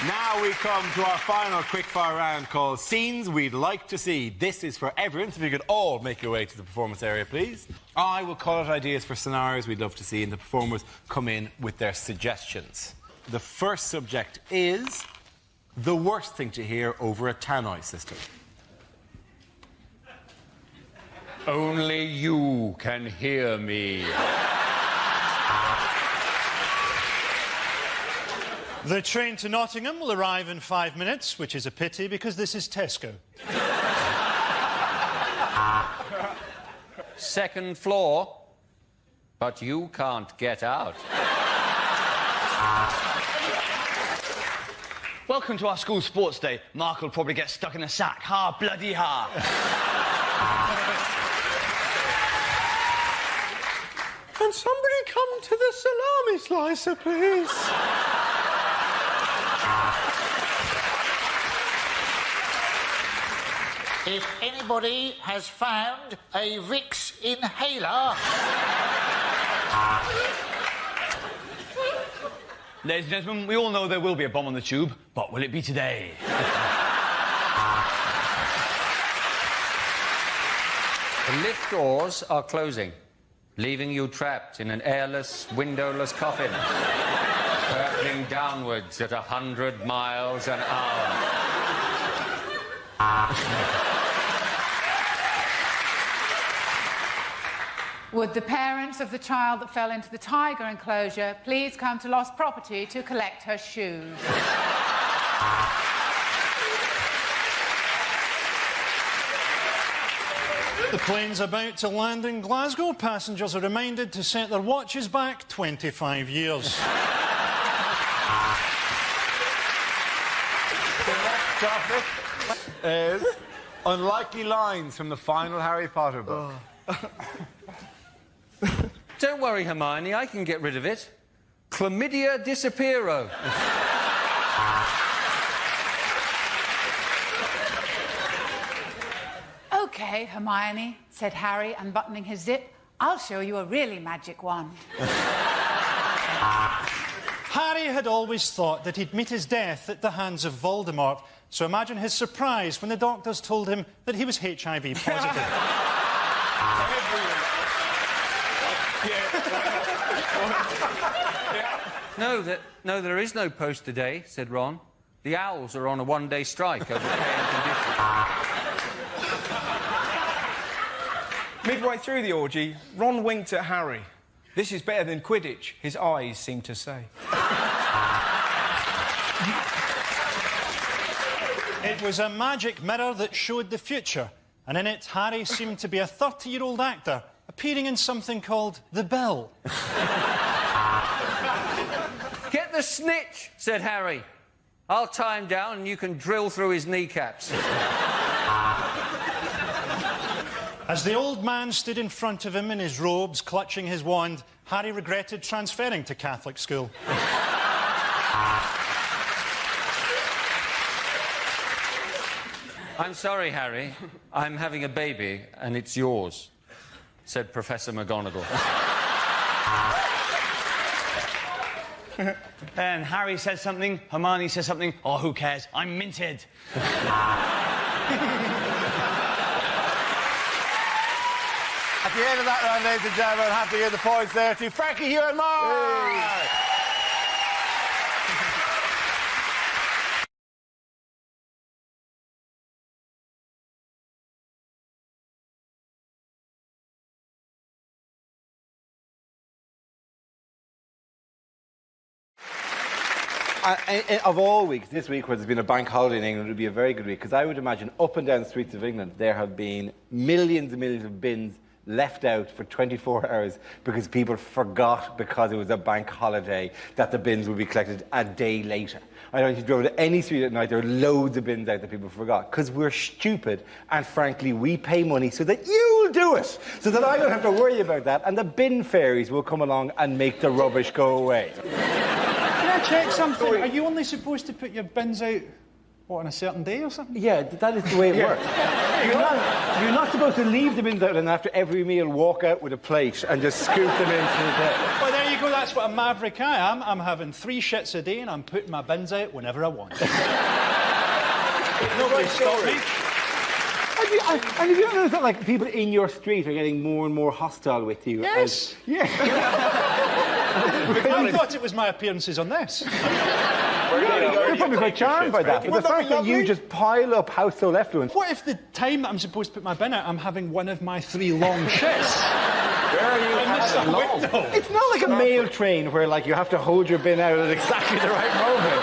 Now we come to our final quickfire round called Scenes We'd Like to See. This is for everyone, so if you could all make your way to the performance area, please. I will call out ideas for scenarios we'd love to see, and the performers come in with their suggestions. The first subject is the worst thing to hear over a tannoy system. Only you can hear me. The train to Nottingham will arrive in 5 minutes, which is a pity because this is Tesco. Second floor, but you can't get out. Welcome to our school sports day. Mark will probably get stuck in a sack. Ha, bloody ha. Can somebody come to the salami slicer, please? If anybody has found a Vicks inhaler... Ladies and gentlemen, we all know there will be a bomb on the tube, but will it be today? The lift doors are closing, leaving you trapped in an airless, windowless coffin, hurtling downwards at 100 miles an hour. Would the parents of the child that fell into the tiger enclosure please come to lost property to collect her shoes? The plane's about to land in Glasgow. Passengers are reminded to set their watches back 25 years. The next topic is unlikely lines from the final Harry Potter book. Don't worry, Hermione, I can get rid of it. Chlamydia disappearo. OK, Hermione, said Harry, unbuttoning his zip. I'll show you a really magic wand. Harry had always thought that he'd meet his death at the hands of Voldemort, so imagine his surprise when the doctors told him that he was HIV positive. No, there is no post today, said Ron. The Owls are on a one-day strike over pay and conditions. Midway through the orgy, Ron winked at Harry. This is better than Quidditch, his eyes seemed to say. It was a magic mirror that showed the future, and in it, Harry seemed to be a 30-year-old actor appearing in something called The Bill. Get the snitch, said Harry. I'll tie him down and you can drill through his kneecaps. As the old man stood in front of him in his robes, clutching his wand, Harry regretted transferring to Catholic school. I'm sorry, Harry. I'm having a baby and it's yours, said Professor McGonagall. And Harry says something, Hermione says something. Oh, who cares? I'm minted. At the end of that round, ladies and gentlemen, I have to give the points there to Frankie, Hugh and Mark. Of all weeks, this week where there's been a bank holiday in England would be a very good week, because I would imagine up and down the streets of England there have been millions and millions of bins left out for 24 hours because people forgot, because it was a bank holiday, that the bins would be collected a day later. I don't know if you drove to any street at night, there are loads of bins out that people forgot, because we're stupid, and frankly we pay money so that you'll do it, so that I don't have to worry about that, and the bin fairies will come along and make the rubbish go away. Can I check something? Are you only supposed to put your bins out, what, on a certain day or something? Yeah, that is the way it works. You're not supposed to leave the bins out and after every meal walk out with a plate and just scoop them into the day. Well, there you go, that's what a maverick I am. I'm having 3 shits a day and I'm putting my bins out whenever I want. Nobody stop me. And have you noticed that, like, people in your street are getting more and more hostile with you? Yes. Yeah. I thought it was my appearances on this. You're probably quite charmed by that. But the fact that you just pile up household effluence... What if the time that I'm supposed to put my bin out, I'm having one of my 3 long shits? Where are you having long? It's not like a mail train where, like, you have to hold your bin out at exactly the right moment.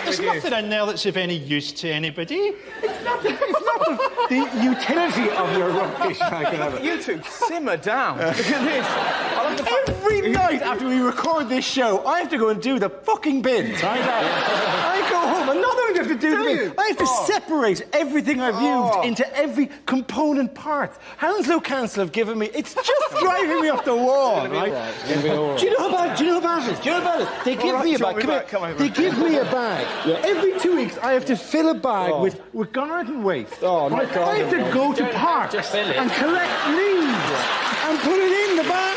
There's nothing in there that's of any use to anybody. It's not the utility of your rubbish. You two, simmer down. Look at this. Every night after we record this show, I have to go and do the fucking bins, right? I go home and not only do I have to do the bins, I have to separate everything I've used into every component part. Hounslow Council have given me... It's just driving me off the wall, right? Do you know about it? They give me a bag. They give me a bag. Every 2 weeks, I have to fill a bag with garden waste. Oh, not garden waste. I have to go to parks and collect leaves and put it in the bag.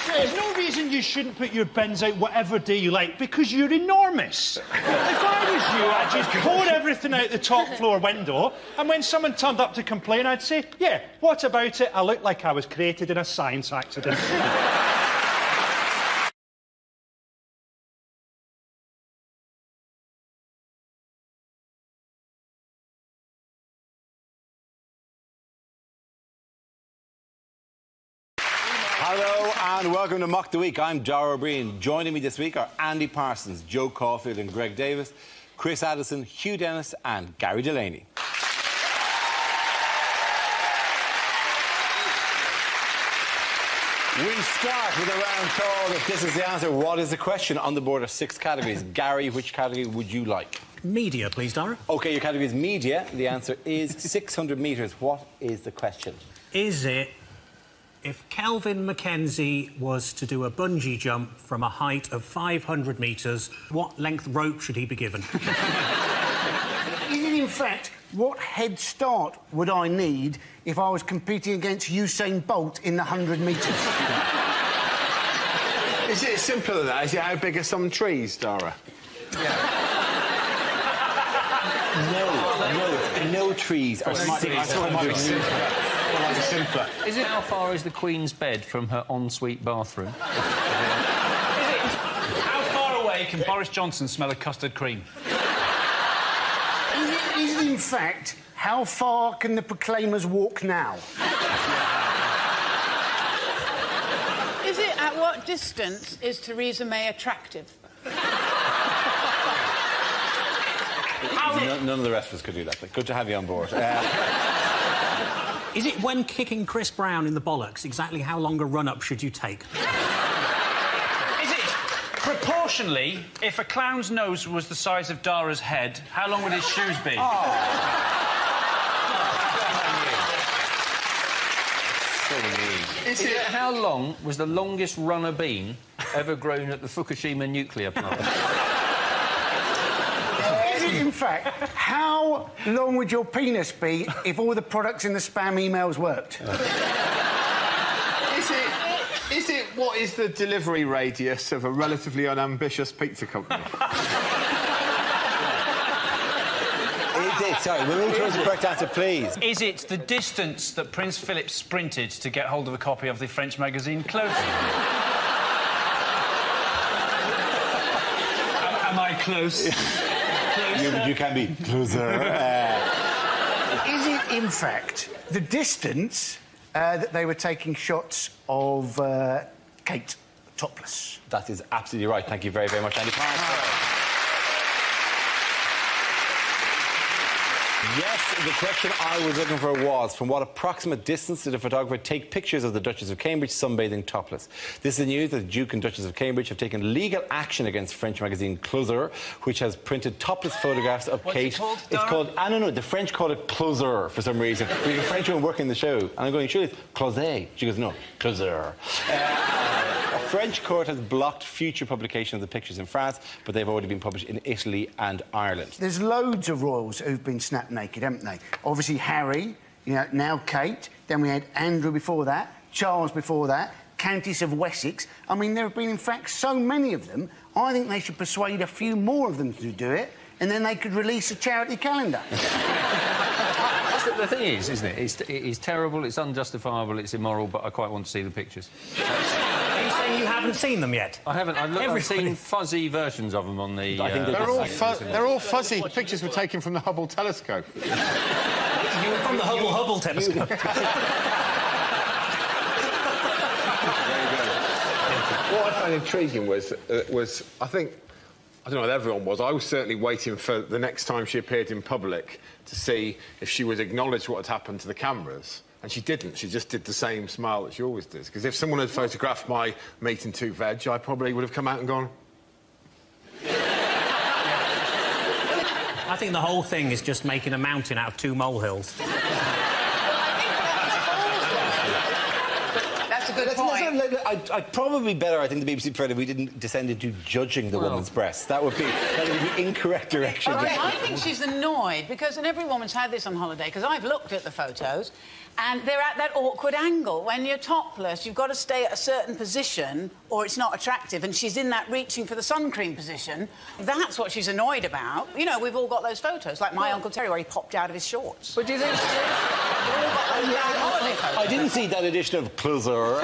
There's no reason you shouldn't put your bins out whatever day you like, because you're enormous. If I was you, I'd just pour everything out the top floor window, and when someone turned up to complain, I'd say, yeah, what about it? I look like I was created in a science accident. Hello and welcome to Mock the Week. I'm Dara O'Brien. Joining me this week are Andy Parsons, Joe Caulfield and Greg Davis, Chris Addison, Hugh Dennis and Gary Delaney. We start with a round call. If this is the answer, what is the question? On the board are 6 categories. Gary, which category would you like? Media, please, Dara. OK, your category is media. The answer is 600 metres. What is the question? Is it... If Kelvin Mackenzie was to do a bungee jump from a height of 500 metres, what length rope should he be given? Is it, in fact, what head start would I need if I was competing against Usain Bolt in the 100 metres? Is it simpler than that? Is it how big are some trees, Dara? No trees are 600 metres. Simpler. Is it how far is the Queen's bed from her ensuite bathroom? How far away can Boris Johnson smell a custard cream? Is it, in fact, how far can the Proclaimers walk now? Is it at what distance is Theresa May attractive? None of the rest of us could do that. But good to have you on board. Is it when kicking Chris Brown in the bollocks, exactly how long a run-up should you take? Is it proportionally, if a clown's nose was the size of Dara's head, how long would his shoes be? Is it how long was the longest runner bean ever grown at the Fukushima nuclear plant? In fact, how long would your penis be if all the products in the spam emails worked? Is it what is the delivery radius of a relatively unambitious pizza company? Sorry, we'll move towards the correct answer, please. Is it the distance that Prince Philip sprinted to get hold of a copy of the French magazine Closer? Am I close? You can be closer. Is it, in fact, the distance that they were taking shots of Kate topless? That is absolutely right. Thank you very, very much, Andy Parsons. Yes, the question I was looking for was, from what approximate distance did a photographer take pictures of the Duchess of Cambridge sunbathing topless? This is the news that the Duke and Duchess of Cambridge have taken legal action against French magazine Closer, which has printed topless photographs of Kate. What's It's called, I don't know, the French call it Closer for some reason. We have a French woman working the show, and I'm going, sure, it's Closet. She goes, no, Closer. A French court has blocked future publication of the pictures in France, but they've already been published in Italy and Ireland. There's loads of royals who've been snapped naked, haven't they? Obviously Harry, you know, now Kate, then we had Andrew before that, Charles before that, Countess of Wessex. I mean, there have been, in fact, so many of them, I think they should persuade a few more of them to do it, and then they could release a charity calendar. The thing is, isn't it? It is terrible, it's unjustifiable, it's immoral, but I quite want to see the pictures. Are you saying you haven't seen them yet? I haven't. I've seen fuzzy versions of them on the... I think they're all fuzzy. The pictures were taken from the Hubble telescope. From the Hubble telescope. What I found intriguing was I think, I don't know what everyone was, I was certainly waiting for the next time she appeared in public to see if she would acknowledge what had happened to the cameras. And she didn't. She just did the same smile that she always does. Because if someone had photographed my meat and two veg, I probably would have come out and gone... I think the whole thing is just making a mountain out of two molehills. That's a good point. I'd probably better, I think, the BBC preferred if we didn't descend into judging the woman's breasts. That would be the incorrect direction. I think she's annoyed because, and every woman's had this on holiday, because I've looked at the photos, and they're at that awkward angle. When you're topless, you've got to stay at a certain position or it's not attractive, and she's in that reaching for the sun cream position. That's what she's annoyed about. You know, we've all got those photos, like my Uncle Terry, where he popped out of his shorts. But do you think... I didn't see that edition of Closer.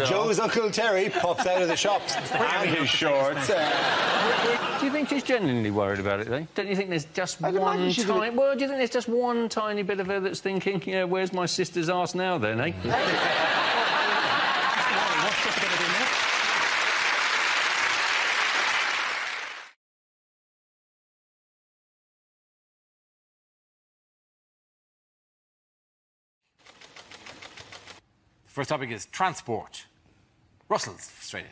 Joe's Uncle Terry pops out of the shops and his shorts. Do you think she's genuinely worried about it, though? Don't you think there's just one tiny... Well, do you think there's just one tiny bit of her that's thinking, yeah, where's my sister's arse now, then, eh? First topic is transport. Russell's straight in.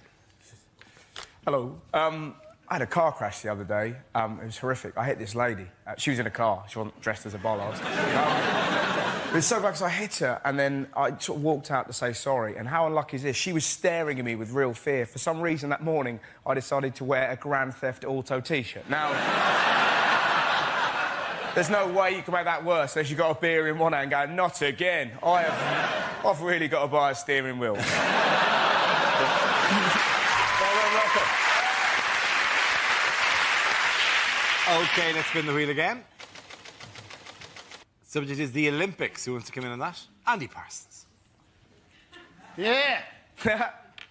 Hello. I had a car crash the other day. It was horrific. I hit this lady. She was in a car. She wasn't dressed as a bollard. It was so bad because I hit her, and then I sort of walked out to say sorry. And how unlucky is this? She was staring at me with real fear. For some reason that morning, I decided to wear a Grand Theft Auto T-shirt. Now... there's no way you can make that worse unless you've got a beer in one hand and go, not again. I've really got to buy a steering wheel. OK, let's spin the wheel again. Subject is the Olympics. Who wants to come in on that? Andy Parsons. Yeah.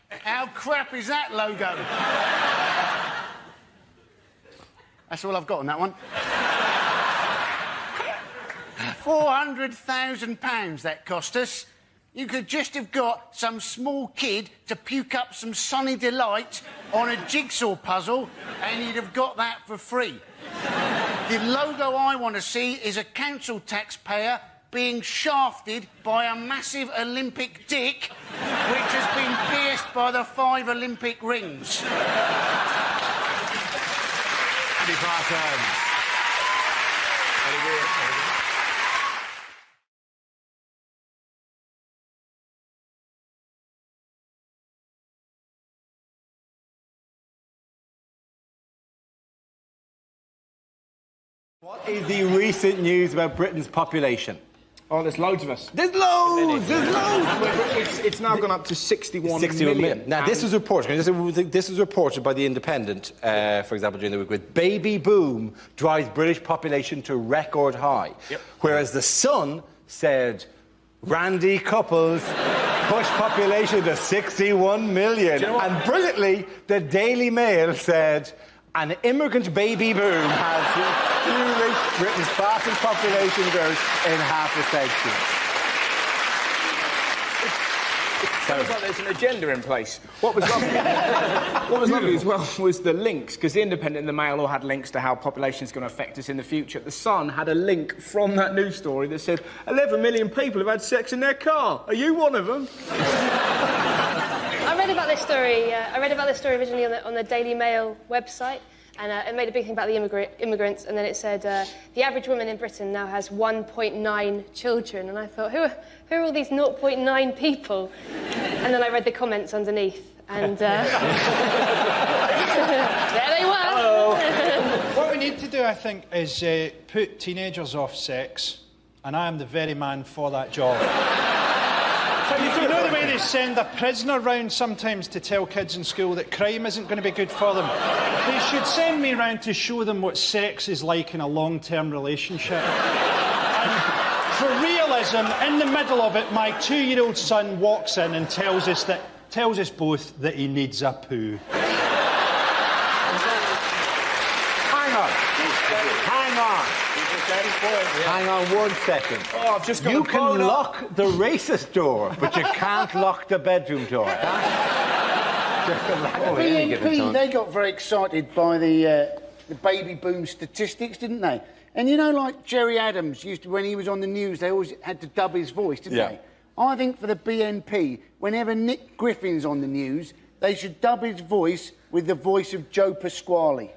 How crap is that logo? That's all I've got on that one. £400,000 that cost us. You could just have got some small kid to puke up some Sunny Delight on a jigsaw puzzle, and you'd have got that for free. The logo I want to see is a council taxpayer being shafted by a massive Olympic dick, which has been pierced by the 5 Olympic rings. Andy Parsons. Very good. What is the recent news about Britain's population? Oh, there's loads of us. There's loads! There's loads! It's now gone up to 61 million. Now, this was reported by The Independent, for example, during the week, with baby boom drives British population to record high. Yep. Whereas The Sun said randy couples push population to 61 million. And brilliantly, the Daily Mail said an immigrant baby boom has fueling Britain's fastest population growth in half a century. Sounds like there's an agenda in place. What was lovely as well was the links, because The Independent and the Mail all had links to how population is going to affect us in the future. The Sun had a link from that news story that said 11 million people have had sex in their car. Are you one of them? I read about this story originally on the Daily Mail website, And it made a big thing about the immigrants, and then it said the average woman in Britain now has 1.9 children. And I thought, who are all these 0.9 people? And then I read the comments underneath, and there they were. Hello. What we need to do, I think, is put teenagers off sex, and I am the very man for that job. You know the way they send a prisoner round sometimes to tell kids in school that crime isn't going to be good for them? They should send me round to show them what sex is like in a long-term relationship. And for realism, in the middle of it, my 2-year-old son walks in and tells us both that he needs a poo. Hang on 1 second. Oh, I've just got You can lock the racist door, but you can't lock the bedroom door. BNP, they got very excited by the baby boom statistics, didn't they? And you know, like Jerry Adams used to, when he was on the news, they always had to dub his voice, didn't they? I think for the BNP, whenever Nick Griffin's on the news, they should dub his voice with the voice of Joe Pasquale.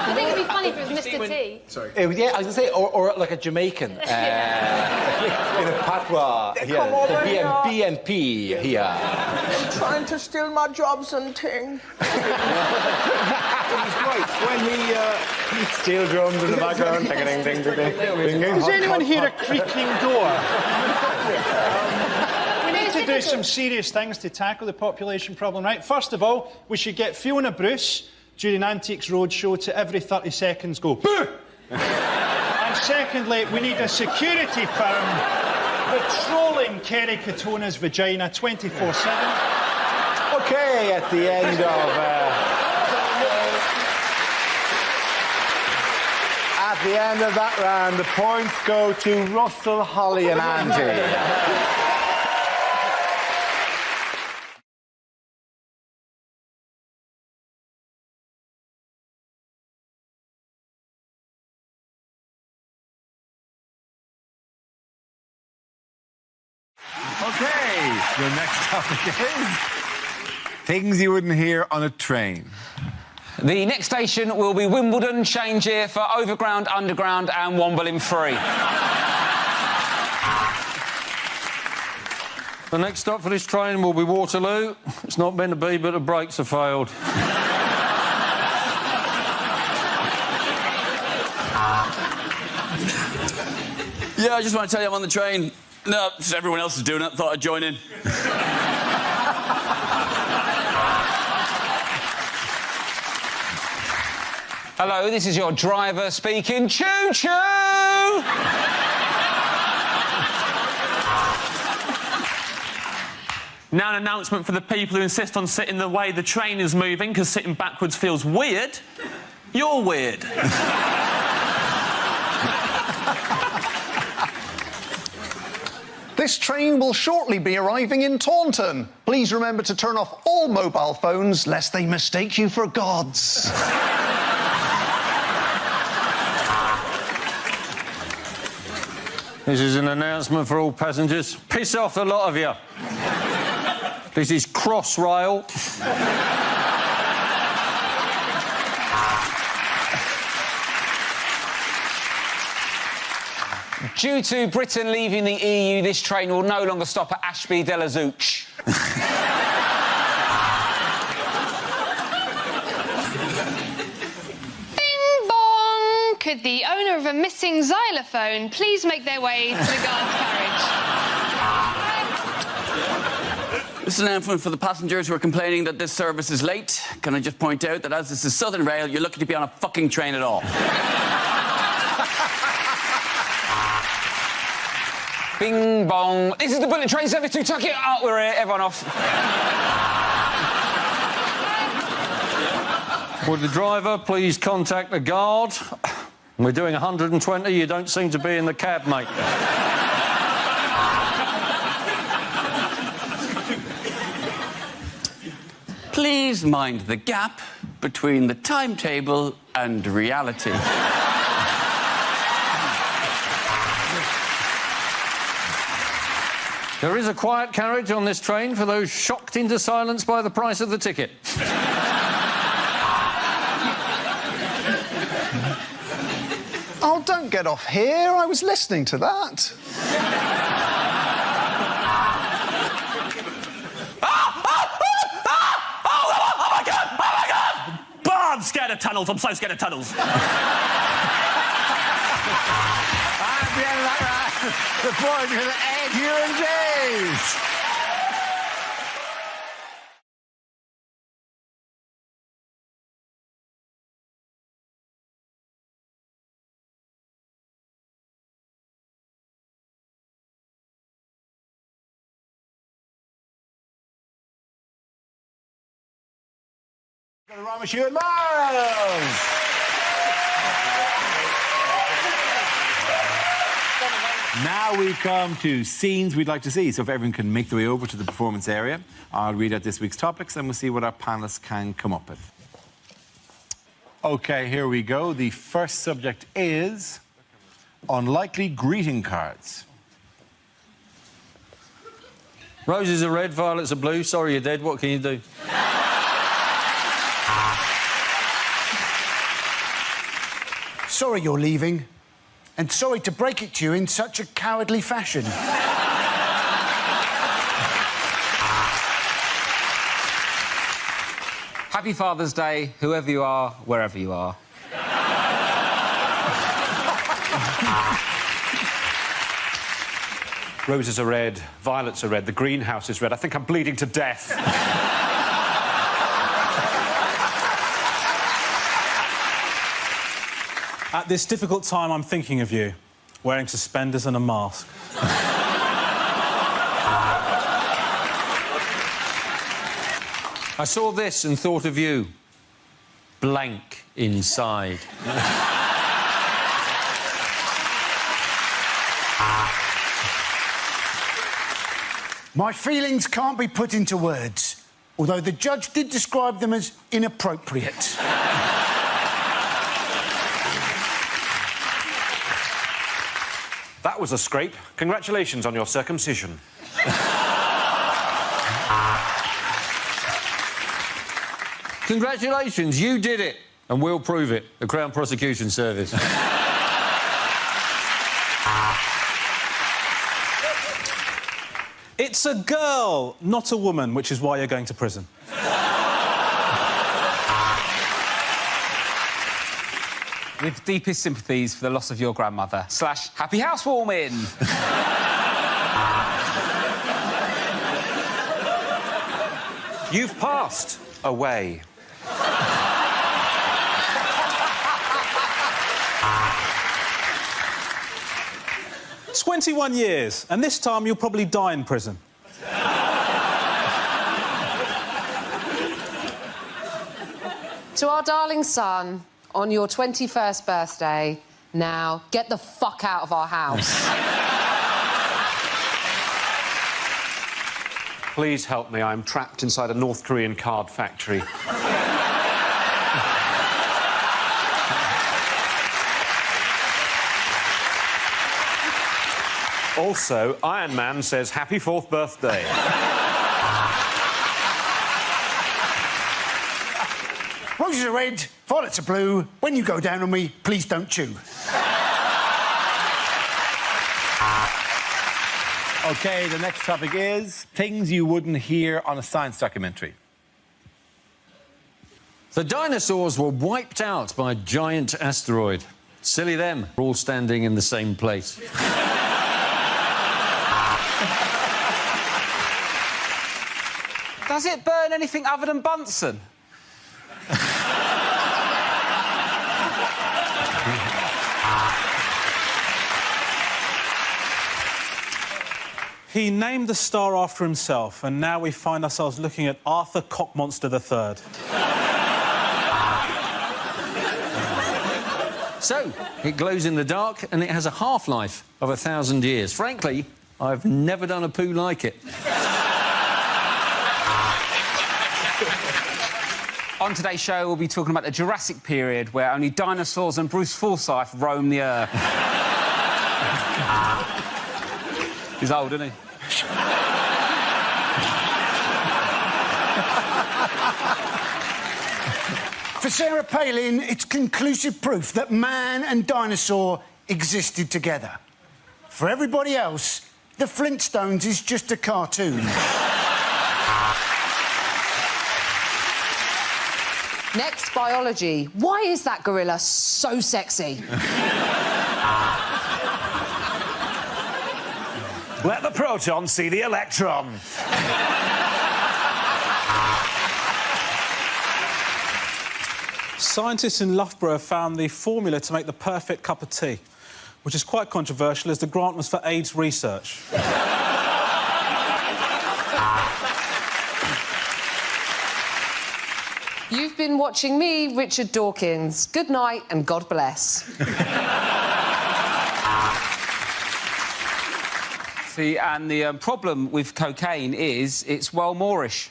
I think it'd be funny if it was Mr. T. Sorry. Yeah, I was going to say, or like a Jamaican. In a patois. Come over here. BNP here. Trying to steal my jobs and thing. When he steel drums in the background. Ding, ding, ding, ding, ding. Does anyone hear a creaking door? We need to do some serious things to tackle the population problem, right? First of all, we should get Fiona Bruce during Antiques Roadshow to every 30 seconds go, boo! And secondly, we need a security firm patrolling Kerry Katona's vagina 24/7. Okay, at the end of... At the end of that round, the points go to Russell, Holly and Andy. Okay, the next topic is things you wouldn't hear on a train. The next station will be Wimbledon. Change here for Overground, Underground and Womble free. The next stop for this train will be Waterloo. It's not meant to be, but the brakes have failed. Yeah, I just want to tell you I'm on the train. No, just everyone else is doing it. Thought I'd join in. Hello, this is your driver speaking. Choo-choo! Now an announcement for the people who insist on sitting the way the train is moving because sitting backwards feels weird. You're weird. This train will shortly be arriving in Taunton. Please remember to turn off all mobile phones lest they mistake you for gods. This is an announcement for all passengers. Piss off, a lot of you. This is Crossrail. Due to Britain leaving the EU, this train will no longer stop at Ashby de la Zouch. Bing bong! Could the owner of a missing xylophone please make their way to the guard's carriage? This is an announcement for the passengers who are complaining that this service is late. Can I just point out that as this is Southern Rail, you're lucky to be on a fucking train at all. Bing bong. This is the bullet train service to Tuck it. Oh, we're here. Everyone off. Would the driver please contact the guard? We're doing 120. You don't seem to be in the cab, mate. Please mind the gap between the timetable and reality. There is a quiet carriage on this train for those shocked into silence by the price of the ticket. Oh, don't get off here. I was listening to that. Oh my God! I'm scared of tunnels. I'm so scared of tunnels. And the boys are going to egg here and days. Got a Rama Shoe and Miles. Now we come to scenes we'd like to see. So if everyone can make their way over to the performance area, I'll read out this week's topics and we'll see what our panelists can come up with. OK, here we go. The first subject is unlikely greeting cards. Roses are red, violets are blue. Sorry, you're dead. What can you do? Sorry you're leaving. And sorry to break it to you in such a cowardly fashion. Happy Father's Day, whoever you are, wherever you are. Roses are red, violets are red, the greenhouse is red. I think I'm bleeding to death. At this difficult time, I'm thinking of you, wearing suspenders and a mask. I saw this and thought of you. Blank inside. My feelings can't be put into words, although the judge did describe them as inappropriate. That was a scrape. Congratulations on your circumcision. Congratulations, you did it. And we'll prove it. The Crown Prosecution Service. It's a girl, not a woman, which is why you're going to prison. With deepest sympathies for the loss of your grandmother. / happy housewarming. You've passed away. 21 years, and this time you'll probably die in prison. To our darling son, on your 21st birthday, now get the fuck out of our house. Please help me. I'm trapped inside a North Korean card factory. Also, Iron Man says happy 4th birthday. Roses are red, violets are blue. When you go down on me, please don't chew. OK, the next topic is things you wouldn't hear on a science documentary. The dinosaurs were wiped out by a giant asteroid. Silly them, we're all standing in the same place. Does it burn anything other than Bunsen? He named the star after himself, and now we find ourselves looking at Arthur Cockmonster III. So, it glows in the dark and it has a half-life of 1,000 years. Frankly, I've never done a poo like it. On today's show, we'll be talking about the Jurassic period, where only dinosaurs and Bruce Forsyth roam the earth. He's old, isn't he? For Sarah Palin, it's conclusive proof that man and dinosaur existed together. For everybody else, the Flintstones is just a cartoon. Next, biology. Why is that gorilla so sexy? Let the proton see the electron. Scientists in Loughborough found the formula to make the perfect cup of tea, which is quite controversial as the grant was for AIDS research. You've been watching me, Richard Dawkins. Good night and God bless. See, and the problem with cocaine is it's well Moorish.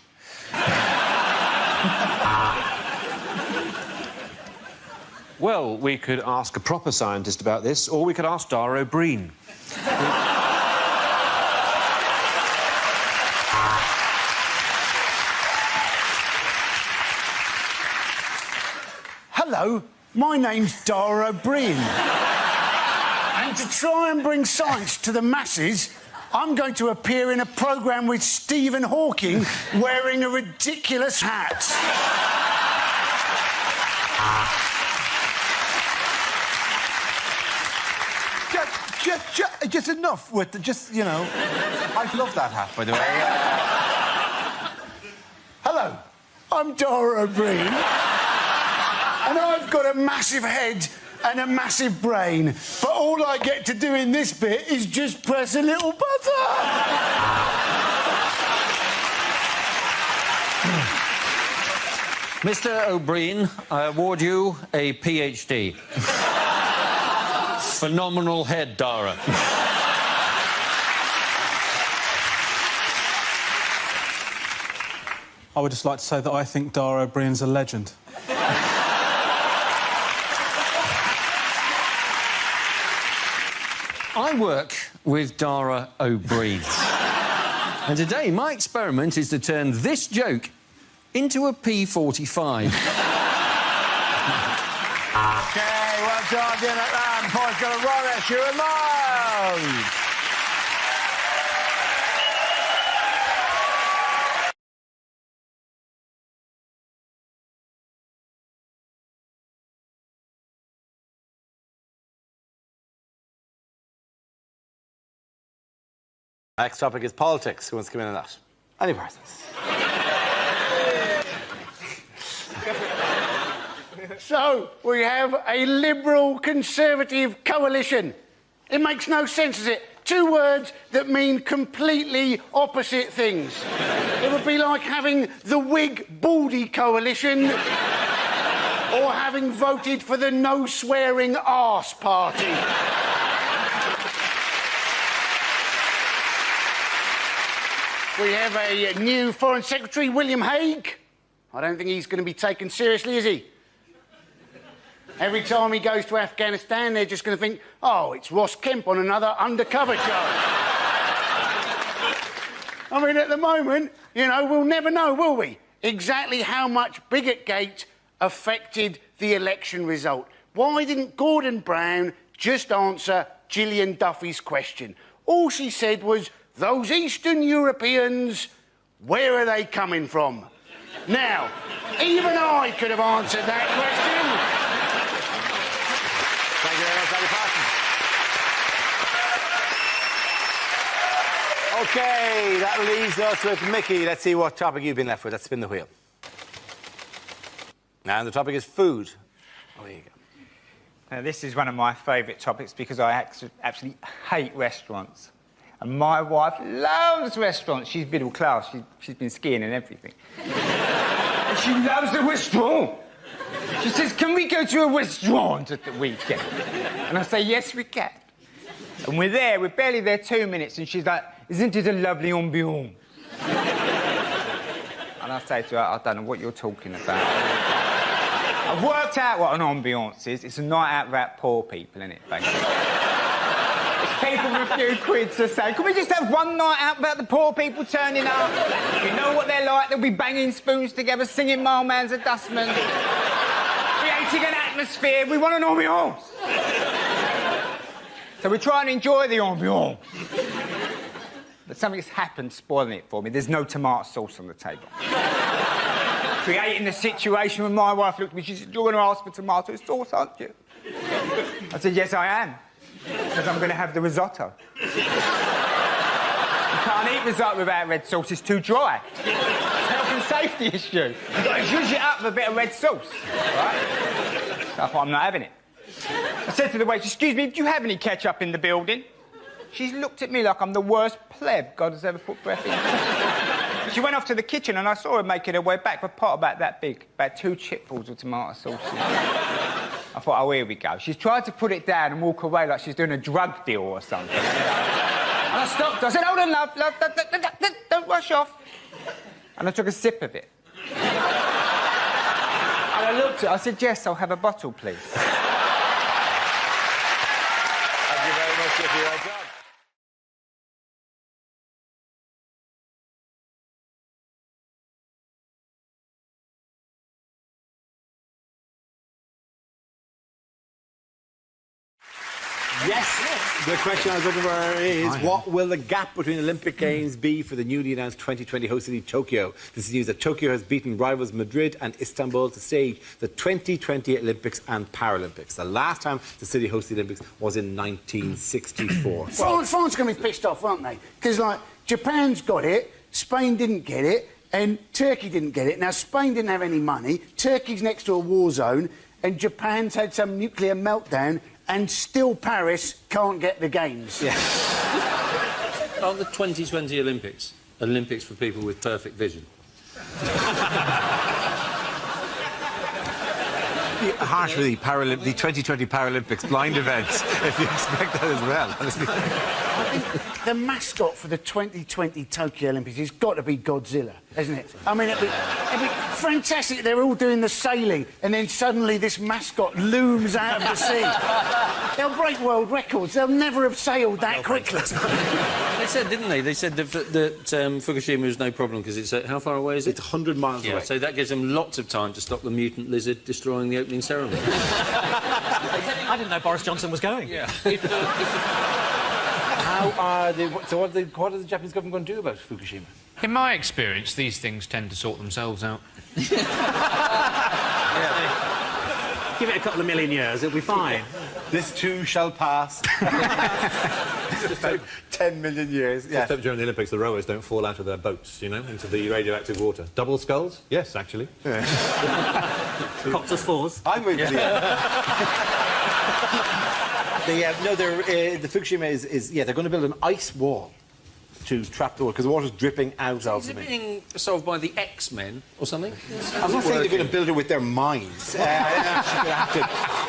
Well, we could ask a proper scientist about this, or we could ask Dara O'Brien. Hello, my name's Dara O'Brien. And to try and bring science to the masses, I'm going to appear in a programme with Stephen Hawking wearing a ridiculous hat. Just enough with the, you know... I love that hat, by the way. Hello, I'm Dara O'Brien. And I've got a massive head and a massive brain. But all I get to do in this bit is just press a little button. Mr. O'Brien, I award you a PhD. Phenomenal head, Dara. I would just like to say that I think Dara O'Brien's a legend. I work with Dara O'Brien. And today, my experiment is to turn this joke into a P45. OK, well done, doing that round. Points got a rubbish. You're alone. Next topic is politics. Who wants to come in on that? Any persons? So, we have a Liberal-Conservative coalition. It makes no sense, does it? Two words that mean completely opposite things. It would be like having the Whig-Baldy coalition or having voted for the no-swearing arse party. We have a new Foreign Secretary, William Hague. I don't think he's going to be taken seriously, is he? Every time he goes to Afghanistan, they're just going to think, oh, it's Ross Kemp on another undercover show. I mean, at the moment, you know, we'll never know, will we, exactly how much Bigotgate affected the election result. Why didn't Gordon Brown just answer Gillian Duffy's question? All she said was, those Eastern Europeans, where are they coming from? Now, even I could have answered that question. Thank you very much, Paddy Parsons. OK, that leaves us with Mickey. Let's see what topic you've been left with. Let's spin the wheel. And the topic is food. Oh, here you go. Now, this is one of my favourite topics because I absolutely hate restaurants. And my wife loves restaurants. She's middle class. She's been skiing and everything. And she loves a restaurant. She says, can we go to a restaurant at the weekend? And I say, yes, we can. And we're barely there 2 minutes, and she's like, isn't it a lovely ambiance? And I say to her, I don't know what you're talking about. I've worked out what an ambiance is. It's a night out about poor people, isn't it, basically? People with a few quid to say, can we just have one night out about the poor people turning up? You know what they're like, they'll be banging spoons together, singing My Man's a Dustman, creating an atmosphere. We want an ambiance. So we're trying to enjoy the ambiance. But something's happened spoiling it for me. There's no tomato sauce on the table. Creating the situation when my wife looked at me, she said, "You're going to ask for tomato sauce, aren't you?" I said, "Yes, I am. Because I'm going to have the risotto." You can't eat risotto without red sauce, it's too dry. It's a health and safety issue. You've got to zhuzh it up with a bit of red sauce, right? So I thought, I'm not having it. I said to the waitress, "Excuse me, do you have any ketchup in the building?" She's looked at me like I'm the worst pleb God has ever put breath in. She went off to the kitchen and I saw her making her way back with a pot about that big, about 2 chipfuls of tomato sauce. I thought, oh, here we go. She's tried to put it down and walk away like she's doing a drug deal or something. And I stopped her. I said, "Hold on, love, don't rush off." And I took a sip of it. And I looked at her, I said, "Jess, I'll have a bottle, please." Thank you very much, Jeffrey. Well done. Yes. The question I was looking for is, what will the gap between Olympic Games be for the newly announced 2020 host city Tokyo? This is news that Tokyo has beaten rivals Madrid and Istanbul to stage the 2020 Olympics and Paralympics. The last time the city hosted the Olympics was in 1964. France are going to be pissed off, aren't they? Because, like, Japan's got it, Spain didn't get it, and Turkey didn't get it. Now, Spain didn't have any money, Turkey's next to a war zone, and Japan's had some nuclear meltdown, and still Paris can't get the games. Yeah. Aren't the 2020 Olympics for people with perfect vision? Harsh for the 2020 Paralympics blind events, if you expect that as well. I think the mascot for the 2020 Tokyo Olympics has got to be Godzilla, hasn't it? I mean, it'd be fantastic. They're all doing the sailing, and then suddenly this mascot looms out of the sea. They'll break world records. They'll never have sailed that quickly. They said, didn't they? They said that Fukushima was no problem because it's... how far away is it? It's 100 miles away. So that gives them lots of time to stop the mutant lizard destroying the opening ceremony. I didn't know Boris Johnson was going. Yeah. How are they... So what is the Japanese government going to do about Fukushima? In my experience, these things tend to sort themselves out. Give it a couple of million years, it'll be fine. This too shall pass. Just take 10 million years. Just hope during the Olympics the rowers don't fall out of their boats, you know, into the radioactive water. Double skulls? Yes, actually. Yeah. Copters fours? I'm with you. The Fukushima is they're going to build an ice wall to trap the water, because the water's dripping out of them. Is it being solved by the X-Men or something? I'm not saying they're going to build it with their minds. They're actually going to have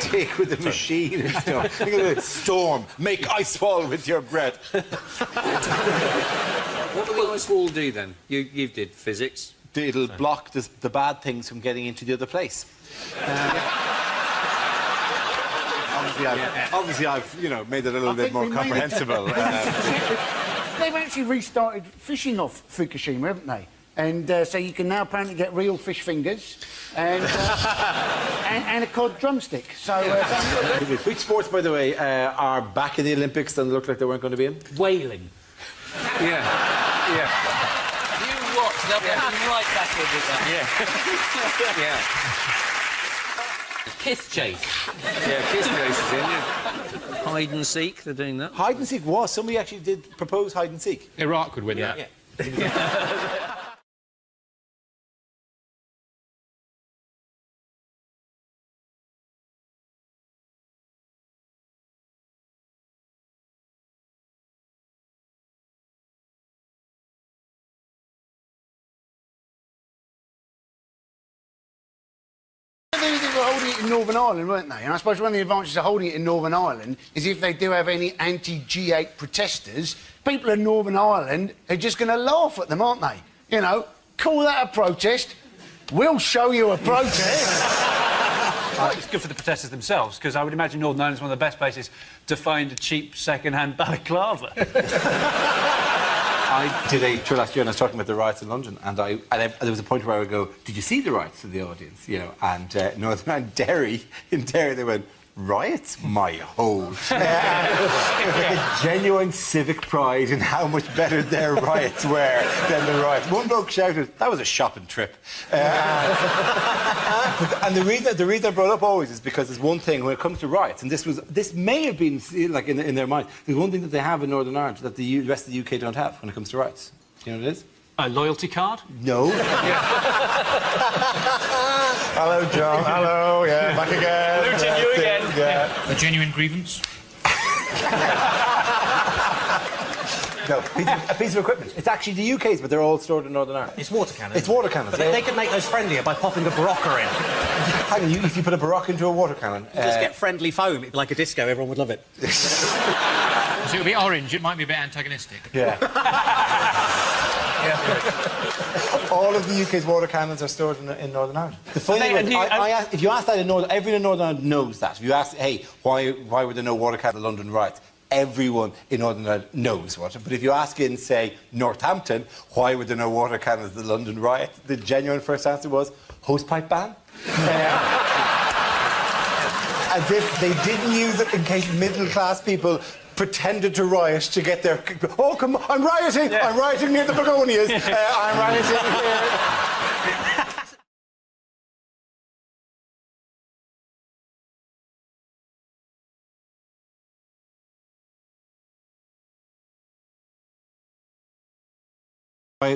to dig with the machine and stuff. They're going to storm, make ice wall with your breath. What will the ice wall do then? You did physics. It'll block the bad things from getting into the other place. Obviously, I've made it a little bit more comprehensible. They've actually restarted fishing off Fukushima, haven't they? And so you can now apparently get real fish fingers and a cod drumstick. So, which sports, by the way, are back in the Olympics and look like they weren't going to be in? Whaling. Yeah. You watch, they'll be right back in with that. Yeah. Kiss chase. Yeah, kiss chase is in, yeah. Hide and seek, they're doing that. Hide and seek was. Somebody actually did propose hide and seek. Iraq would win that. Yeah. They were holding it in Northern Ireland, weren't they? And I suppose one of the advantages of holding it in Northern Ireland is if they do have any anti-G8 protesters, people in Northern Ireland are just going to laugh at them, aren't they? You know, call that a protest. We'll show you a protest. It's good for the protesters themselves, because I would imagine Northern Ireland is one of the best places to find a cheap second-hand balaclava. I did a tour last year and I was talking about the riots in London, and there was a point where I would go, "Did you see the riots?" to the audience, And Northern Ireland, in Derry, they went, Riots? My hole. There's like a genuine civic pride in how much better their riots were than the riots. One bloke shouted, "That was a shopping trip." And the reason I brought it up always is because there's one thing when it comes to riots, and this may have been like in their mind. There's one thing that they have in Northern Ireland that the rest of the UK don't have when it comes to riots. Do you know what it is? A loyalty card? No. Hello, John. Hello, yeah, back again. Looting you again. Yeah. A genuine grievance? No, a piece of equipment. It's actually the UK's, but they're all stored in Northern Ireland. It's water cannons. It's water cannons. But they could make those friendlier by popping a Barocca in. Hang on, if you put a Barocca into a water cannon... You just get friendly foam. It'd be like a disco. Everyone would love it. So it'll be orange. It might be a bit antagonistic. Yeah. All of the UK's water cannons are stored in Northern Ireland. The funny thing is, if you ask that in Northern... Everyone in Northern Ireland knows that. If you ask, hey, why were there no water cannons in London riots? Everyone in Northern Ireland knows what. But if you ask in, say, Northampton, why were there no water cannons at the London riots? The genuine first answer was hosepipe ban. As if they didn't use it in case middle-class people pretended to riot to get their... Oh, come on, I'm rioting! Yeah. I'm rioting near the begonias. I'm rioting here.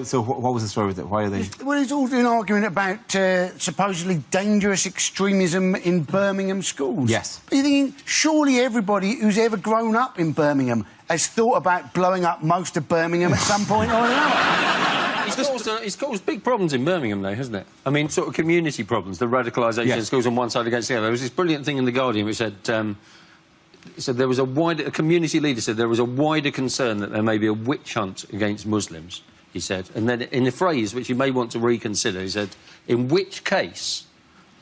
So what was the story with it? Why are they... Well, it's all an argument about supposedly dangerous extremism in Birmingham schools. Yes. Are you thinking, surely everybody who's ever grown up in Birmingham has thought about blowing up most of Birmingham at some point or another? It's caused big problems in Birmingham, though, hasn't it? I mean, sort of community problems, the radicalisation of schools on one side against the other. There was this brilliant thing in The Guardian which said... there was a community leader said there was a wider concern that there may be a witch hunt against Muslims, he said. And then in a phrase which you may want to reconsider, he said, in which case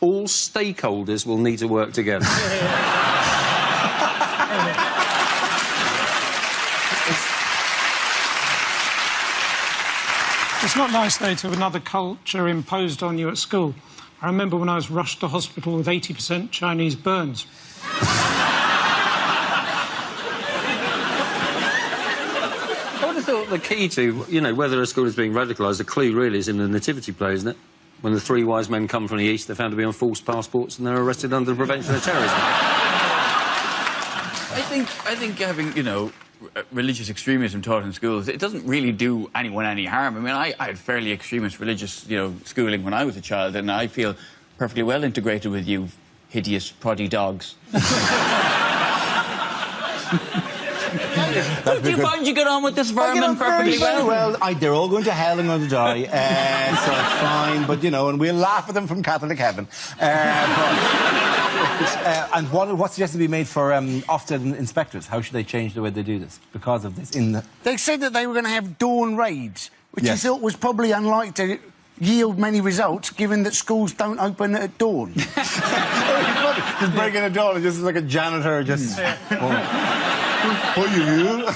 all stakeholders will need to work together. It's not nice, though, to have another culture imposed on you at school. I remember when I was rushed to hospital with 80% Chinese burns. I would have thought the key to, you know, whether a school is being radicalised, the clue really is in the nativity play, isn't it? When the three wise men come from the east, they're found to be on false passports and they're arrested under the Prevention of Terrorism. I think having, you know, religious extremism taught in schools, it doesn't really do anyone any harm. I mean, I had fairly extremist religious, you know, schooling when I was a child, and I feel perfectly well integrated with you hideous, proddy dogs. Do you find you get on with this vermin perfectly well? They're all going to hell and going to die, so it's fine. But, you know, and we'll laugh at them from Catholic heaven. And what suggestions be made for Ofsted inspectors? How should they change the way they do this because of this? They said that they were going to have dawn raids, which Yes. I thought was probably unlikely to yield many results, given that schools don't open at dawn. Just breaking a door, just like a janitor, just... What are you?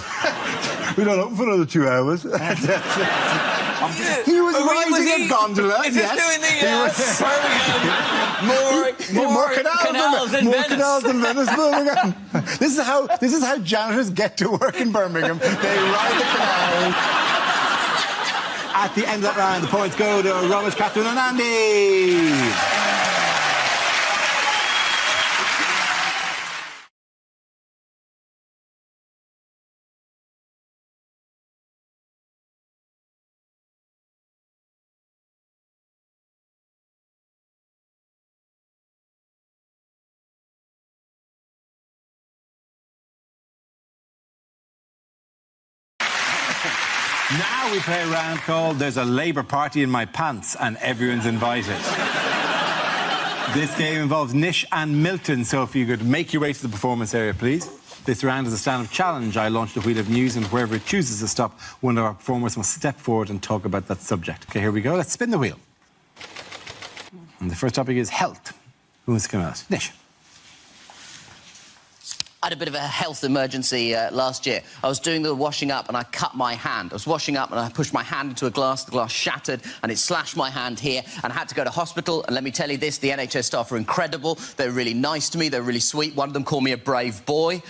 We don't open for another 2 hours. He was riding a gondola. Is this doing the more canals in Venice? Canals in Venice, Birmingham. This is how janitors get to work in Birmingham. They ride the canal. At the end of that round, the points go to Romesh, Catherine and Andy. Now we play a round called There's a Labour Party in My Pants and Everyone's Invited. This game involves Nish and Milton, so if you could make your way to the performance area, please. This round is a stand-up challenge. I launched a wheel of news, and wherever it chooses to stop, one of our performers must step forward and talk about that subject. OK, here we go. Let's spin the wheel. And the first topic is health. Who wants to come out? Nish. had a bit of a health emergency last year. I was doing the washing up and I cut my hand. I was washing up and I pushed my hand into a glass. The glass shattered and it slashed my hand here and I had to go to hospital. And let me tell you this, the NHS staff are incredible. They're really nice to me. They're really sweet. One of them called me a brave boy.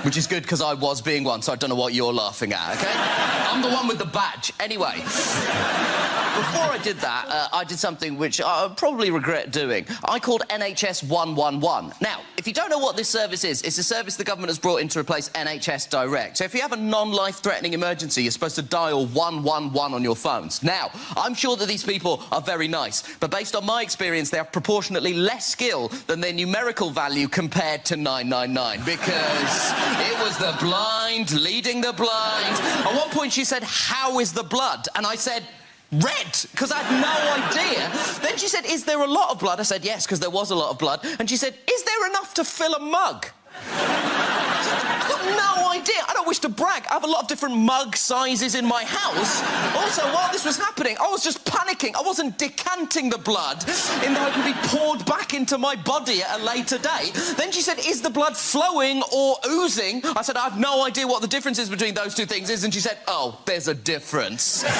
Which is good because I was being one, so I don't know what you're laughing at, OK? I'm the one with the badge. Anyway, before I did that, I did something which I probably regret doing. I called NHS 111. Now, if you don't know what this service is, it's a service the government has brought in to replace NHS Direct. So if you have a non-life-threatening emergency, you're supposed to dial 111 on your phones. Now, I'm sure that these people are very nice, but based on my experience, they have proportionately less skill than their numerical value compared to 999, because it was the blind leading the blind. At one point, she said, "How is the blood?" And I said, "Red," because I had no idea. Then she said, "Is there a lot of blood?" I said, "Yes," because there was a lot of blood. And she said, "Is there enough to fill a mug?" I've got no idea. I don't wish to brag. I have a lot of different mug sizes in my house. Also, while this was happening, I was just panicking. I wasn't decanting the blood in that it could be poured back into my body at a later date. Then she said, "Is the blood flowing or oozing?" I said, "I have no idea what the difference is between those two things is." And she said, "Oh, there's a difference." And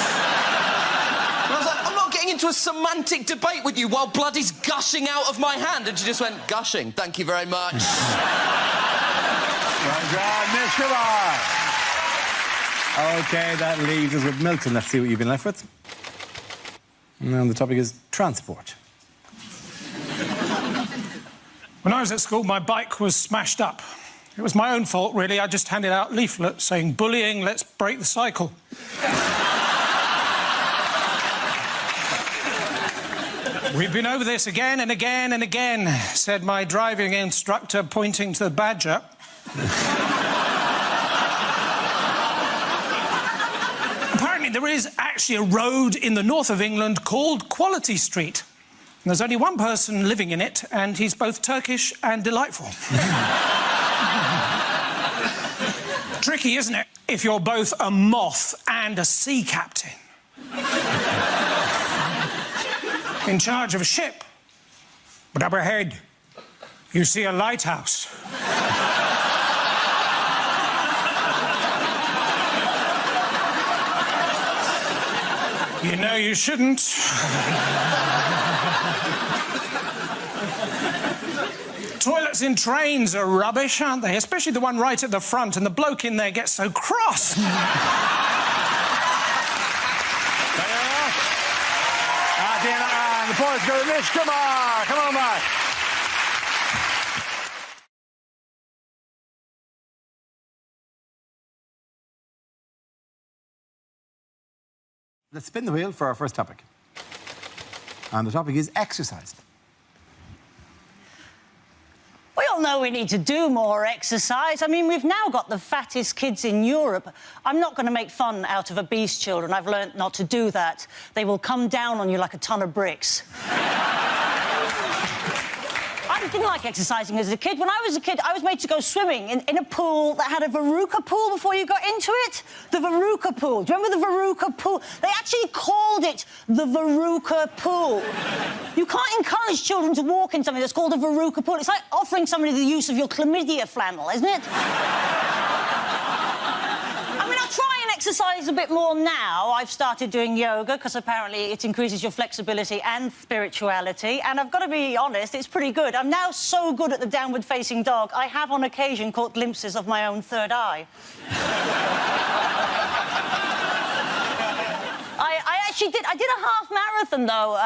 I was like, "I'm not getting into a semantic debate with you while blood is gushing out of my hand." And she just went, "Gushing, thank you very much." Well done, Miss Kumar. OK, that leaves us with Milton. Let's see what you've been left with. And the topic is transport. When I was at school, my bike was smashed up. It was my own fault, really. I just handed out leaflets saying, "Bullying, let's break the cycle." "We've been over this again and again and again," said my driving instructor, pointing to the Badger. Apparently, there is actually a road in the north of England called Quality Street. And there's only one person living in it, and he's both Turkish and delightful. Tricky, isn't it, if you're both a moth and a sea captain? In charge of a ship. But up ahead, you see a lighthouse. You know you shouldn't. Toilets in trains are rubbish, aren't they? Especially the one right at the front, and the bloke in there gets so cross. And the points go to Miss Kumar. Come on back. Let's spin the wheel for our first topic. And the topic is exercise. We all know we need to do more exercise. I mean, we've now got the fattest kids in Europe. I'm not going to make fun out of obese children. I've learnt not to do that. They will come down on you like a ton of bricks. I didn't like exercising as a kid. When I was a kid, I was made to go swimming in a pool that had a Veruca pool before you got into it. The Veruca pool. Do you remember the Veruca pool? They actually called it the Veruca pool. You can't encourage children to walk in something that's called a Veruca pool. It's like offering somebody the use of your chlamydia flannel, isn't it? I mean, I try and exercise a bit more now. I've started doing yoga because apparently it increases your flexibility and spirituality. And I've got to be honest, it's pretty good. I'm now so good at the downward-facing dog, I have on occasion caught glimpses of my own third eye. I did a half marathon though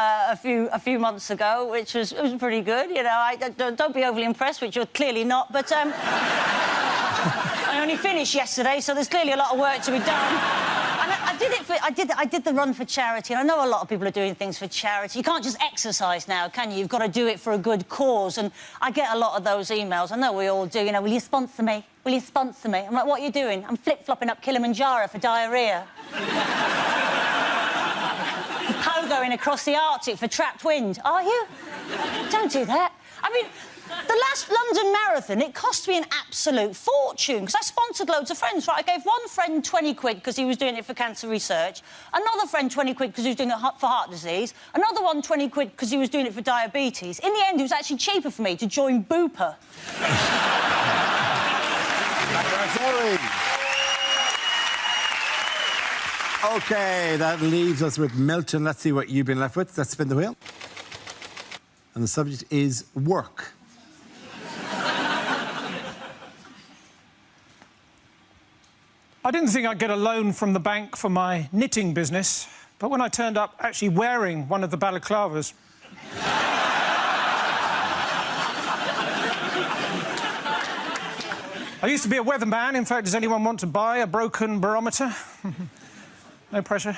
a few months ago, which was pretty good. You know, don't be overly impressed, which you're clearly not. But I only finished yesterday, so there's clearly a lot of work to be done. And I did the run for charity, and I know a lot of people are doing things for charity. You can't just exercise now, can you? You've got to do it for a good cause. And I get a lot of those emails. I know we all do. You know, will you sponsor me? Will you sponsor me? I'm like, what are you doing? I'm flip-flopping up Kilimanjaro for diarrhea. going across the Arctic for trapped wind, are you? Don't do that. I mean, the last London Marathon, it cost me an absolute fortune, because I sponsored loads of friends, right? I gave one friend 20 quid because he was doing it for cancer research, another friend 20 quid because he was doing it for heart disease, another one 20 quid because he was doing it for diabetes. In the end, it was actually cheaper for me to join Bupa. OK, that leaves us with Milton. Let's see what you've been left with. Let's spin the wheel. And the subject is work. I didn't think I'd get a loan from the bank for my knitting business, but when I turned up actually wearing one of the balaclavas... I used to be a weatherman. In fact, does anyone want to buy a broken barometer? No pressure.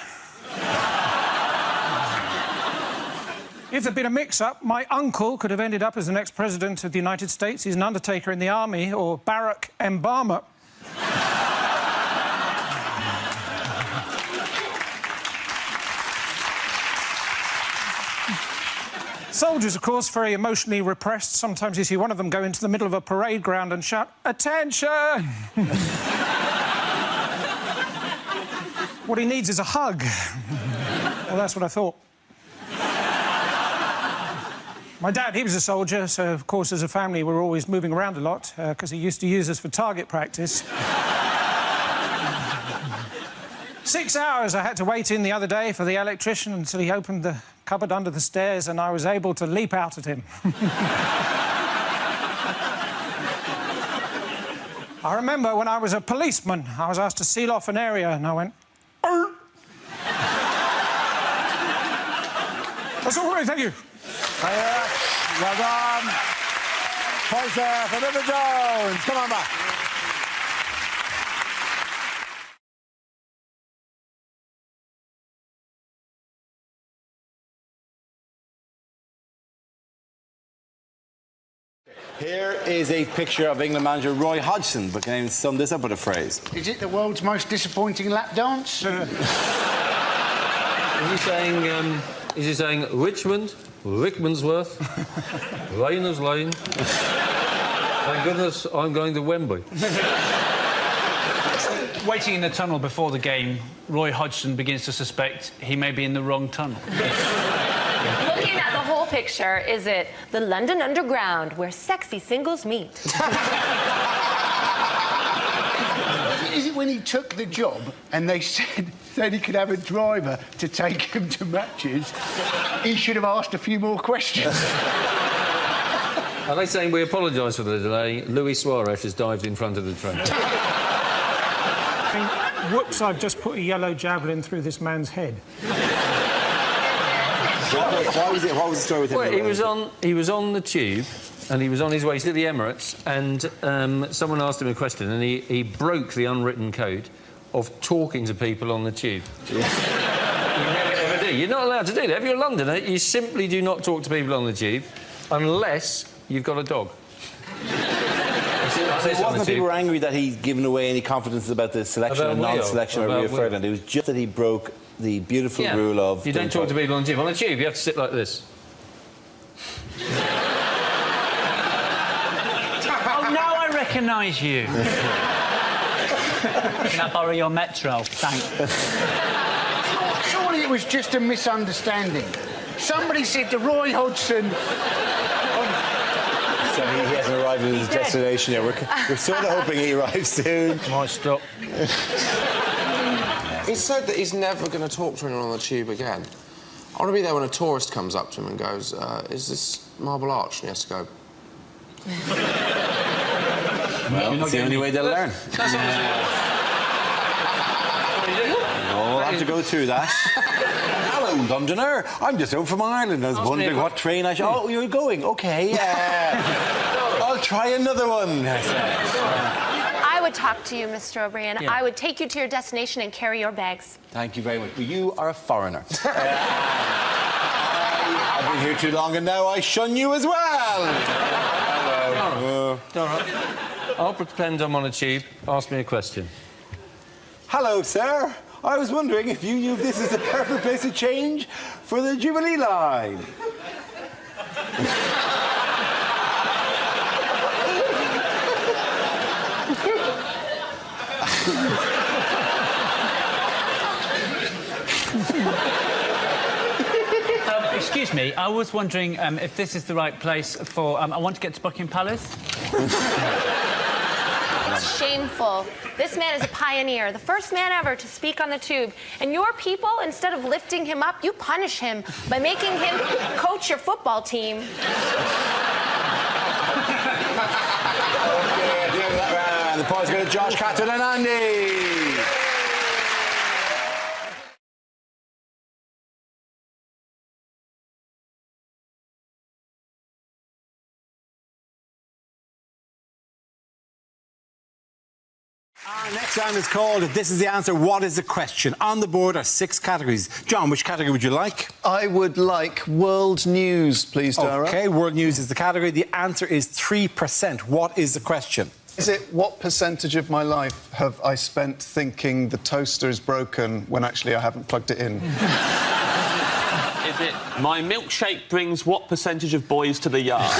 If there'd been a mix-up, my uncle could have ended up as the next president of the United States. He's an undertaker in the army, or Barack Obama. Soldiers, of course, very emotionally repressed. Sometimes you see one of them go into the middle of a parade ground and shout, "Attention!" What he needs is a hug. Well, that's what I thought. My dad, he was a soldier, so, of course, as a family, we were always moving around a lot, because he used to use us for target practice. 6 hours I had to wait in the other day for the electrician until he opened the cupboard under the stairs and I was able to leap out at him. I remember when I was a policeman, I was asked to seal off an area and I went... "Arr!" That's all right, thank you. Well done. Points there for River Jones. Come on back. Here is a picture of England manager Roy Hodgson, but can you sum this up with a phrase? Is it the world's most disappointing lap dance? Is he saying Richmond, Rickmansworth, Rayners Lane? Thank goodness I'm going to Wembley. Waiting in the tunnel before the game, Roy Hodgson begins to suspect he may be in the wrong tunnel. Looking at the whole picture, is it the London Underground, where sexy singles meet? Is it when he took the job and they said he could have a driver to take him to matches, he should have asked a few more questions? Are they saying we apologise for the delay? Luis Suarez has dived in front of the train. Whoops, I've just put a yellow javelin through this man's head. What was the story with him? Well, he was on the tube and he was on his way to the Emirates and someone asked him a question and he broke the unwritten code of talking to people on the tube. You never ever do. You're not allowed to do that. If you're a Londoner, you simply do not talk to people on the tube unless you've got a dog. It wasn't that people were angry that he'd given away any confidence about the selection and non-selection of Rio Ferdinand. It was just that he broke the beautiful rule of... You don't talk to people on the tube. On the tube, you have to sit like this. Oh, now I recognise you. Can I borrow your Metro? Thanks. Surely it was just a misunderstanding. Somebody said to Roy Hodgson... So he hasn't arrived at his destination yet. We're sort of hoping he arrives soon. Might stop. He said that he's never going to talk to anyone on the tube again. I want to be there when a tourist comes up to him and goes, is this Marble Arch? And he has to go... Well, it's the only way they'll learn. We'll have to go through that. Hello, Londoner. I'm just out from Ireland. I was wondering what train I should... Oh, you're going? OK. I'll try another one. I would talk to you, Mr. O'Brien. Yeah. I would take you to your destination and carry your bags. Thank you very much. But you are a foreigner. I've been here too long and now I shun you as well. Hello. I'll pretend I'm on a tube. Ask me a question. Hello, sir. I was wondering if you knew this is the perfect place to change for the Jubilee line. Excuse me, I was wondering if this is the right place for... I want to get to Buckingham Palace. It's shameful. This man is a pioneer, the first man ever to speak on the tube. And your people, instead of lifting him up, you punish him by making him coach your football team. The points go to Josh, Catherine and Andy. Our next round is called If This Is the Answer, What is the Question? On the board are 6 categories. John, which category would you like? I would like world news, please, Dara. OK, world news is the category. The answer is 3%. What is the question? Is it what percentage of my life have I spent thinking the toaster is broken when actually I haven't plugged it in? Is it my milkshake brings what percentage of boys to the yard?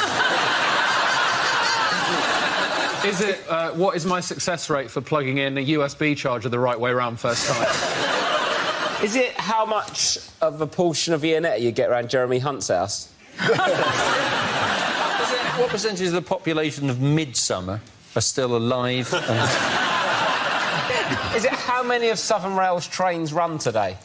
Is it, what is my success rate for plugging in a USB charger the right way around first time? Is it how much of a portion of Viennetta you get around Jeremy Hunt's house? What percentage of the population of Midsummer are still alive? Is it how many of Southern Rail's trains run today?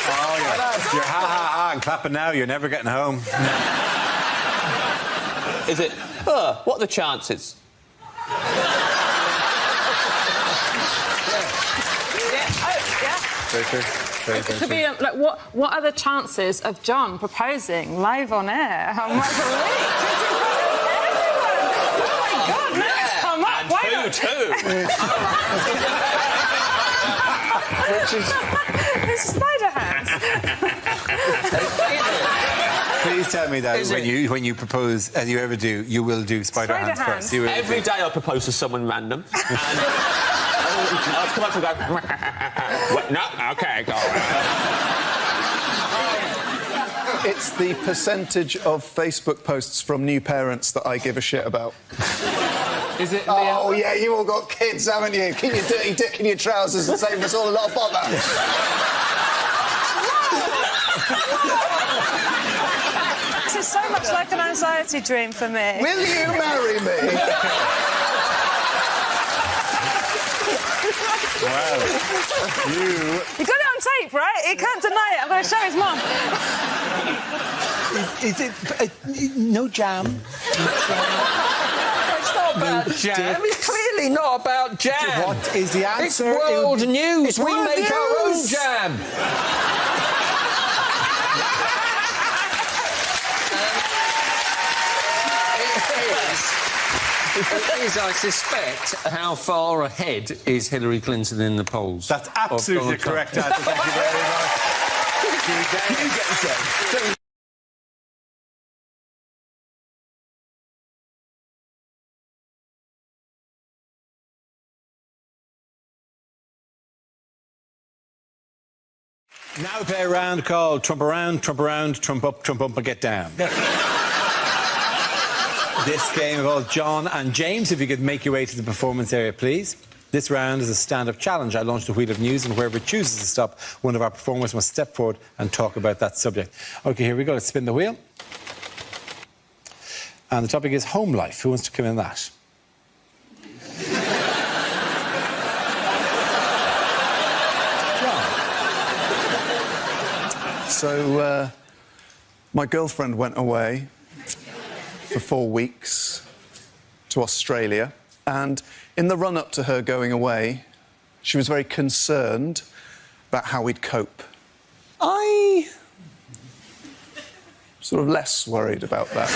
Oh, yeah. You're ha-ha-ha and clapping now. You're never getting home. Is it, what are the chances? Very true. Very, It very could true. be like, what are the chances of John proposing live on air? How much a week? Oh my God, no, it's come up. Why not? Which is... It's spider hands. Please tell me that when you propose, as you ever do, you will do spider hands first. You will Every day I propose to someone random. And I'll come up and go... No, OK, go on. It's the percentage of Facebook posts from new parents that I give a shit about. Is it... Oh, yeah, you all got kids, haven't you? Keep your dirty dick in your trousers and save us all a lot of bother. This is so much like an anxiety dream for me. Will you marry me? Wow. You got it on tape, right? You can't deny it. I'm going to show his mum. Is it... no jam? It's not about jam. It's clearly not about jam. What is the answer? It's world news. It's we world make our own news. jam. It is, I suspect, how far ahead is Hillary Clinton in the polls? That's absolutely correct answer. Thank you very much. You get the same. Now we play a round called Trump around, Trump up, and get down. This game involves John and James. If you could make your way to the performance area, please. This round is a stand-up challenge. I launch the wheel of news, and whoever chooses to stop, one of our performers must step forward and talk about that subject. OK, here we go. Let's spin the wheel. And the topic is home life. Who wants to come in that? So, my girlfriend went away for 4 weeks to Australia, and in the run-up to her going away, she was very concerned about how we'd cope. I... sort of less worried about that.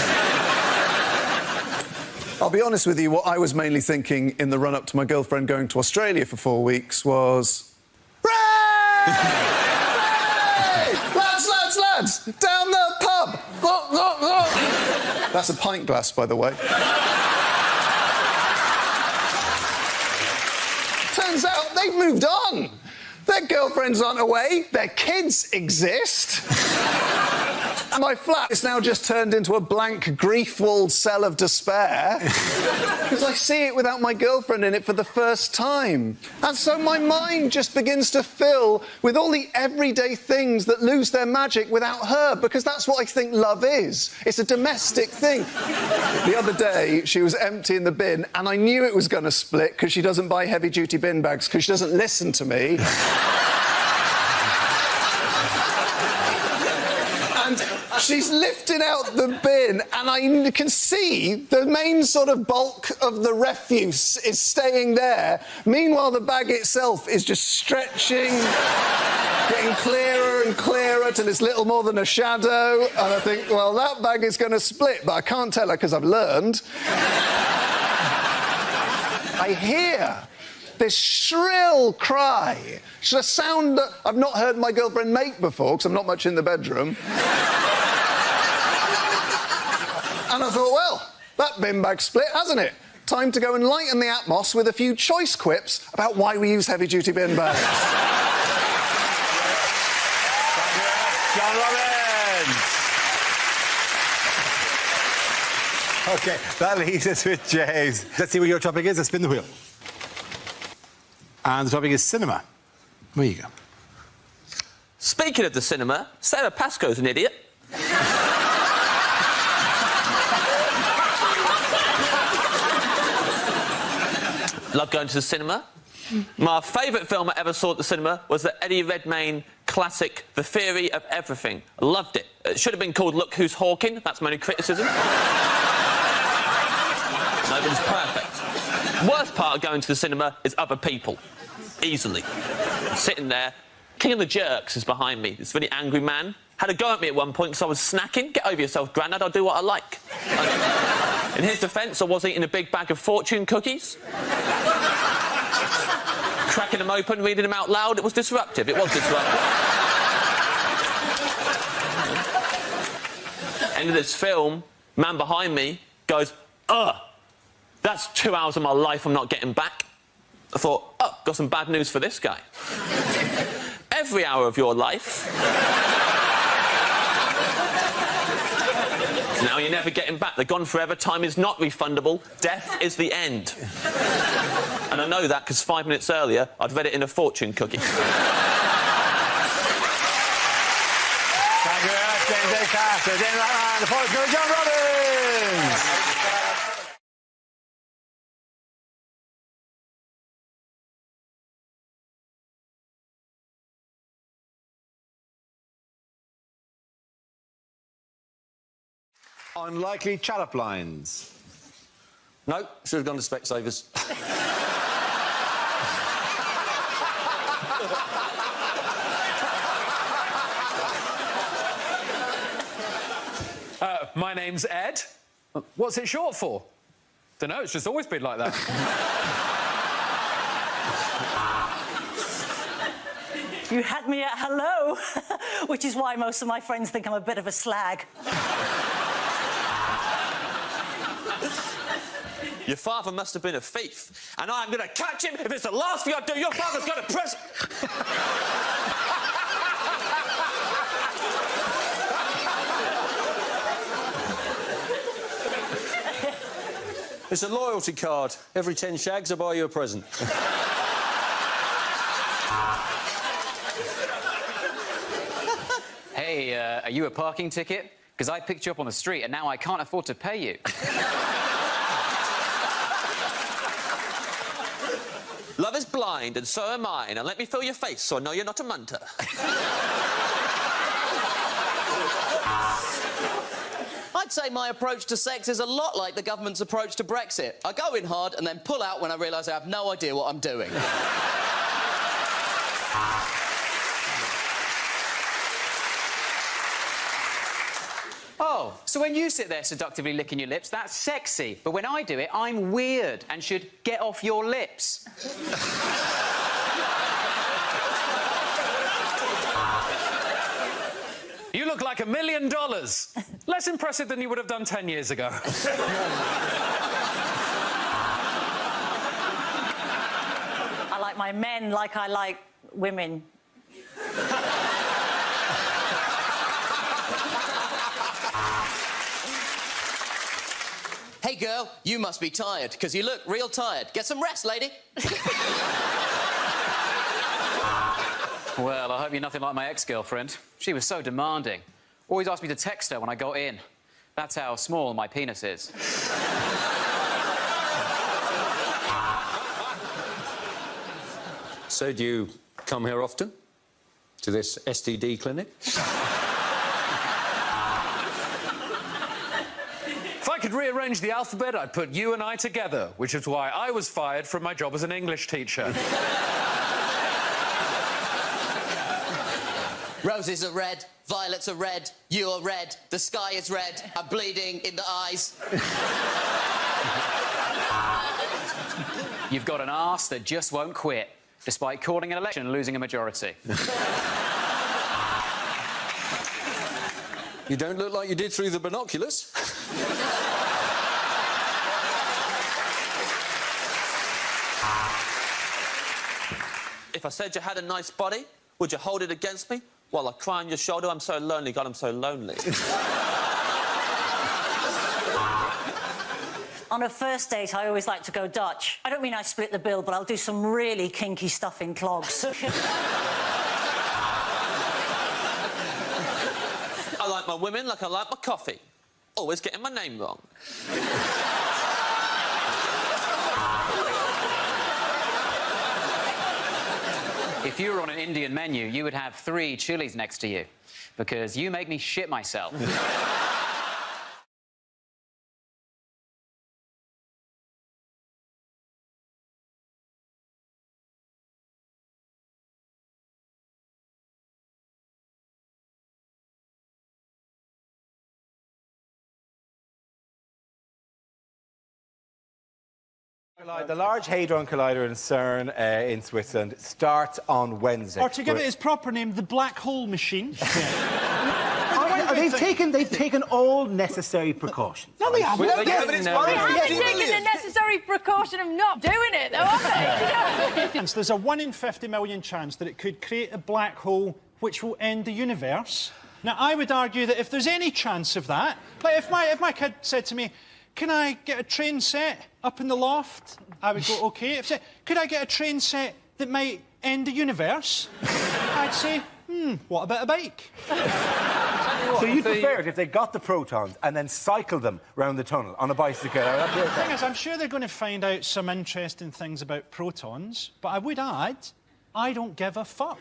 I'll be honest with you, what I was mainly thinking in the run-up to my girlfriend going to Australia for 4 weeks was... Lads, down the pub! That's a pint glass, by the way. turns out they've moved on. Their girlfriends aren't away, their kids exist. And my flat is now just turned into a blank, grief-walled cell of despair because I see it without my girlfriend in it for the first time. And so my mind just begins to fill with all the everyday things that lose their magic without her, because that's what I think love is. It's a domestic thing. The other day, she was emptying the bin, and I knew it was going to split because she doesn't buy heavy-duty bin bags because she doesn't listen to me. And she's lifting out the bin, and I can see the main sort of bulk of the refuse is staying there. Meanwhile, the bag itself is just stretching, getting clearer and clearer till it's little more than a shadow. And I think, well, that bag is going to split, but I can't tell her because I've learned. I hear this shrill cry. It's a sound that I've not heard my girlfriend make before, because I'm not much in the bedroom. And I thought, well, that bin bag split, hasn't it? Time to go and lighten the atmos with a few choice quips about why we use heavy-duty bin bags. John Robbins. OK, that leaves us with James. Let's see what your topic is. Let's spin the wheel. And the topic is cinema. Where you go? Speaking of the cinema, Sarah Pascoe's an idiot. Love going to the cinema. My favourite film I ever saw at the cinema was the Eddie Redmayne classic, The Theory of Everything. I loved it. It should have been called Look Who's Hawking. That's my only criticism. No, but it's perfect. Worst part of going to the cinema is other people. Easily. Sitting there. King of the Jerks is behind me. This really angry man. Had a go at me at one point because I was snacking. Get over yourself, Grandad. I'll do what I like. In his defence, I was eating a big bag of fortune cookies. Cracking them open, reading them out loud. It was disruptive. It was disruptive. End of this film, man behind me goes, ugh, that's 2 hours of my life I'm not getting back. I thought, oh, got some bad news for this guy. Every hour of your life. Now you're never getting back. They're gone forever. Time is not refundable. Death is the end. And I know that because 5 minutes earlier, I'd read it in a fortune cookie. Thank you very much, James A. Carter. James Ratman, the poet goes John Robbins. Unlikely chat-up lines. No, should have gone to Specsavers. My name's Ed. What's it short for? Dunno, it's just always been like that. You had me at hello, which is why most of my friends think I'm a bit of a slag. Your father must have been a thief, and I'm going to catch him if it's the last thing I do. Your father's got a prison. It's a loyalty card. Every 10 shags, I buy you a present. Hey, are you a parking ticket? Because I picked you up on the street and now I can't afford to pay you. Love is blind, and so am I. Now let me feel your face so I know you're not a munter. I'd say my approach to sex is a lot like the government's approach to Brexit. I go in hard and then pull out when I realise I have no idea what I'm doing. Oh, so when you sit there seductively licking your lips, that's sexy. But when I do it, I'm weird and should get off your lips. You look like $1 million. Less impressive than you would have done 10 years ago. I like my men like I like women. Hey, girl, you must be tired, because you look real tired. Get some rest, lady. Well, I hope you're nothing like my ex-girlfriend. She was so demanding. Always asked me to text her when I got in. That's how small my penis is. So do you come here often? To this STD clinic? If I could rearrange the alphabet, I'd put you and I together, which is why I was fired from my job as an English teacher. Roses are red, violets are red, you are red, the sky is red, I'm bleeding in the eyes. You've got an arse that just won't quit, despite calling an election and losing a majority. You don't look like you did through the binoculars. If I said you had a nice body, would you hold it against me while I cry on your shoulder? I'm so lonely, God, I'm so lonely. On a first date, I always like to go Dutch. I don't mean I split the bill, but I'll do some really kinky stuff in clogs. I like my women like I like my coffee. Always getting my name wrong. If you were on an Indian menu, you would have 3 chilies next to you, because you make me shit myself. The Large Hadron Collider in CERN in Switzerland starts on Wednesday. Or to give it its proper name, the Black Hole Machine. They've taken all necessary precautions. No, they haven't. They haven't taken the necessary precaution of not doing it, though, have they? So there's a 1 in 50 million chance that it could create a black hole which will end the universe. Now, I would argue that if there's any chance of that, like if my kid said to me, can I get a train set up in the loft? I would go, OK. If said, could I get a train set that might end the universe? I'd say, what about a bike? So you'd prefer it if they got the protons and then cycled them round the tunnel on a bicycle? The thing is, I'm sure they're going to find out some interesting things about protons, but I would add, I don't give a fuck.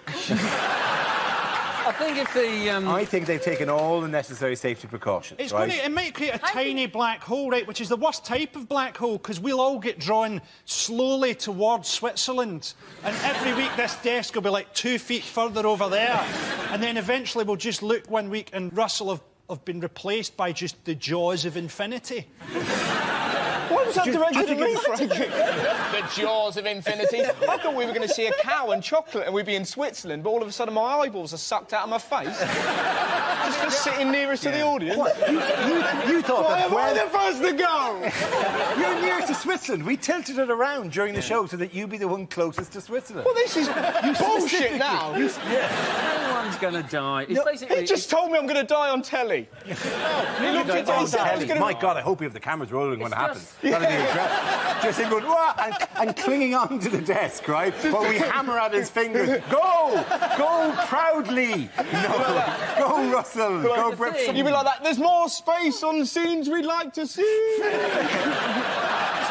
I think if the... I think they've taken all the necessary safety precautions, It's right? it might create a tiny black hole, right, which is the worst type of black hole, because we'll all get drawn slowly towards Switzerland. And every week this desk will be like 2 feet further over there. And then eventually we'll just look one week and Russell have been replaced by just the jaws of infinity. What was that directed at me, Frankie? The jaws of infinity. I thought we were going to see a cow and chocolate and we'd be in Switzerland, but all of a sudden my eyeballs are sucked out of my face. Just for sitting nearest to the audience. What? You thought Why that am I the first to go? You're near to Switzerland. We tilted it around during the show so that you'd be the one closest to Switzerland. Well, this is bullshit now. No one's going to die. It's basically... He just told me I'm going to die on telly. He looked at me and said I was going to... My God, I hope you have the cameras rolling when it happens. That'll be incredible. Just him going, "Wah," and clinging on to the desk, right? While we hammer at his fingers. Go! Go proudly! No. Go, Russell! Go, Brett. You'd be like that. There's more space on scenes we'd like to see. It's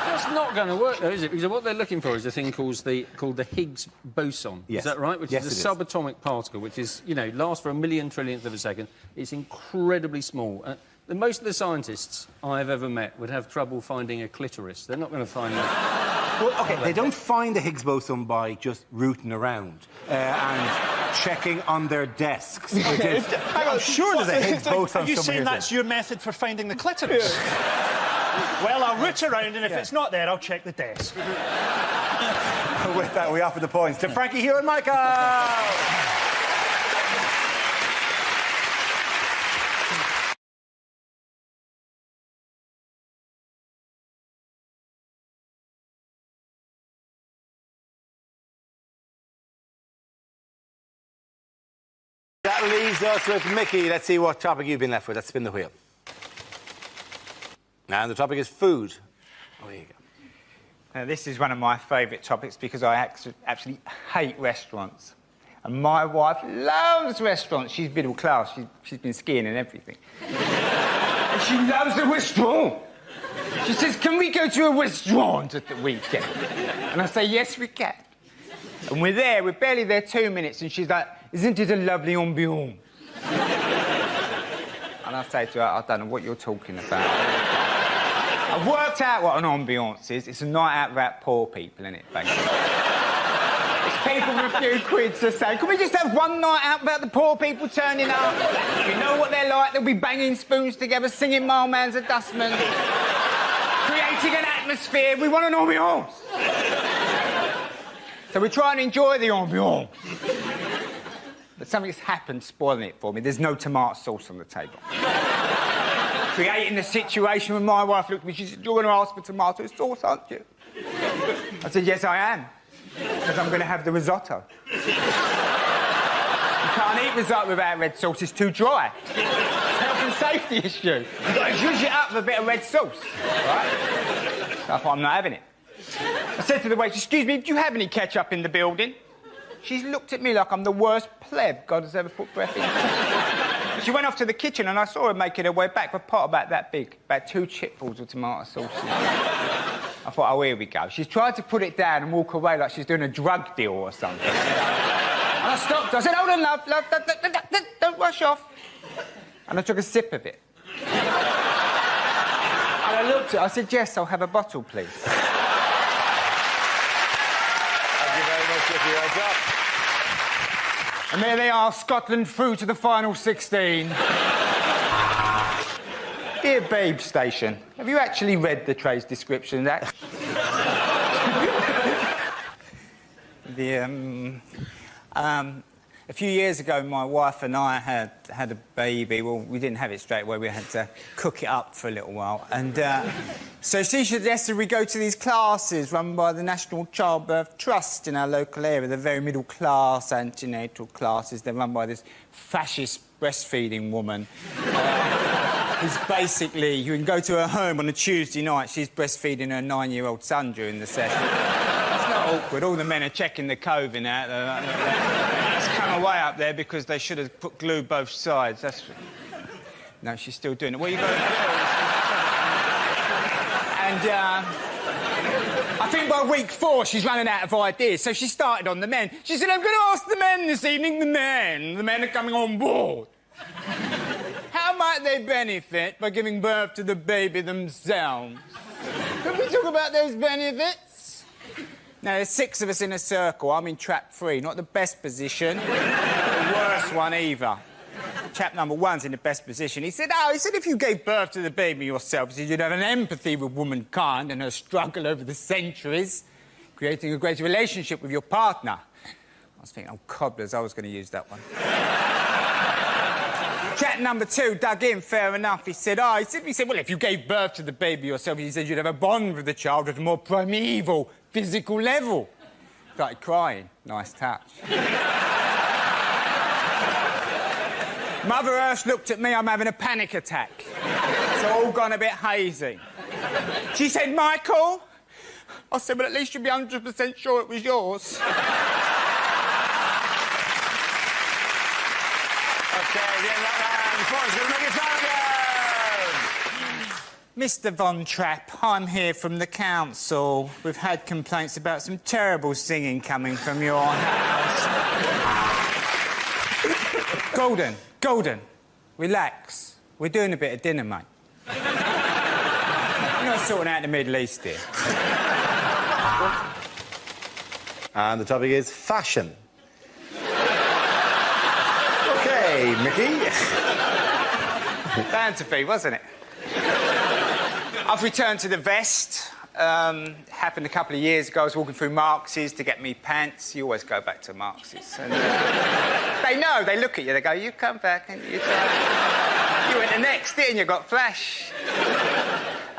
just not going to work, though, is it? Because what they're looking for is a thing called the Higgs boson. Yes. Is that right? Which Yes, is it a is. subatomic particle, which is, you know, lasts for a million trillionth of a second. It's incredibly small. Most of the scientists I've ever met would have trouble finding a clitoris. They're not going to find that. Well, OK, they don't find the Higgs boson by just rooting around and checking on their desks. I'm sure there's a Higgs boson Are you saying that's your method for finding the clitoris? Well, I'll root around, and if it's not there, I'll check the desk. With that, we offer the points to Frankie, Hugh and Michael! leaves us with Mickey. Let's see what topic you've been left with. Let's spin the wheel. And the topic is food. Oh, here you go. Now, this is one of my favourite topics because I actually hate restaurants. And my wife loves restaurants. She's middle class. She's been skiing and everything. And she loves a restaurant. She says, can we go to a restaurant at the weekend? And I say, yes, we can. And we're barely there 2 minutes, and she's like, isn't it a lovely ambiance? And I say to her, I don't know what you're talking about. I've worked out what an ambiance is. It's a night out about poor people, isn't it, basically? It's people with a few quid to say, can we just have one night out about the poor people turning up? You know what they're like. They'll be banging spoons together, singing Mailman's a Dustman, creating an atmosphere. We want an ambiance. So we try and enjoy the ambiance. But something's happened spoiling it for me. There's no tomato sauce on the table. Creating the situation when my wife looked at me, she said, you're going to ask for tomato sauce, aren't you? I said, yes, I am. Because I'm going to have the risotto. You can't eat risotto without red sauce, it's too dry. It's a health and safety issue. You've got to zhuzh it up with a bit of red sauce, right? So I thought, I'm not having it. I said to the waitress, excuse me, do you have any ketchup in the building? She's looked at me like I'm the worst pleb God has ever put breath in. She went off to the kitchen and I saw her making her way back with a pot about that big, about 2 chipfuls of tomato sauce. I thought, oh, here we go. She's tried to put it down and walk away like she's doing a drug deal or something. And I stopped her. I said, hold on, love, don't rush off. And I took a sip of it. And I looked at her, I said, Jess, I'll have a bottle, please. And there they are, Scotland through to the final 16. Dear Babe Station, have you actually read the trade's description of that? A few years ago, my wife and I had a baby. Well, we didn't have it straight away. We had to cook it up for a little while. And so she suggested we go to these classes run by the National Childbirth Trust in our local area. They're very middle-class antenatal classes. They're run by this fascist breastfeeding woman. Who's basically, you can go to her home on a Tuesday night. She's breastfeeding her 9-year-old son during the session. It's not awkward. All the men are checking the coving out. It's come away up there because they should have put glue both sides. That's... No, she's still doing it. What are you going to do? And I think by week 4, she's running out of ideas, so she started on the men. She said, I'm going to ask the men this evening, the men. The men are coming on board. How might they benefit by giving birth to the baby themselves? Can we talk about those benefits? Now, there's 6 of us in a circle. I'm in trap 3. Not the best position, the worst one either. Chap number 1's in the best position. He said, if you gave birth to the baby yourself, he said you'd have an empathy with womankind and her struggle over the centuries, creating a great relationship with your partner. I was thinking, oh, cobblers, I was going to use that one. Chap number 2 dug in, fair enough. He said, well, if you gave birth to the baby yourself, he said you'd have a bond with the child at a more primeval, physical level. Started crying. Nice touch. Mother Earth looked at me, I'm having a panic attack. It's all gone a bit hazy. She said, Michael? I said, well, at least you'll be 100% sure it was yours. OK, the end of that round. Forrest's going to make it sound again. Mr Von Trapp, I'm here from the council. We've had complaints about some terrible singing coming from your house. Golden, relax. We're doing a bit of dinner, mate. You're not sorting out the Middle East here. And the topic is fashion. OK, Mickey. Bound to be, wasn't it? I've returned to the vest. Happened a couple of years ago. I was walking through Marx's to get me pants. You always go back to Marx's. And, they know. They look at you. They go, you come back and you went the next, didn't you? Got flash.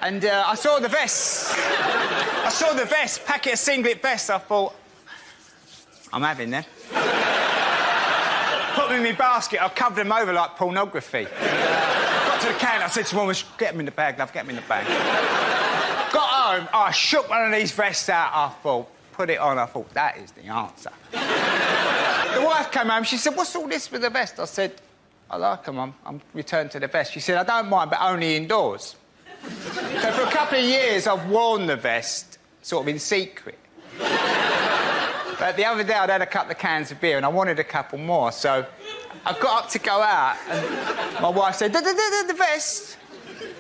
And I saw the vest. Packet of singlet vests. I thought, I'm having them. put them in my basket. I covered them over like pornography. Got to the counter, I said to woman, get them in the bag, love, get them in the bag. Got home, I shook one of these vests out, I thought, put it on, I thought, that is the answer. The wife came home, she said, what's all this with the vest? I said, I like them, I'm returned to the vest. She said, I don't mind, but only indoors. So for a couple of years, I've worn the vest, sort of in secret. But the other day, I'd had a couple of cans of beer and I wanted a couple more, so I got up to go out and my wife said, the vest.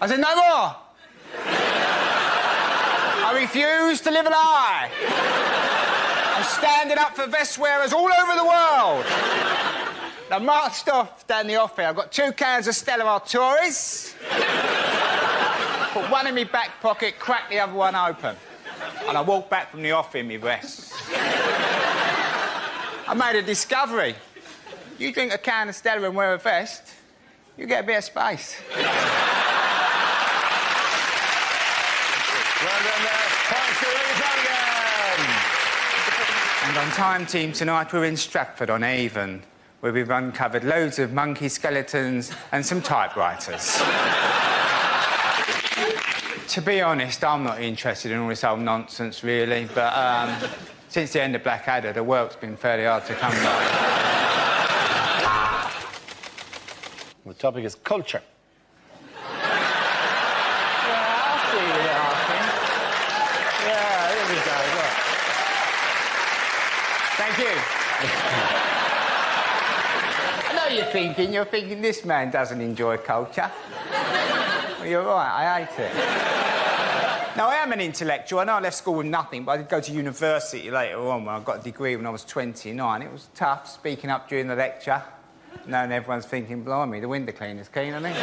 I said, no more. I refuse to live a lie. I'm standing up for vest wearers all over the world. I marched off down the off here. I've got 2 cans of Stella Artois. Put one in my back pocket, cracked the other one open. And I walked back from the off in my vest. I made a discovery. You drink a can of Stella and wear a vest, you get a bit of space. Well done there. Thanks to Lee Flanagan. And on Time Team tonight, we're in Stratford on Avon, where we've uncovered loads of monkey skeletons and some typewriters. To be honest, I'm not interested in all this old nonsense, really, but since the end of Blackadder, the work's been fairly hard to come by. The topic is culture. Yeah, here we go, look. Thank you. I know you're thinking this man doesn't enjoy culture. Well, you're right, I hate it. Now, I am an intellectual. I know I left school with nothing, but I did go to university later on when I got a degree when I was 29. It was tough, speaking up during the lecture, knowing everyone's thinking, blimey, the window cleaner's keen, isn't he?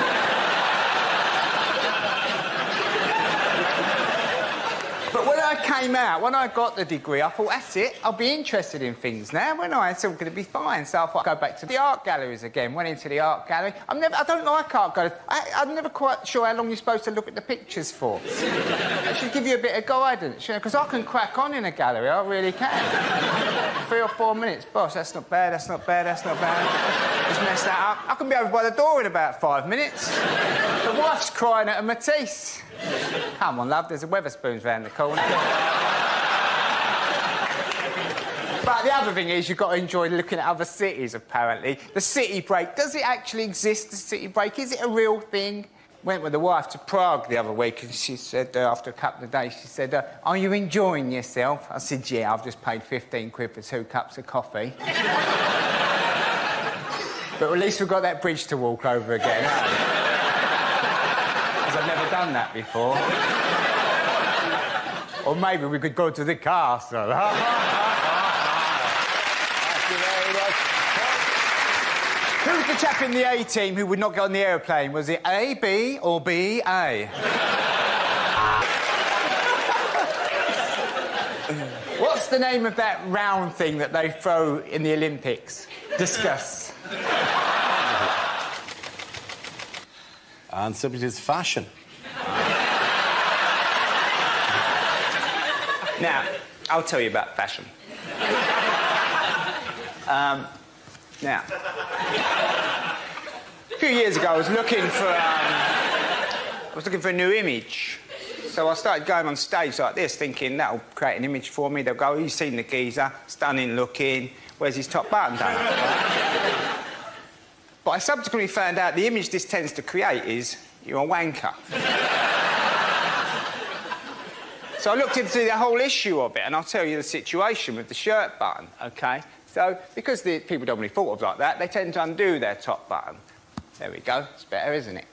But when I came out, when I got the degree, I thought, that's it, I'll be interested in things now. When it's all going to be fine. So I thought I'd go back to the art galleries again. Went into the art gallery. I don't like art galleries. I'm never quite sure how long you're supposed to look at the pictures for. I should give you a bit of guidance, you know, because I can crack on in a gallery, I really can. 3 or 4 minutes. Boss, that's not bad, that's not bad, that's not bad. Just mess that up. I can be over by the door in about 5 minutes. The wife's crying at a Matisse. Come on, love, there's a Weatherspoons round the corner. But the other thing is, you've got to enjoy looking at other cities, apparently. The city break, does it actually exist, the city break? Is it a real thing? Went with the wife to Prague the other week and she said, after a couple of days, she said, are you enjoying yourself? I said, yeah, I've just paid 15 quid for 2 cups of coffee. But at least we've got that bridge to walk over again, haven't we? Because I've never done that before. Or maybe we could go to the castle. Who's the chap in the A team who would not get on the aeroplane? Was it A, B, or B, A? What's the name of that round thing that they throw in the Olympics? Discuss. And simply it is fashion. Now, I'll tell you about fashion. Now, a few years ago, I was looking for a new image. So I started going on stage like this, thinking that'll create an image for me. They'll go, oh, you've seen the geezer, stunning looking, where's his top button done? But I subsequently found out the image this tends to create is you're a wanker. So I looked into the whole issue of it, and I'll tell you the situation with the shirt button, OK? So, because the people don't really thought of like that, they tend to undo their top button. There we go. It's better, isn't it?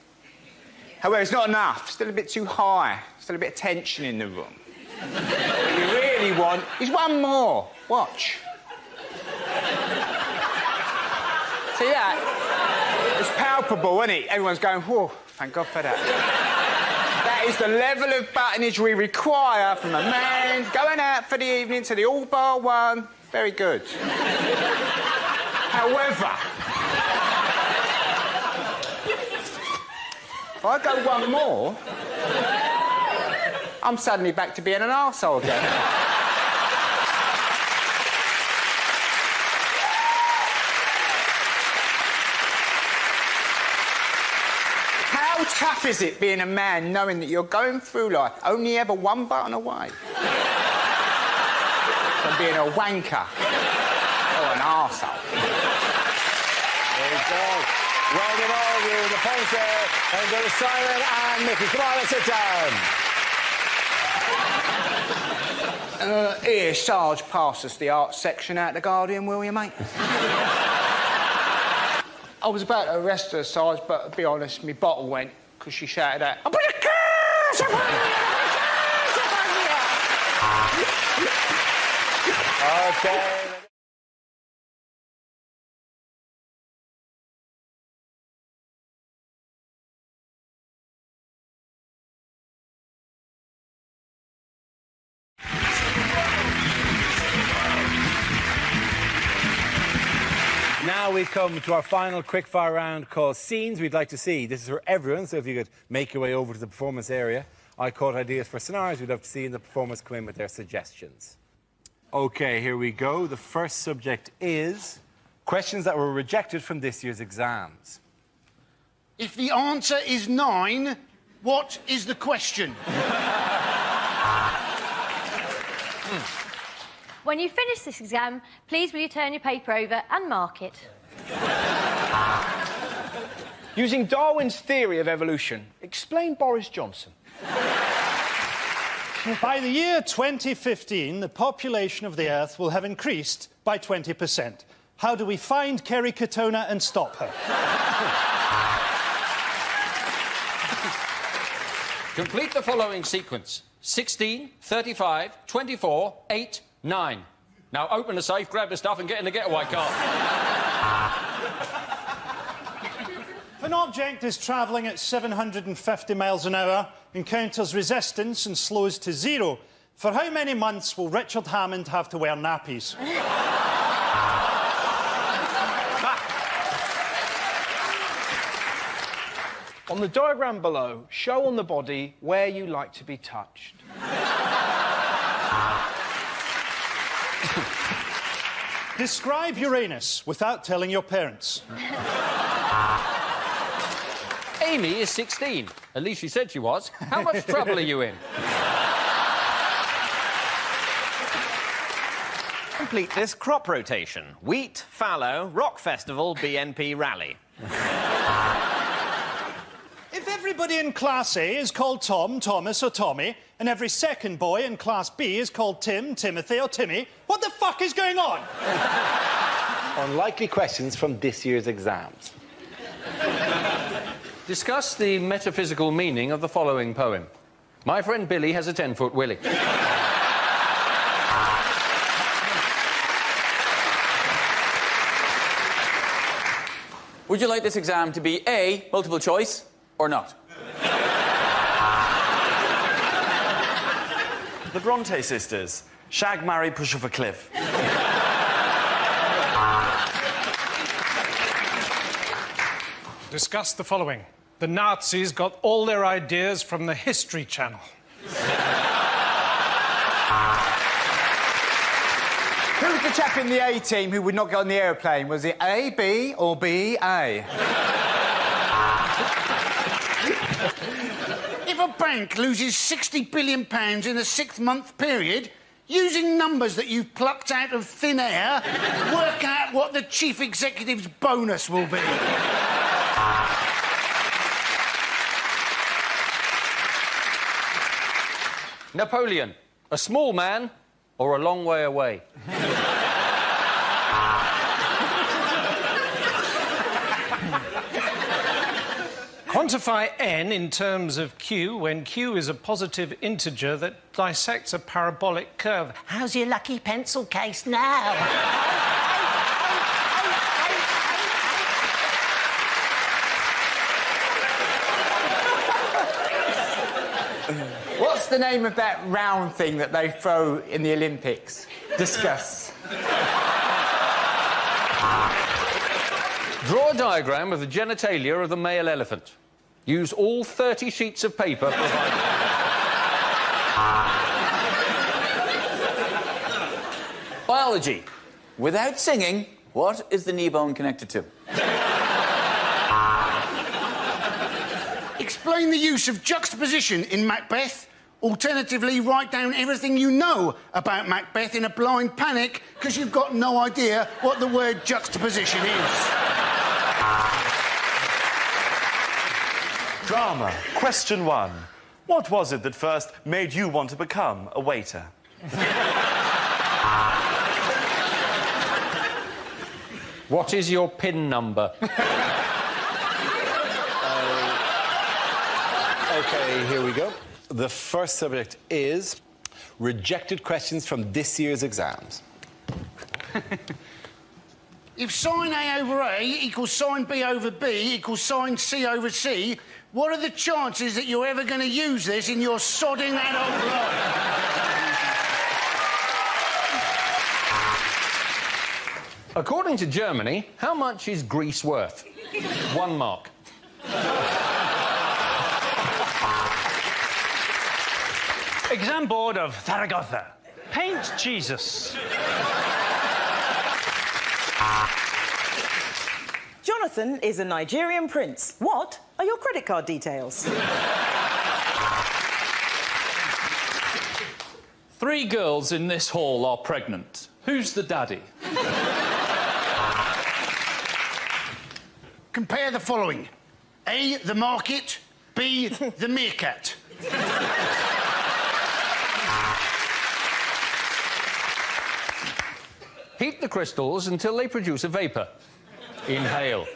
However, it's not enough. Still a bit too high. Still a bit of tension in the room. What you really want is one more. Watch. See that? It's palpable, isn't it? Everyone's going, whoa, thank God for that. That is the level of buttonage we require from a man going out for the evening to the all-bar one. Very good. However, if I go one more, I'm suddenly back to being an arsehole again. tough is it being a man knowing that you're going through life only ever one button away from being a wanker or an arsehole? There you go. Well done all of you. The points there. And go to Simon and Mickey. Come on, let's sit down. Here, Sarge, pass us the arts section out of The Guardian, will you, mate? I was about to arrest her, Sarge, but to be honest, my bottle went because she shouted out, "I put a curse upon you! Okay. Now we come to our final quickfire round called Scenes We'd Like to See. This is for everyone, so if you could make your way over to the performance area. I caught ideas for scenarios we'd love to see, and the performers come in with their suggestions. OK, here we go. The first subject is questions that were rejected from this year's exams. If the answer is 9, what is the question? When you finish this exam, please will you turn your paper over and mark it? Using Darwin's theory of evolution, explain Boris Johnson. By the year 2015, the population of the Earth will have increased by 20%. How do we find Kerry Katona and stop her? Complete the following sequence. 16, 35, 24, 8, 9. Now open the safe, grab the stuff and get in the getaway car. If an object is travelling at 750 miles an hour, encounters resistance and slows to 0, for how many months will Richard Hammond have to wear nappies? On the diagram below, show on the body where you like to be touched. Describe Uranus without telling your parents. Amy is 16. At least she said she was. How much trouble are you in? Complete this crop rotation. Wheat, fallow, rock festival, BNP rally. If everybody in Class A is called Tom, Thomas or Tommy, and every second boy in Class B is called Tim, Timothy or Timmy, what the fuck is going on? Unlikely questions from this year's exams. Discuss the metaphysical meaning of the following poem. My friend Billy has a 10-foot willy. Would you like this exam to be A, multiple choice, or not? The Bronte sisters. Shag, marry, push off a cliff. Discuss the following. The Nazis got all their ideas from the History Channel. Who was the chap in the A team who would not get on the aeroplane? Was it A, B, or B, A? If a bank loses £60 billion in a 6-month period, using numbers that you've plucked out of thin air, work out what the chief executive's bonus will be. Napoleon, a small man or a long way away? Quantify n in terms of q when q is a positive integer that dissects a parabolic curve. How's your lucky pencil case now? What's the name of that round thing that they throw in the Olympics? Discuss. Draw a diagram of the genitalia of the male elephant. Use all 30 sheets of paper provided. Biology. Without singing, what is the knee bone connected to? Explain the use of juxtaposition in Macbeth. Alternatively, write down everything you know about Macbeth in a blind panic because you've got no idea what the word juxtaposition is. Drama. Question 1. What was it that first made you want to become a waiter? What is your PIN number? OK, here we go. The first subject is rejected questions from this year's exams. If sine A over A equals sine B over B equals sine C over C, what are the chances that you're ever going to use this in your sodding adult life? According to Germany, how much is Greece worth? 1 mark. Exam board of Zaragoza. Paint Jesus. Jonathan is a Nigerian prince. What are your credit card details? 3 girls in this hall are pregnant. Who's the daddy? Compare the following. A, the market. B, the meerkat. Heat the crystals until they produce a vapour. Inhale.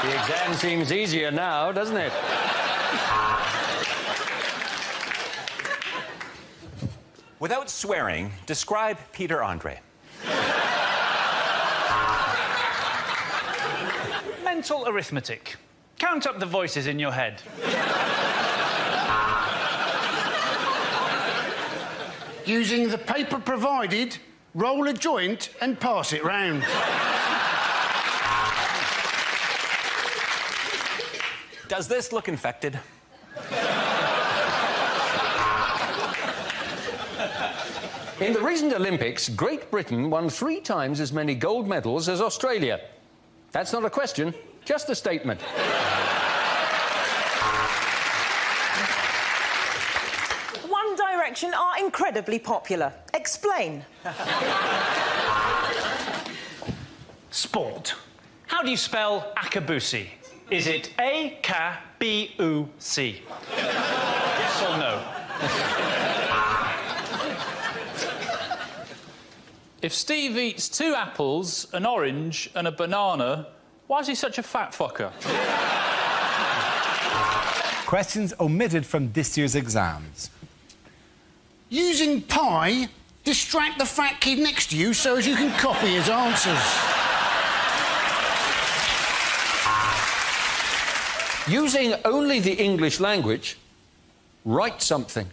The exam seems easier now, doesn't it? Without swearing, describe Peter Andre. Mental arithmetic. Count up the voices in your head. Using the paper provided, roll a joint and pass it round. Does this look infected? In the recent Olympics, Great Britain won 3 times as many gold medals as Australia. That's not a question, just a statement. One Direction are incredibly popular. Explain. Sport. How do you spell Akabusi? Is it A-K-B-U-C? Yes or no? If Steve eats 2 apples, an orange and a banana, why is he such a fat fucker? Questions omitted from this year's exams. Using pi, distract the fat kid next to you so as you can copy his answers. Using only the English language, write something.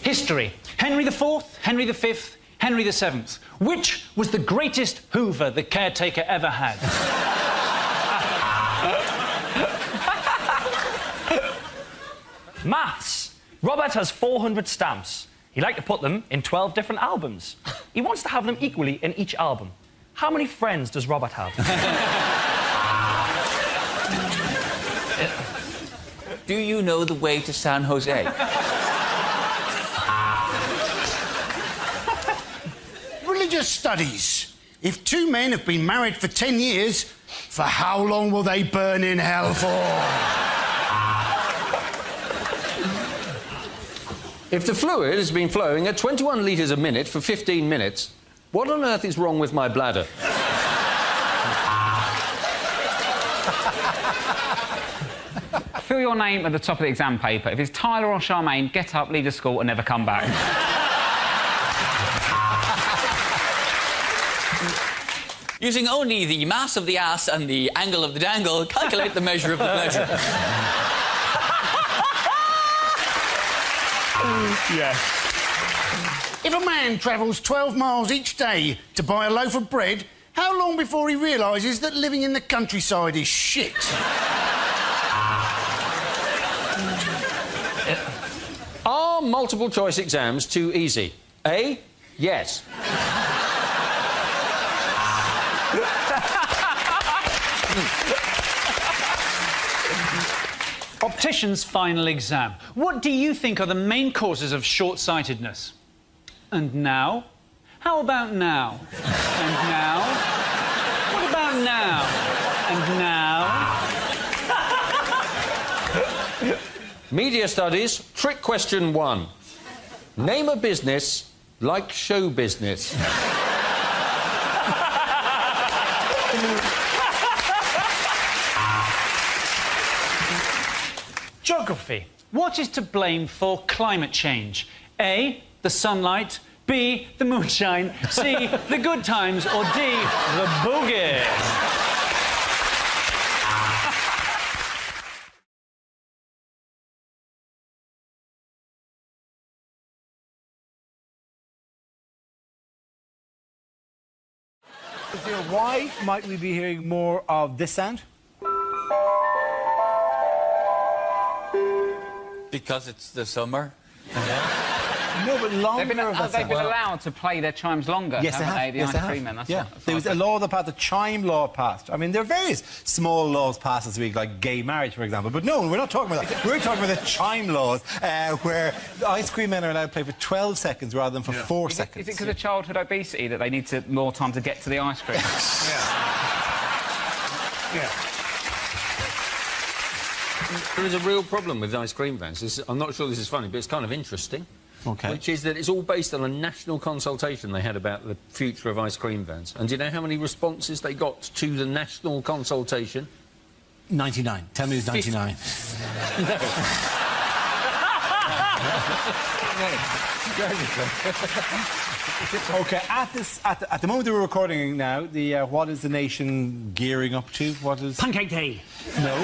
History. Henry IV, Henry V, Henry VII. Which was the greatest Hoover the caretaker ever had? Maths. Robert has 400 stamps. He'd like to put them in 12 different albums. He wants to have them equally in each album. How many friends does Robert have? Do you know the way to San Jose? Religious studies. If 2 men have been married for 10 years, for how long will they burn in hell for? If the fluid has been flowing at 21 litres a minute for 15 minutes, what on earth is wrong with my bladder? Fill your name at the top of the exam paper. If it's Tyler or Charmaine, get up, leave the school and never come back. Using only the mass of the ass and the angle of the dangle, calculate the measure of the pleasure. Yes. If a man travels 12 miles each day to buy a loaf of bread, how long before he realises that living in the countryside is shit? Are multiple choice exams too easy? A, yes. optician's final exam. What do you think are the main causes of short-sightedness? And now? How about now? And now? What about now? And now? Media studies, trick question 1. Name a business like show business. Geography. What is to blame for climate change? A, the sunlight, B, the moonshine, C, the good times, or D, the boogie? Why might we be hearing more of this sound? Because it's the summer. No, but longer They've been allowed to play their chimes longer, yes, haven't they? The yes, ice cream men. That's yeah. what There was a law that passed, the chime law passed. I mean, there are various small laws passed this week, like gay marriage, for example. But no, we're not talking about that. We're talking about the chime laws, where the ice cream men are allowed to play for 12 seconds rather than for 4 seconds. Is it because of childhood obesity that they need more time to get to the ice cream? Yeah. There is a real problem with ice cream vans. I'm not sure this is funny, but it's kind of interesting. OK. Which is that it's all based on a national consultation they had about the future of ice cream vans. And do you know how many responses they got to the national consultation? 99. Tell me it was 99. OK, at the moment that we're recording now, what is the nation gearing up to? What is... Pancake Day. No.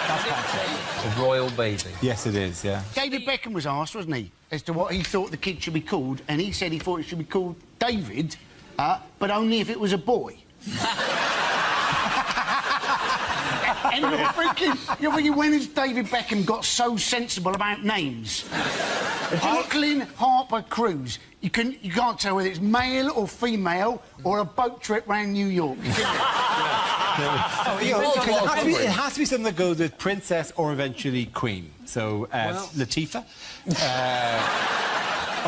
That's pancake. A royal baby. Yes, it is, yeah. David Beckham was asked, wasn't he, as to what he thought the kid should be called, and he said he thought it should be called David, but only if it was a boy. And you're thinking, when has David Beckham got so sensible about names? Brooklyn Harper Cruise. You can't tell whether it's male or female or a boat trip round New York. It has to be something that goes with princess or eventually queen. So, Latifah,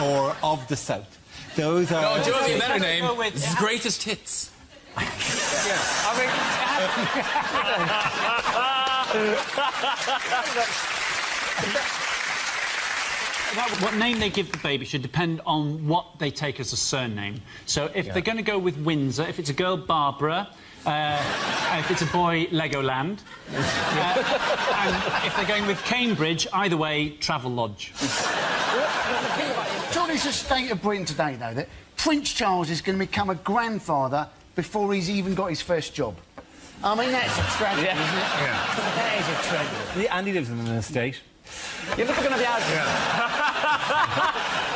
or of the South. Those are... No, do you want a better name? It's Greatest Hits. What name they give the baby should depend on what they take as a surname. So if they're going to go with Windsor, if it's a girl, Barbara, if it's a boy, Legoland, and if they're going with Cambridge, either way, Travelodge. Surely it's a state of Britain today, though, that Prince Charles is going to become a grandfather before he's even got his first job. I mean, that's a tragedy, isn't it? Yeah. That is a tragedy. Andy lives in an estate. You're never going to be able to...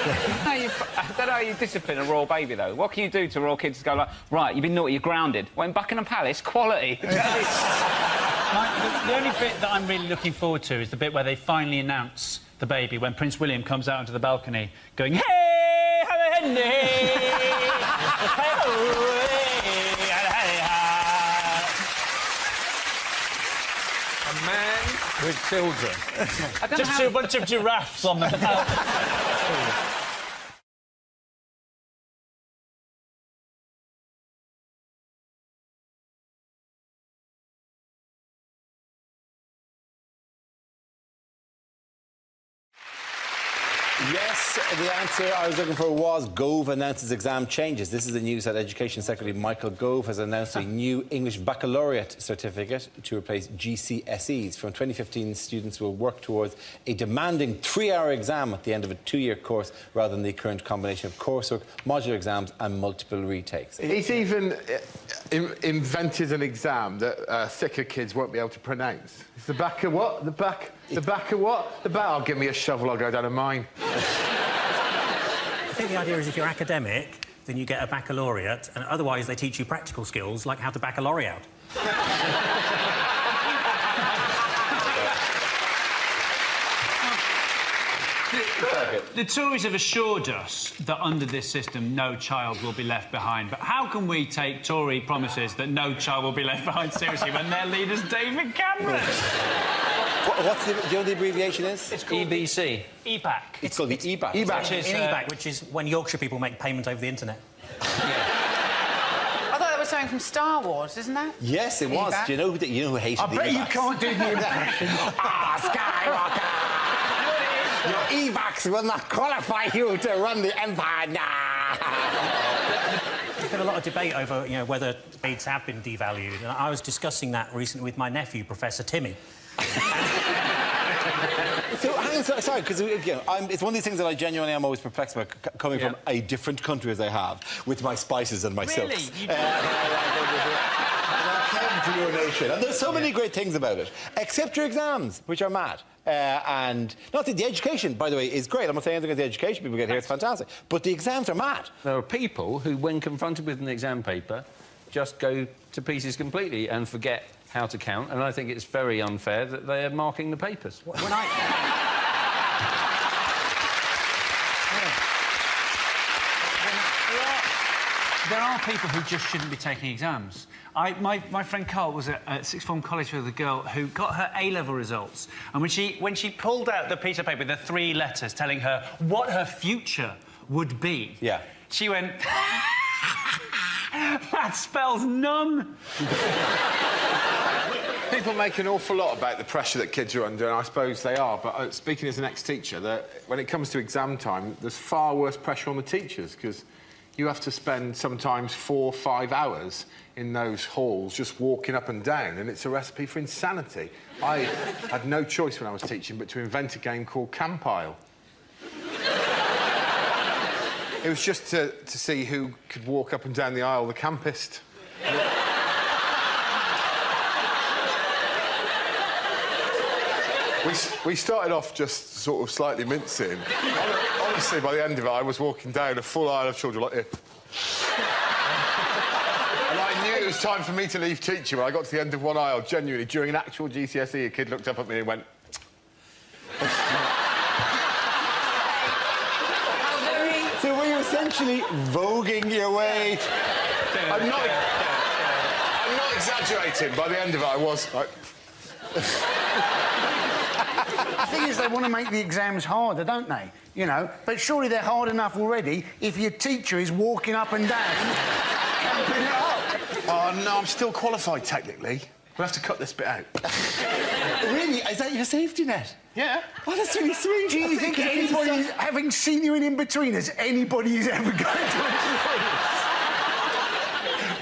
I don't know how you discipline a royal baby, though. What can you do to royal kids to go like, right, you've been naughty, you're grounded? Well, in Buckingham Palace, quality. The only bit that I'm really looking forward to is the bit where they finally announce the baby, when Prince William comes out onto the balcony going, hey, Henry, A man with children. Just a bunch of giraffes on the... Yes, the answer I was looking for was Gove announces exam changes. This is the news that Education Secretary Michael Gove has announced a new English baccalaureate certificate to replace GCSEs. From 2015, students will work towards a demanding 3-hour exam at the end of a 2-year course rather than the current combination of coursework, modular exams and multiple retakes. He's even invented an exam that sicker kids won't be able to pronounce. It's the back of what? The back of what? The back. Oh, give me a shovel, I'll go down a mine. I think the idea is if you're academic, then you get a baccalaureate, and otherwise they teach you practical skills like how to baccalaureate. The Tories have assured us that under this system no child will be left behind, but how can we take Tory promises that no child will be left behind seriously when their leader's David Cameron? What's the... Do you know what the abbreviation is? It's called EBC. EBAC. It's called the EBAC. Which is when Yorkshire people make payment over the internet. I thought that was something from Star Wars, isn't that? Yes, it was. EBAC? Do you know who hated the EBACs? I bet you can't do the impression. Skywalker! Your EBACs will not qualify you to run the Empire. There's been a lot of debate over, whether grades have been devalued, and I was discussing that recently with my nephew, Professor Timmy. So, hang on, sorry, because it's one of these things that I genuinely am always perplexed about, coming from a different country as I have, with my spices and my silks. To your nation. And there's so many great things about it, except your exams, which are mad. And not that the education, by the way, is great. I'm not saying anything about the education people get here, it's fantastic. But the exams are mad. There are people who, when confronted with an exam paper, just go to pieces completely and forget how to count, and I think it's very unfair that they are marking the papers. There are people who just shouldn't be taking exams. My friend Carl was at sixth form college with a girl who got her A-level results, and when she pulled out the piece of paper with the 3 letters telling her what her future would be, she went, that spells none. People make an awful lot about the pressure that kids are under, and I suppose they are, but speaking as an ex-teacher, that when it comes to exam time, there's far worse pressure on the teachers, because you have to spend sometimes 4 or 5 hours in those halls just walking up and down, and it's a recipe for insanity. I had no choice when I was teaching but to invent a game called Campile. It was just to see who could walk up and down the aisle the campest. We started off just sort of slightly mincing. Honestly, by the end of it, I was walking down a full aisle of children like this. And I knew it was time for me to leave teaching when I got to the end of one aisle, genuinely. During an actual GCSE, a kid looked up at me and went... So were you essentially voguing your way? I'm not exaggerating. By the end of it, I was like... The thing is, they want to make the exams harder, don't they? But surely they're hard enough already if your teacher is walking up and down, camping it up. Oh, no, I'm still qualified, technically. We'll have to cut this bit out. Really? Is that your safety net? Yeah. Oh, that's really sweet. Do you think anybody, having seen you in In-Betweeners, anybody is ever going to employ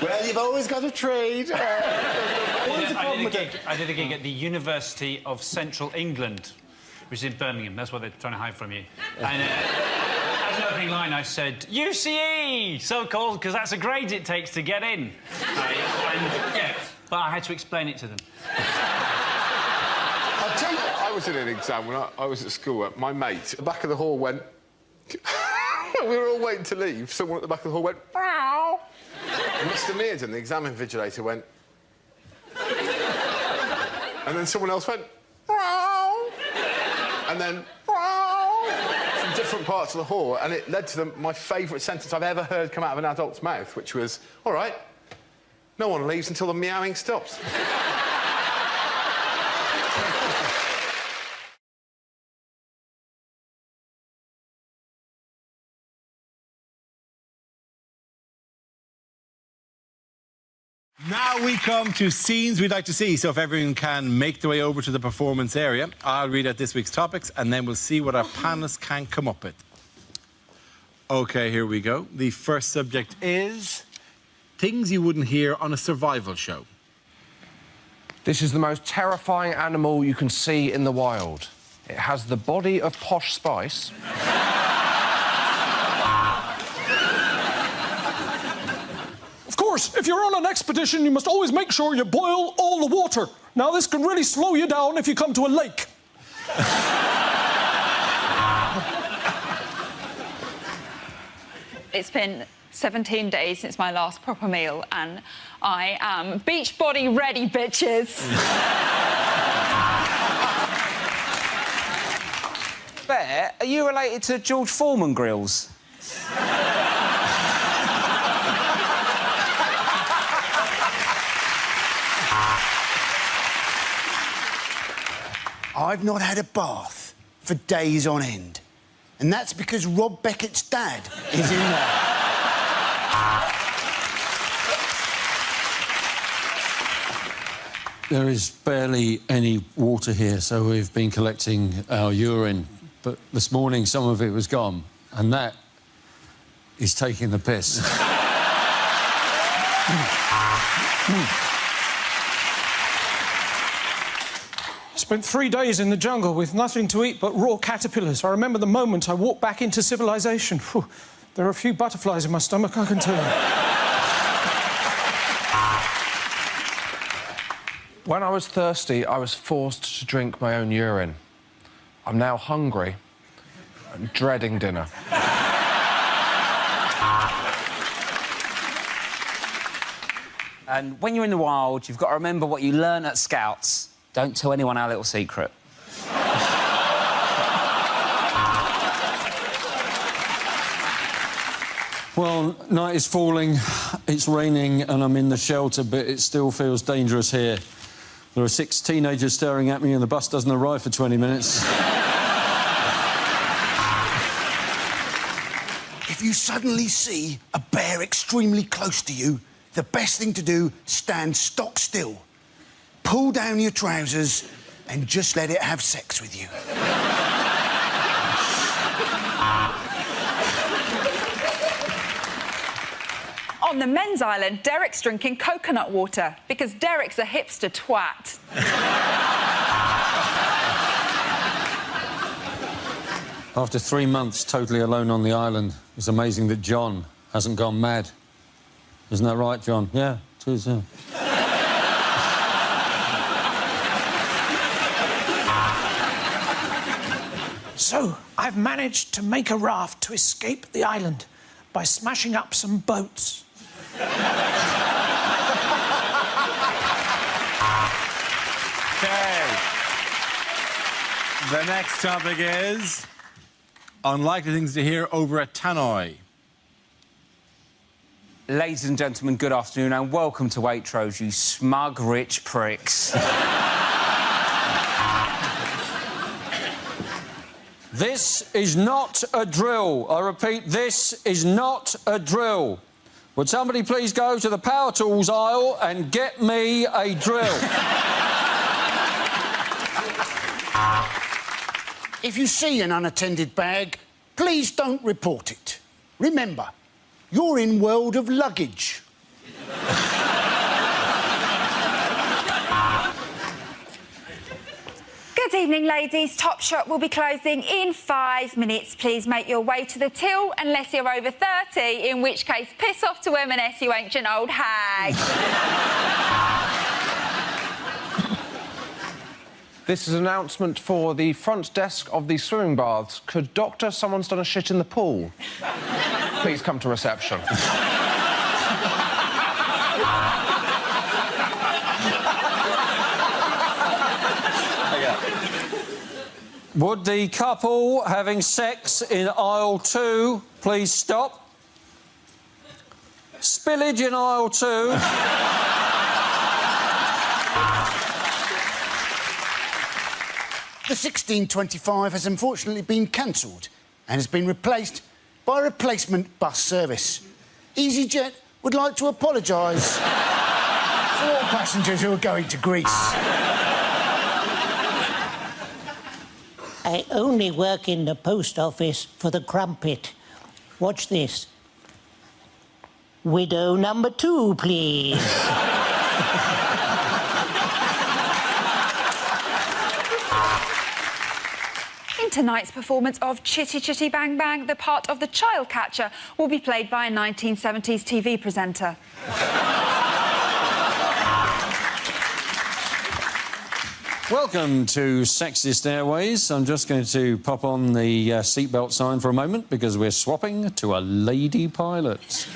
you? Well, you've always got a trade. I did a gig at the University of Central England, which is in Birmingham. That's what they're trying to hide from you. And as an opening line, I said, UCE! So called because that's the grades it takes to get in. But I had to explain it to them. I'll tell you, I was in an exam when I was at school. My mate, at the back of the hall went... we were all waiting to leave. Someone at the back of the hall went... Meow. Mr. Mearden, the exam invigilator, went... And then someone else went... Meow. And then... Meow. From different parts of the hall, and it led to my favourite sentence I've ever heard come out of an adult's mouth, which was, all right, no one leaves until the meowing stops. Now we come to scenes we'd like to see, so if everyone can make their way over to the performance area, I'll read out this week's topics and then we'll see what our panellists can come up with. OK, here we go. The first subject is things you wouldn't hear on a survival show. This is the most terrifying animal you can see in the wild. It has the body of Posh Spice. Of course, if you're on an expedition, you must always make sure you boil all the water. Now, this can really slow you down if you come to a lake. It's been 17 days since my last proper meal, and I am beach body ready, bitches. Bear, are you related to George Foreman grills? I've not had a bath for days on end. And that's because Rob Beckett's dad is in there. There is barely any water here, so we've been collecting our urine. But this morning, some of it was gone, and that is taking the piss. Spent 3 days in the jungle with nothing to eat but raw caterpillars. I remember the moment I walked back into civilization. Whew, there are a few butterflies in my stomach, I can tell you. When I was thirsty, I was forced to drink my own urine. I'm now hungry and dreading dinner. And when you're in the wild, you've got to remember what you learn at Scouts. Don't tell anyone our little secret. Well, night is falling, it's raining, and I'm in the shelter, but it still feels dangerous here. There are 6 teenagers staring at me, and the bus doesn't arrive for 20 minutes. If you suddenly see a bear extremely close to you, the best thing to do, stand stock still. Pull down your trousers and just let it have sex with you. On the men's island, Derek's drinking coconut water because Derek's a hipster twat. After 3 months totally alone on the island, it's amazing that John hasn't gone mad. Isn't that right, John? Yeah, it is, yeah. So, I've managed to make a raft to escape the island by smashing up some boats. Okay. The next topic is unlikely things to hear over a tannoy. Ladies and gentlemen, good afternoon and welcome to Waitrose, you smug, rich pricks. This is not a drill. I repeat, this is not a drill. Would somebody please go to the power tools aisle and get me a drill? If you see an unattended bag, please don't report it. Remember, you're in world of luggage. Good evening, ladies. Topshop will be closing in 5 minutes. Please make your way to the till unless you're over 30, in which case piss off to M&S, you ancient old hag. This is an announcement for the front desk of the swimming baths. Could doctor, someone's done a shit in the pool? Please come to reception. Would the couple having sex in aisle 2 please stop? Spillage in aisle 2. The 1625 has unfortunately been cancelled and has been replaced by a replacement bus service. EasyJet would like to apologise for all passengers who are going to Greece. I only work in the post office for the crumpet. Watch this. Widow number 2, please. In tonight's performance of Chitty Chitty Bang Bang, the part of the child catcher will be played by a 1970s TV presenter. Welcome to Sexiest Airways. I'm just going to pop on the seatbelt sign for a moment because we're swapping to a lady pilot.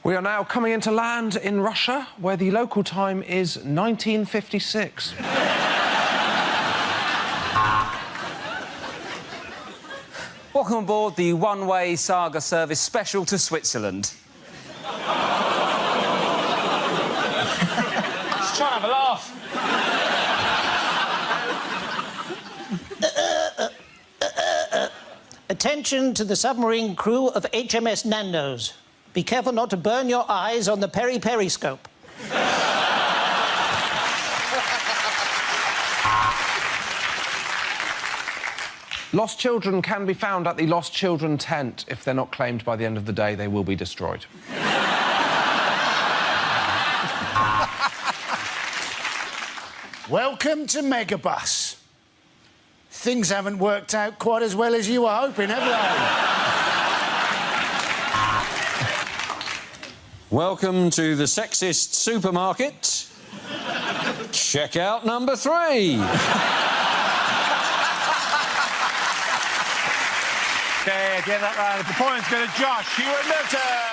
We are now coming into land in Russia, where the local time is 1956. Welcome aboard the one-way saga service special to Switzerland. Just trying to have a laugh. Attention to the submarine crew of HMS Nando's. Be careful not to burn your eyes on the periscope. Lost children can be found at the Lost Children tent. If they're not claimed by the end of the day, they will be destroyed. Welcome to Megabus. Things haven't worked out quite as well as you were hoping, have they? Welcome to the sexist supermarket. Check out number 3. Okay, get that round. The point's going to Josh Hewitt-Milton.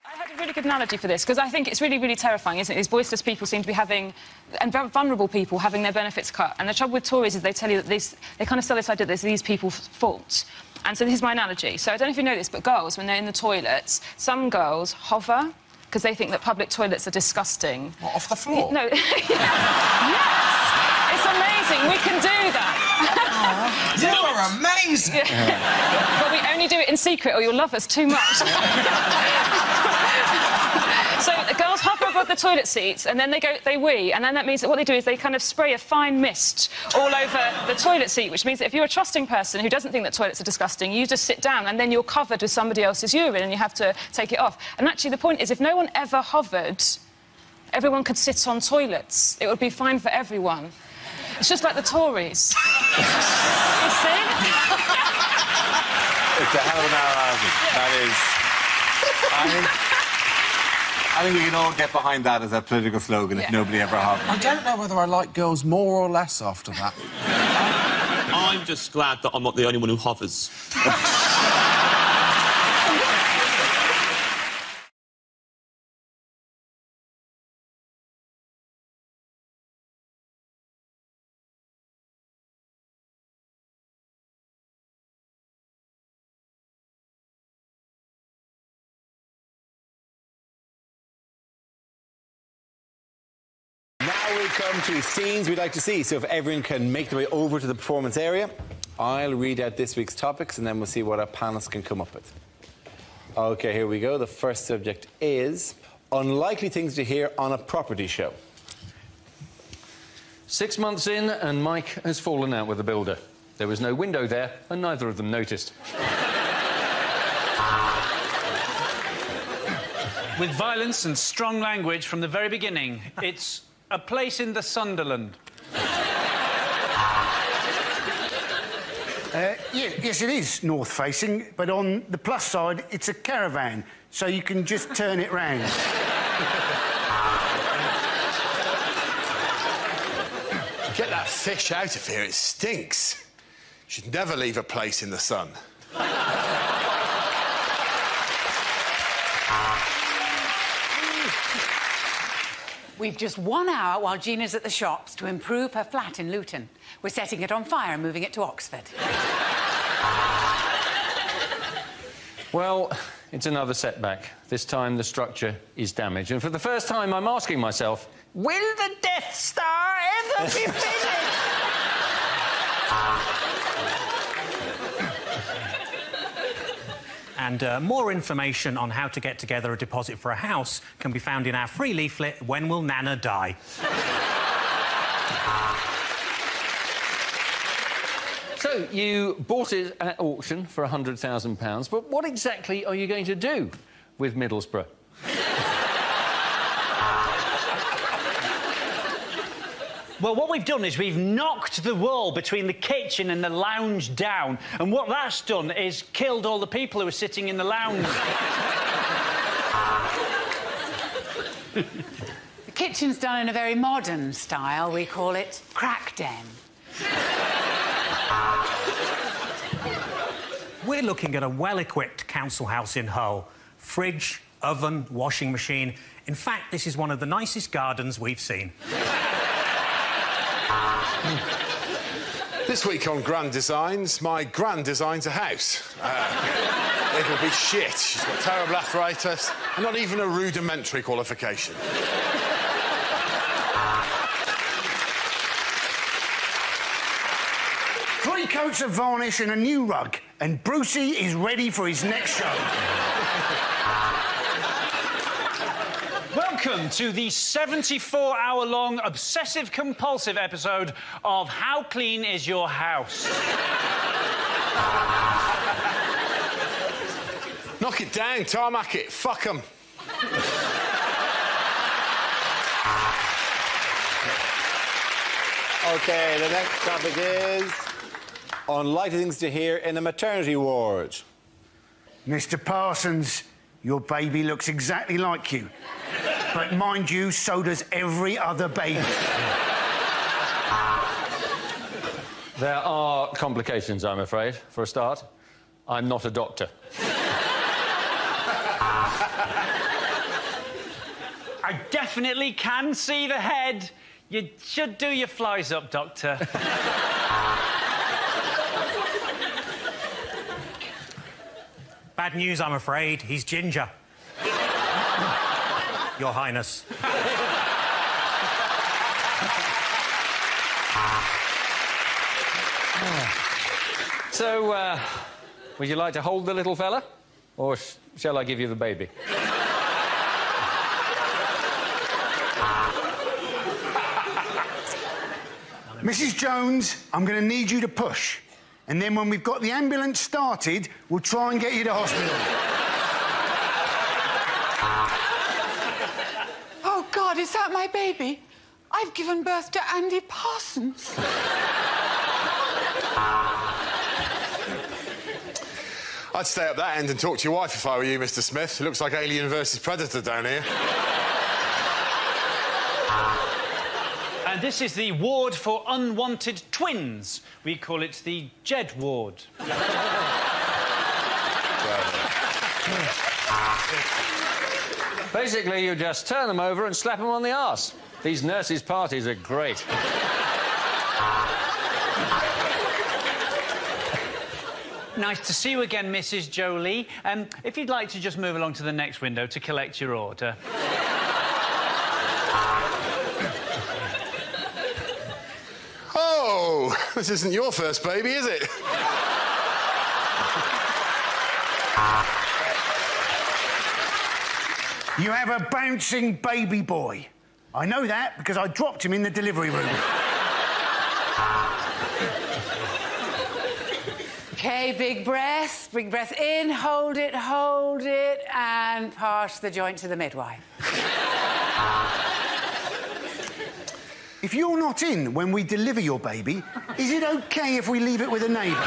I had a really good analogy for this, because I think it's really, really terrifying, isn't it? These voiceless people seem to be having, and very vulnerable people having their benefits cut. And the trouble with Tories is they tell you that they kind of sell this idea that it's these people's faults. And so this is my analogy. So I don't know if you know this, but girls, when they're in the toilets, some girls hover because they think that public toilets are disgusting. What, off the floor? No. Yes! It's amazing. We can do that. Oh, you are amazing. But we only do it in secret or you'll love us too much. So the girls hover above the toilet seats and then they wee, and then that means that what they do is they kind of spray a fine mist all over the toilet seat, which means that if you're a trusting person who doesn't think that toilets are disgusting, you just sit down and then you're covered with somebody else's urine and you have to take it off. And actually the point is, if no one ever hovered, everyone could sit on toilets. It would be fine for everyone. It's just like the Tories. You see? It's a hell of an hour argument. That is... I think we can all get behind that as a political slogan if nobody ever hovered. I don't know whether I like girls more or less after that. I'm just glad that I'm not the only one who hovers. Now we come to scenes we'd like to see. So if everyone can make their way over to the performance area, I'll read out this week's topics and then we'll see what our panelists can come up with. OK, here we go. The first subject is unlikely things to hear on a property show. 6 months in and Mike has fallen out with the builder. There was no window there and neither of them noticed. With violence and strong language from the very beginning, it's a place in the Sunderland. Yes, it is north-facing, but on the plus side, it's a caravan, so you can just turn it round. Get that fish out of here, it stinks. You should never leave a place in the sun. We've just 1 hour while Gina's at the shops to improve her flat in Luton. We're setting it on fire and moving it to Oxford. Well, it's another setback. This time the structure is damaged. And for the first time, I'm asking myself, will the Death Star ever be finished? And more information on how to get together a deposit for a house can be found in our free leaflet, When Will Nana Die? So, you bought it at auction for £100,000, but what exactly are you going to do with Middlesbrough? Well, what we've done is we've knocked the wall between the kitchen and the lounge down, and what that's done is killed all the people who were sitting in the lounge. The kitchen's done in a very modern style. We call it crack den. We're looking at a well-equipped council house in Hull. Fridge, oven, washing machine. In fact, this is one of the nicest gardens we've seen. This week on Grand Designs, my gran designs a house. It'll be shit. She's got terrible arthritis and not even a rudimentary qualification. 3 coats of varnish and a new rug, and Brucey is ready for his next show. Welcome to the 74-hour-long obsessive-compulsive episode of How Clean Is Your House? Knock it down, tarmac it, fuck 'em. OK, the next topic is unlikely things to hear in a maternity ward. Mr. Parsons, your baby looks exactly like you. But mind you, so does every other baby. There are complications, I'm afraid, for a start. I'm not a doctor. I definitely can see the head. You should do your flies up, Doctor. Bad news, I'm afraid. He's ginger. Your Highness. So, would you like to hold the little fella? Or shall I give you the baby? Mrs. Jones, I'm going to need you to push. And then when we've got the ambulance started, we'll try and get you to hospital. Oh, God, is that my baby? I've given birth to Andy Parsons. I'd stay up that end and talk to your wife if I were you, Mr. Smith. It looks like Alien versus Predator down here. And this is the ward for unwanted twins. We call it the Jed ward. Basically, you just turn them over and slap them on the arse. These nurses' parties are great. Nice to see you again, Mrs. Jolie. If you'd like to just move along to the next window to collect your order. Oh, this isn't your first baby, is it? You have a bouncing baby boy. I know that because I dropped him in the delivery room. OK, big breath. Big breath in, hold it, and pass the joint to the midwife. If you're not in when we deliver your baby, is it OK if we leave it with a neighbour?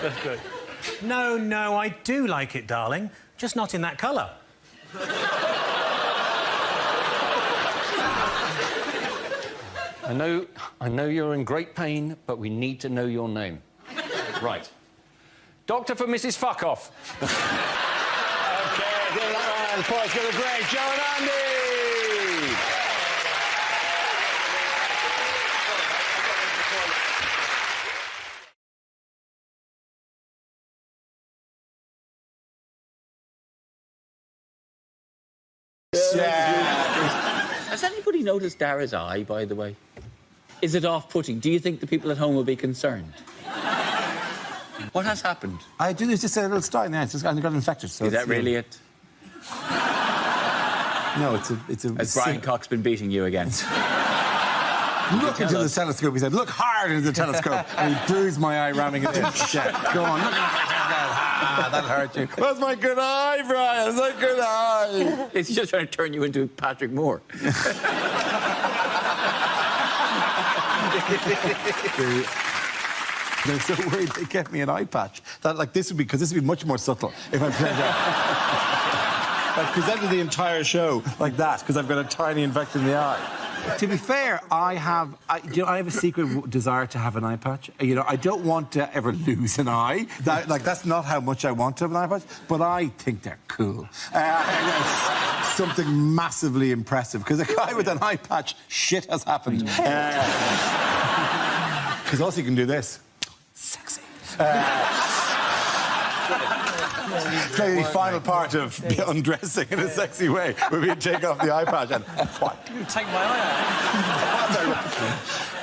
That's good. No, I do like it, darling. Just not in that colour. I know you're in great pain, but we need to know your name. Right. Doctor for Mrs. Fuckoff. OK, give that round. Boys, give it a great Joe and Andy! Has anybody noticed Dara's eye, by the way? Is it off-putting? Do you think the people at home will be concerned? What has happened? I do. There's just a little star in there. It's just got infected. So is that really it? No, it's a. Has Brian Cox been beating you again? Look into the telescope. He said, "Look hard into the telescope," and he bruised my eye, ramming it into shit. Go on, look at that'll hurt you. That's my good eye, Brian. That's my good eye. He's just trying to turn you into Patrick Moore. They're so worried they kept me an eye patch. That like this would be much more subtle if I played that. Like presented the entire show like that because I've got a tiny infection in the eye. To be fair, I have a secret desire to have an eye patch. You know, I don't want to ever lose an eye. That's not how much I want to have an eye patch, but I think they're cool. It's something massively impressive, because a guy with an eye patch, shit has happened. Because also you can do this. Sexy. It's like the final part of undressing in a sexy way, where we take off the eye patch and what? You take my eye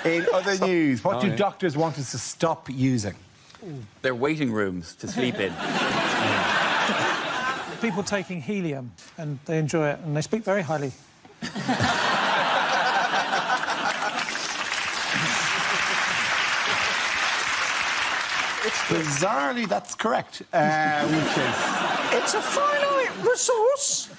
out. In other news, what do doctors want us to stop using? They're waiting rooms to sleep in. People taking helium, and they enjoy it, and they speak very highly. Bizarrely, that's correct. It's a finite resource,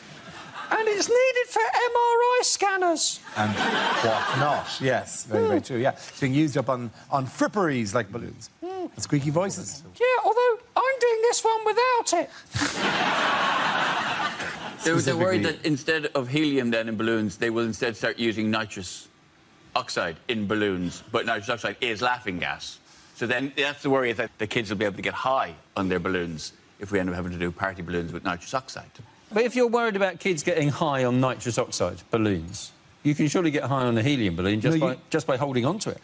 and it's needed for MRI scanners. And what not? Yes, very, very true. Yeah, it's being used up on fripperies like balloons. And squeaky voices. Yeah, although I'm doing this one without it. They're worried that instead of helium then in balloons, they will instead start using nitrous oxide in balloons. But nitrous oxide is laughing gas. So then that's the worry, that the kids will be able to get high on their balloons if we end up having to do party balloons with nitrous oxide. But if you're worried about kids getting high on nitrous oxide balloons, you can surely get high on a helium balloon just by holding on to it.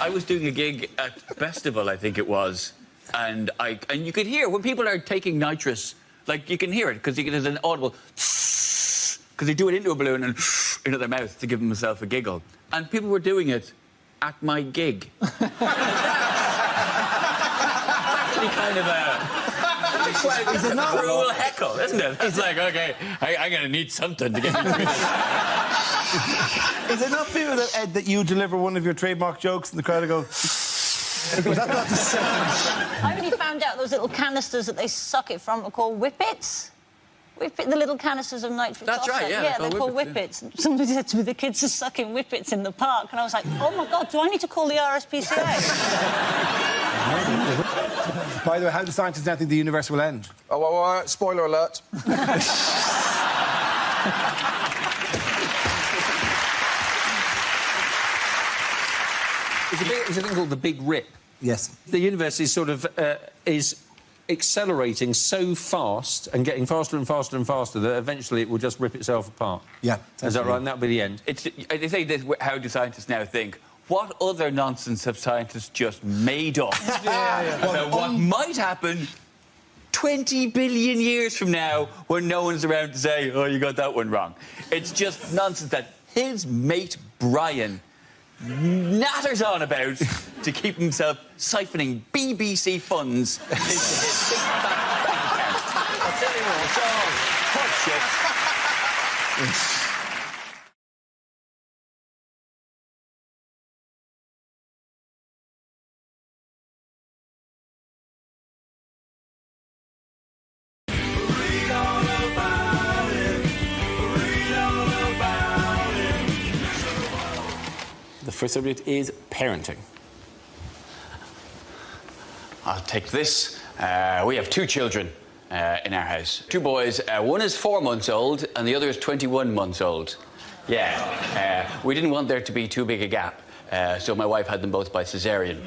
I was doing a gig at Festival, I think it was, and you could hear when people are taking nitrous, like you can hear it because there's an audible because they do it into a balloon and into their mouth to give themselves a giggle, and people were doing it at my gig. Actually, kind of it's a cruel heckle, isn't it? It's like, okay, I'm going to need something to get me through this. Is there enough people that you deliver one of your trademark jokes and the crowd will go... I only found out those little canisters that they suck it from are called whippets. The little canisters of nitrous oxide. That's right, yeah. Yeah, they're called whippets. Somebody said to me, the kids are sucking whippets in the park. And I was like, oh, my God, do I need to call the RSPCA? By the way, how do scientists now think the universe will end? Oh, spoiler alert. It's a thing called the Big Rip. Yes. The universe is sort of is accelerating so fast and getting faster and faster and faster that eventually it will just rip itself apart. Yeah. Is that right? And that'll be the end. They say this, how do scientists now think? What other nonsense have scientists just made up? About what might happen 20 billion years from now when no one's around to say, oh, you got that one wrong. It's just nonsense that his mate Brian natters on about to keep himself siphoning BBC funds into his big fat bank account. I'll tell you what, it's all hot shit. The first subject is parenting. I'll take this. We have 2 children in our house. 2 boys. One is 4 months old and the other is 21 months old. Yeah. We didn't want there to be too big a gap, so my wife had them both by cesarean.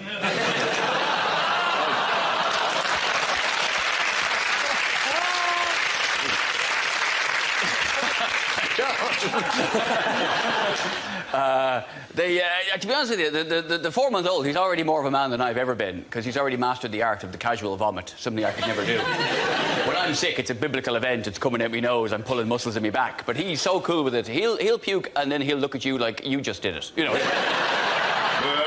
To be honest with you, the 4-month-old, he's already more of a man than I've ever been, because he's already mastered the art of the casual vomit, something I could never do. When I'm sick, it's a biblical event, it's coming out my nose, I'm pulling muscles in my back, but he's so cool with it. He'll puke, and then he'll look at you like you just did it, you know.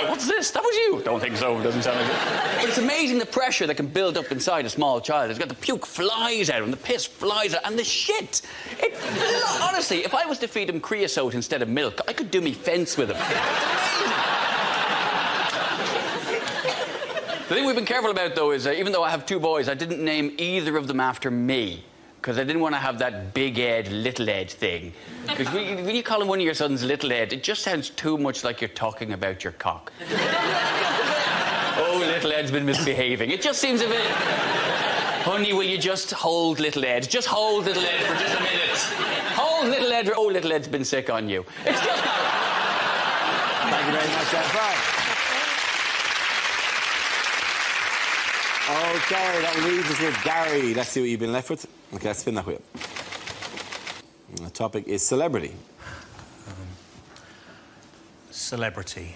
What's this? That was you? Don't think so, doesn't sound like it. But it's amazing the pressure that can build up inside a small child. It's got the puke flies out and the piss flies out and the shit. Honestly, if I was to feed him creosote instead of milk, I could do me fence with him. The thing we've been careful about, though, is even though I have 2 boys, I didn't name either of them after me. Because I didn't want to have that big Ed, little Ed thing. Because when you call him one of your sons Little Ed, it just sounds too much like you're talking about your cock. Oh, little Ed's been misbehaving. It just seems a bit... Honey, will you just hold little Ed? Just hold little Ed for just a minute. Hold little Ed. Oh, little Ed's been sick on you. It's just not... Thank you very much, Frank. OK, that leaves us with Gary. Let's see what you've been left with. OK, let's spin that wheel. The topic is celebrity. Celebrity.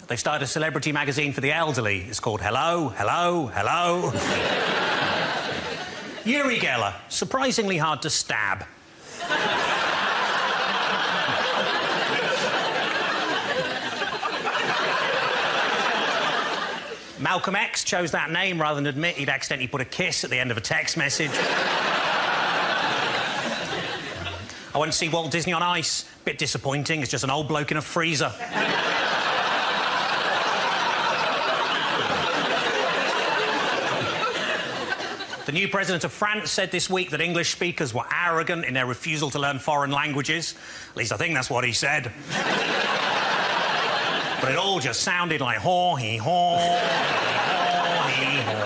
They've started a celebrity magazine for the elderly. It's called Hello, Hello, Hello. Uri Geller, surprisingly hard to stab. Malcolm X chose that name rather than admit he'd accidentally put a kiss at the end of a text message. I went to see Walt Disney on Ice. Bit disappointing. It's just an old bloke in a freezer. The new president of France said this week that English speakers were arrogant in their refusal to learn foreign languages. At least I think that's what he said. But it all just sounded like haw-hee-haw, haw-hee-haw.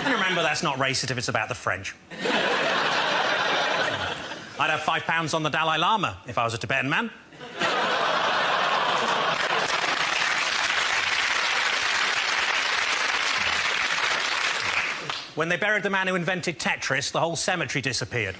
And remember, that's not racist if it's about the French. I'd have £5 on the Dalai Lama if I was a Tibetan man. When they buried the man who invented Tetris, the whole cemetery disappeared.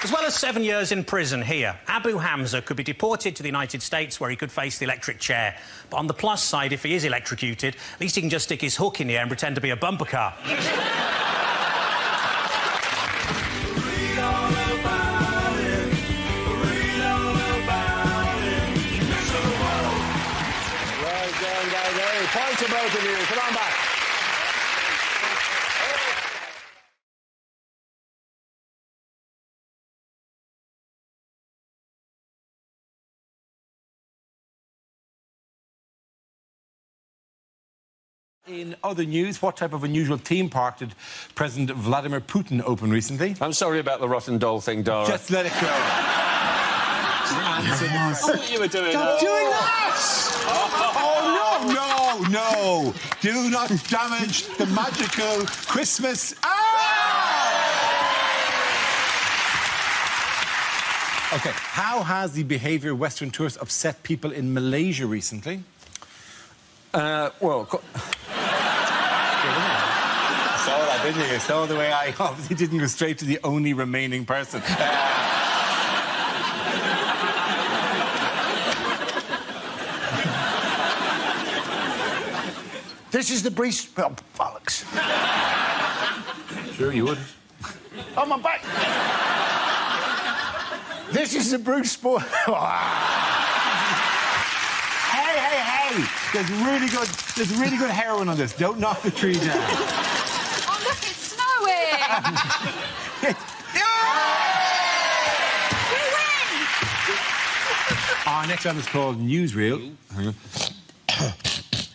As well as 7 years in prison here, Abu Hamza could be deported to the United States where he could face the electric chair. But on the plus side, if he is electrocuted, at least he can just stick his hook in the air and pretend to be a bumper car. Point to both of you. Come on back. In other news, what type of unusual theme park did President Vladimir Putin open recently? I'm sorry about the rotten doll thing, Dara. Just let it go. I thought you were doing Stop doing that! Oh, no! Do not damage the magical Christmas. OK, how has the behaviour of Western tourists upset people in Malaysia recently? Well... Saw that, didn't you? Saw the way I obviously didn't go straight to the only remaining person. This is the Bruce... Oh, bollocks. Sure, you would. On my back. This is the Bruce Sport... Hey! There's really good heroin on this. Don't knock the tree down. Oh, look, it's snowing! We win! Our next one is called Newsreel. Hang on.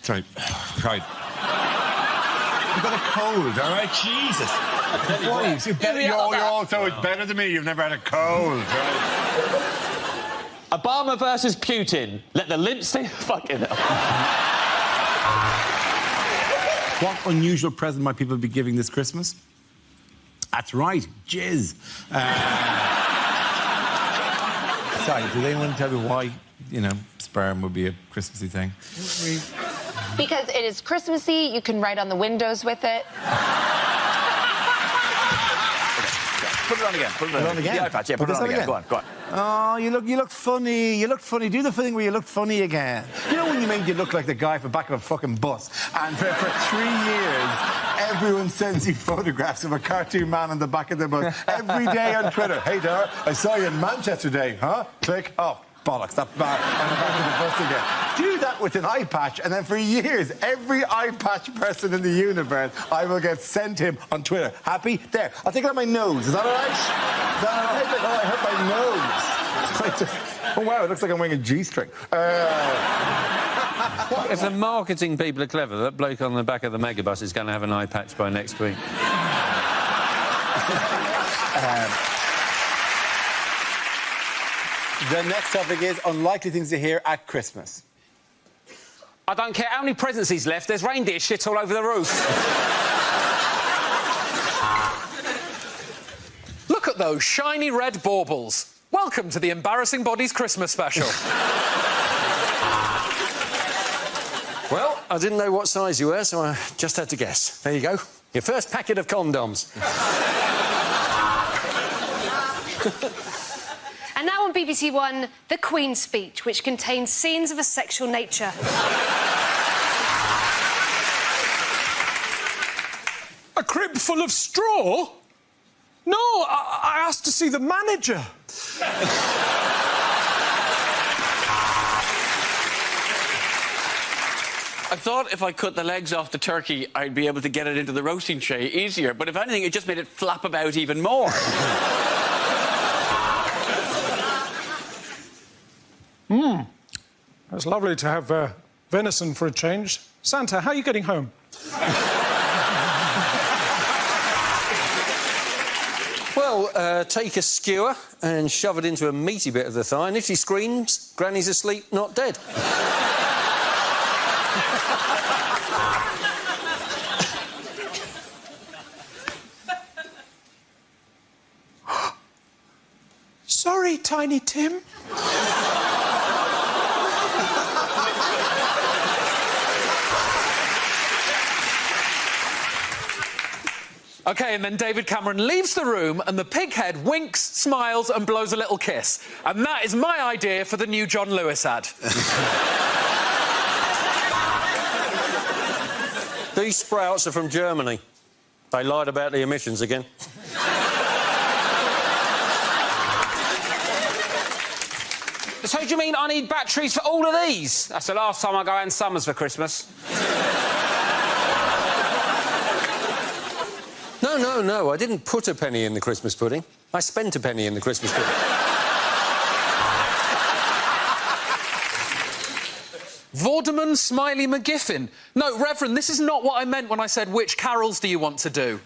Sorry. Right. You've got a cold, all right? Jesus. You're all so much better than me. You've never had a cold, right? Obama versus Putin. Let the limp say fucking hell. What unusual present might people be giving this Christmas? That's right, jizz. Sorry, did anyone tell me why, sperm would be a Christmassy thing? Because it is Christmassy, you can write on the windows with it. Put it on again. Put it on again. The iPad, yeah, put it on again. Go on. Oh, you look funny. You look funny. Do the thing where you look funny again. You know when you make you look like the guy from the back of a fucking bus, and for 3 years, everyone sends you photographs of a cartoon man on the back of the bus every day on Twitter. Hey, Dara, I saw you in Manchester today, huh? Click. Oh, bollocks, that bar on the back of the bus again. Do that with an eye patch, and then for years, every eye patch person in the universe, I will get sent him on Twitter. Happy? There. I'll take it on my nose. Is that all right? Is that all right? Oh, I hurt my nose. Oh, wow, it looks like I'm wearing a G-string. If the marketing people are clever, that bloke on the back of the megabus is going to have an eye patch by next week. The next topic is unlikely things to hear at Christmas. I don't care how many presents he's left, there's reindeer shit all over the roof. Look at those shiny red baubles. Welcome to the Embarrassing Bodies Christmas special. Well, I didn't know what size you were, so I just had to guess. There you go. Your first packet of condoms. And now on BBC One, The Queen's Speech, which contains scenes of a sexual nature. A crib full of straw? No, I asked to see the manager. I thought if I cut the legs off the turkey, I'd be able to get it into the roasting tray easier, but if anything, it just made it flap about even more. It's lovely to have venison for a change. Santa, how are you getting home? Well, take a skewer and shove it into a meaty bit of the thigh, and if she screams, Granny's asleep, not dead. Sorry, Tiny Tim. OK, and then David Cameron leaves the room and the pig head winks, smiles and blows a little kiss. And that is my idea for the new John Lewis ad. These sprouts are from Germany. They lied about the emissions again. So do you mean I need batteries for all of these? That's the last time I go Ann Summers for Christmas. No, I didn't put a penny in the Christmas pudding. I spent a penny in the Christmas pudding. Vorderman Smiley McGiffin. No, Reverend, this is not what I meant when I said which carols do you want to do?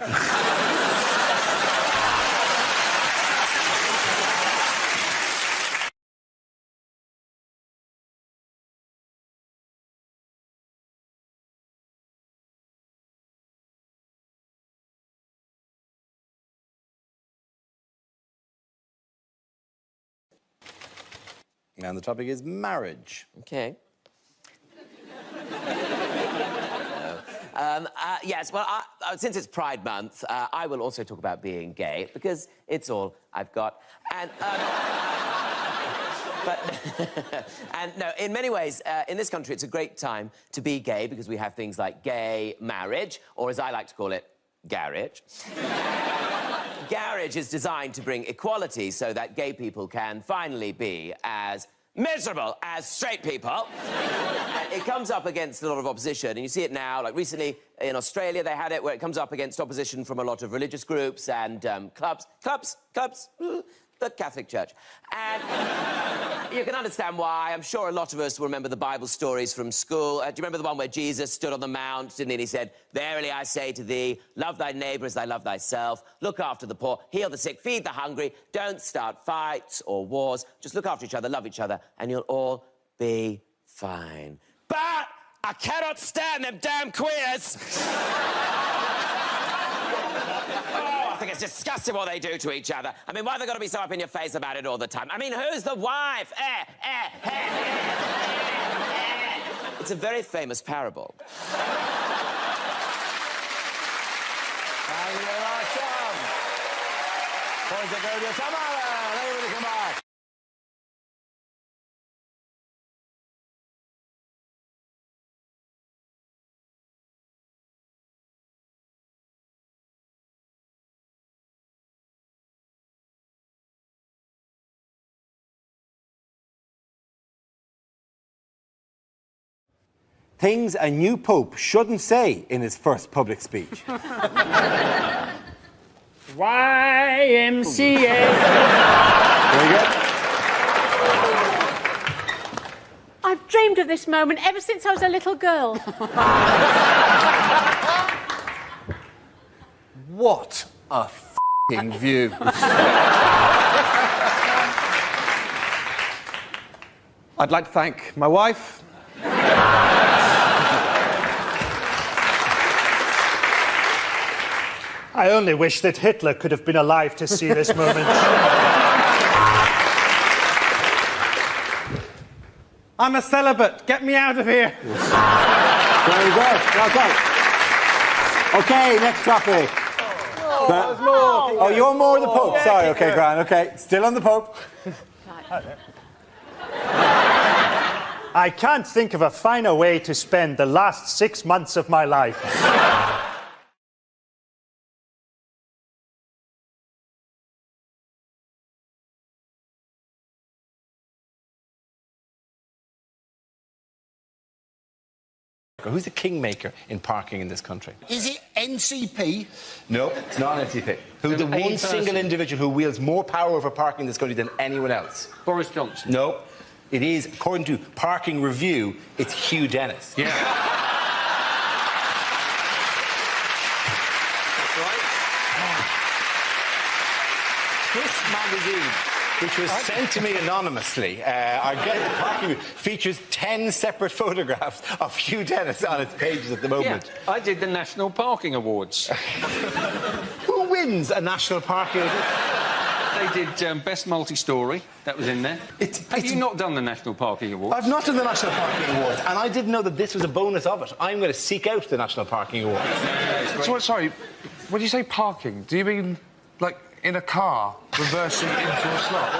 And the topic is marriage. OK. Yes, well, since it's Pride Month, I will also talk about being gay, because it's all I've got. And, and no, in many ways, in this country, it's a great time to be gay, because we have things like gay marriage, or as I like to call it, garage. Garage is designed to bring equality so that gay people can finally be as miserable as straight people. And it comes up against a lot of opposition, and you see it now, like recently in Australia they had it, where it comes up against opposition from a lot of religious groups and clubs, the Catholic Church. And you can understand why. I'm sure a lot of us will remember the Bible stories from school. Do you remember the one where Jesus stood on the mount, didn't he? And he said, "Verily I say to thee, love thy neighbour as thy love thyself. Look after the poor, heal the sick, feed the hungry. Don't start fights or wars. Just look after each other, love each other, and you'll all be fine." But I cannot stand them damn queers. I think it's disgusting what they do to each other. I mean, why have they got to be so up in your face about it all the time? I mean, who's the wife? It's a very famous parable. Things a new pope shouldn't say in his first public speech. YMCA. Very good. I've dreamed of this moment ever since I was a little girl. What a f***ing view. I'd like to thank my wife. I only wish that Hitler could have been alive to see this moment. I'm a celibate. Get me out of here. Very good. Well done. OK, next topic. Oh, you're more the Pope. Sorry, OK, Gran. OK, still on the Pope. I can't think of a finer way to spend the last 6 months of my life. Who's the kingmaker in parking in this country? Is it NCP? No, it's not an NCP. Who's the one single individual who wields more power over parking in this country than anyone else? Boris Johnson. No. It is, according to Parking Review, it's Hugh Dennis. Yeah. That's right. This magazine, which was sent to me anonymously, I get the Parking Review, features 10 separate photographs of Hugh Dennis on its pages at the moment. Yeah, I did the National Parking Awards. Who wins a National Parking Award? They did Best Multi-Story. That was in there. Have you not done the National Parking Awards? I've not done the National Parking Awards, and I didn't know that this was a bonus of it. I'm going to seek out the National Parking Awards. So, sorry, when you say parking, do you mean, like, in a car, reversing into a slot?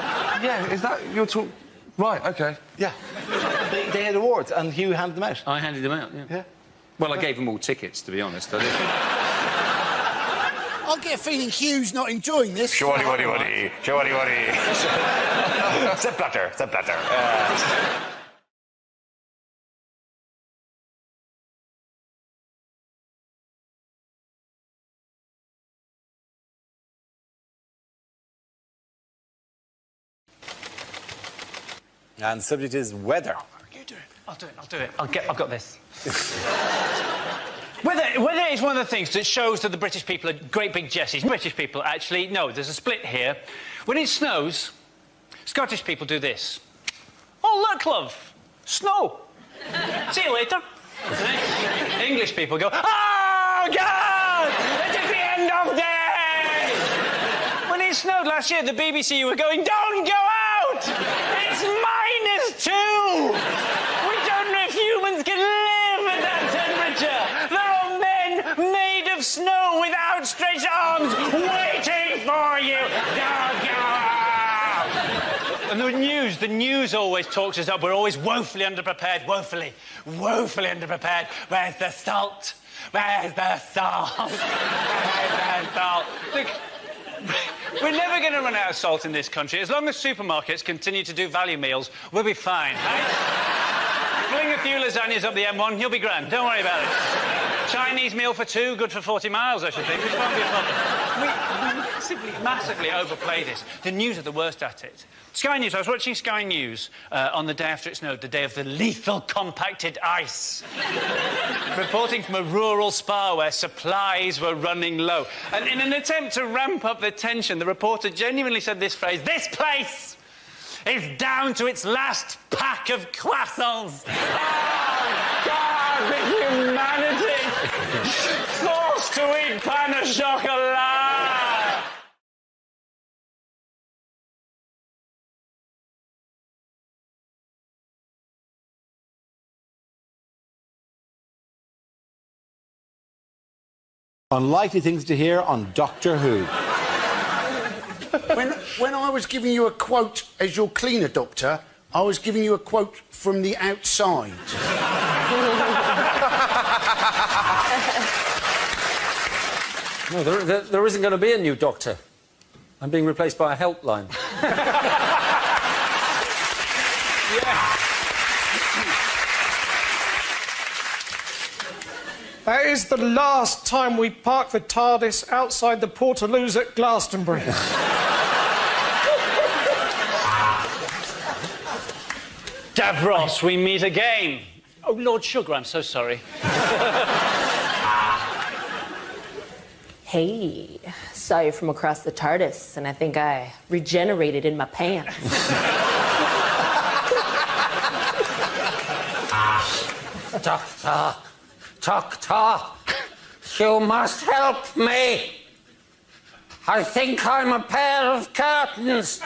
Yeah, is that your talk? Right, OK. Yeah. They had awards, and Hugh handed them out. I handed them out, yeah. Well, I gave them all tickets, to be honest. I get a feeling Hugh's not enjoying this. Shawty. Sepp Blatter. And the subject is weather. You do it. I'll do it. I've got this. Weather is one of the things that shows that the British people are great big Jessies. British people, actually, no, there's a split here. When it snows, Scottish people do this. Oh, look, love, snow. See you later. English people go, oh, God, it is the end of day. When it snowed last year, the BBC were going, don't go out. It's -2. We don't know if humans can live at that temperature. Made of snow with outstretched arms waiting for you. Go out! And the news always talks us up. We're always woefully underprepared, woefully underprepared. Where's the salt? Where's the salt? Where's the salt? Look, we're never going to run out of salt in this country. As long as supermarkets continue to do value meals, we'll be fine, right? Fling a few lasagnas up the M1, you'll be grand. Don't worry about it. Chinese meal for 2, good for 40 miles, I should think, which won't be a problem. We massively overplay this. The news are the worst at it. Sky News, I was watching Sky News on the day after it snowed, the day of the lethal compacted ice. Reporting from a rural spa where supplies were running low. And in an attempt to ramp up the tension, the reporter genuinely said this phrase, "This place is down to its last pack of croissants." Oh, God, the humanity! Forced to eat pain au chocolat! Unlikely things to hear on Doctor Who. When I was giving you a quote as your cleaner, Doctor, I was giving you a quote from the outside. No, there isn't going to be a new Doctor. I'm being replaced by a helpline. That is the last time we park the TARDIS outside the Portaloos at Glastonbury. Davros, we meet again. Oh, Lord Sugar, I'm so sorry. Hey, saw you from across the TARDIS, and I think I regenerated in my pants. Doctor, doctor, you must help me. I think I'm a pair of curtains.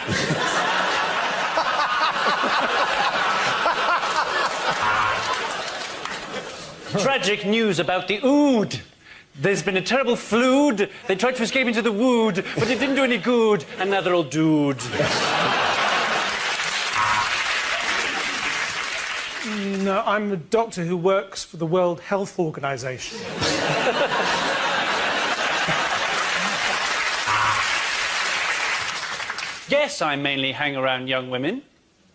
Tragic news about the ood. There's been a terrible flood. They tried to escape into the wood, but it didn't do any good, and now they're all dooed. No, I'm a doctor who works for the World Health Organization. Yes, I mainly hang around young women.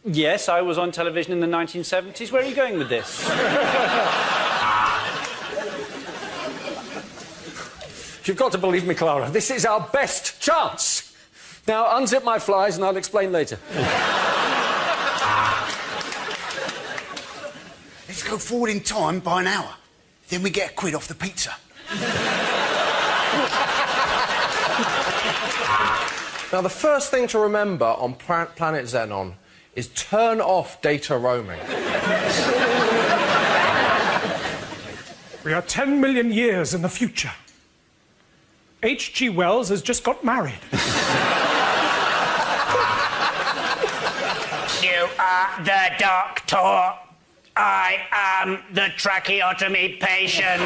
Yes, I was on television in the 1970s. Where are you going with this? You've got to believe me, Clara. This is our best chance. Now, unzip my flies and I'll explain later. Let's go forward in time by an hour. Then we get a quid off the pizza. Now, the first thing to remember on planet Xenon is turn off data roaming. We are 10 million years in the future. H.G. Wells has just got married. You are the doctor. I am the tracheotomy patient.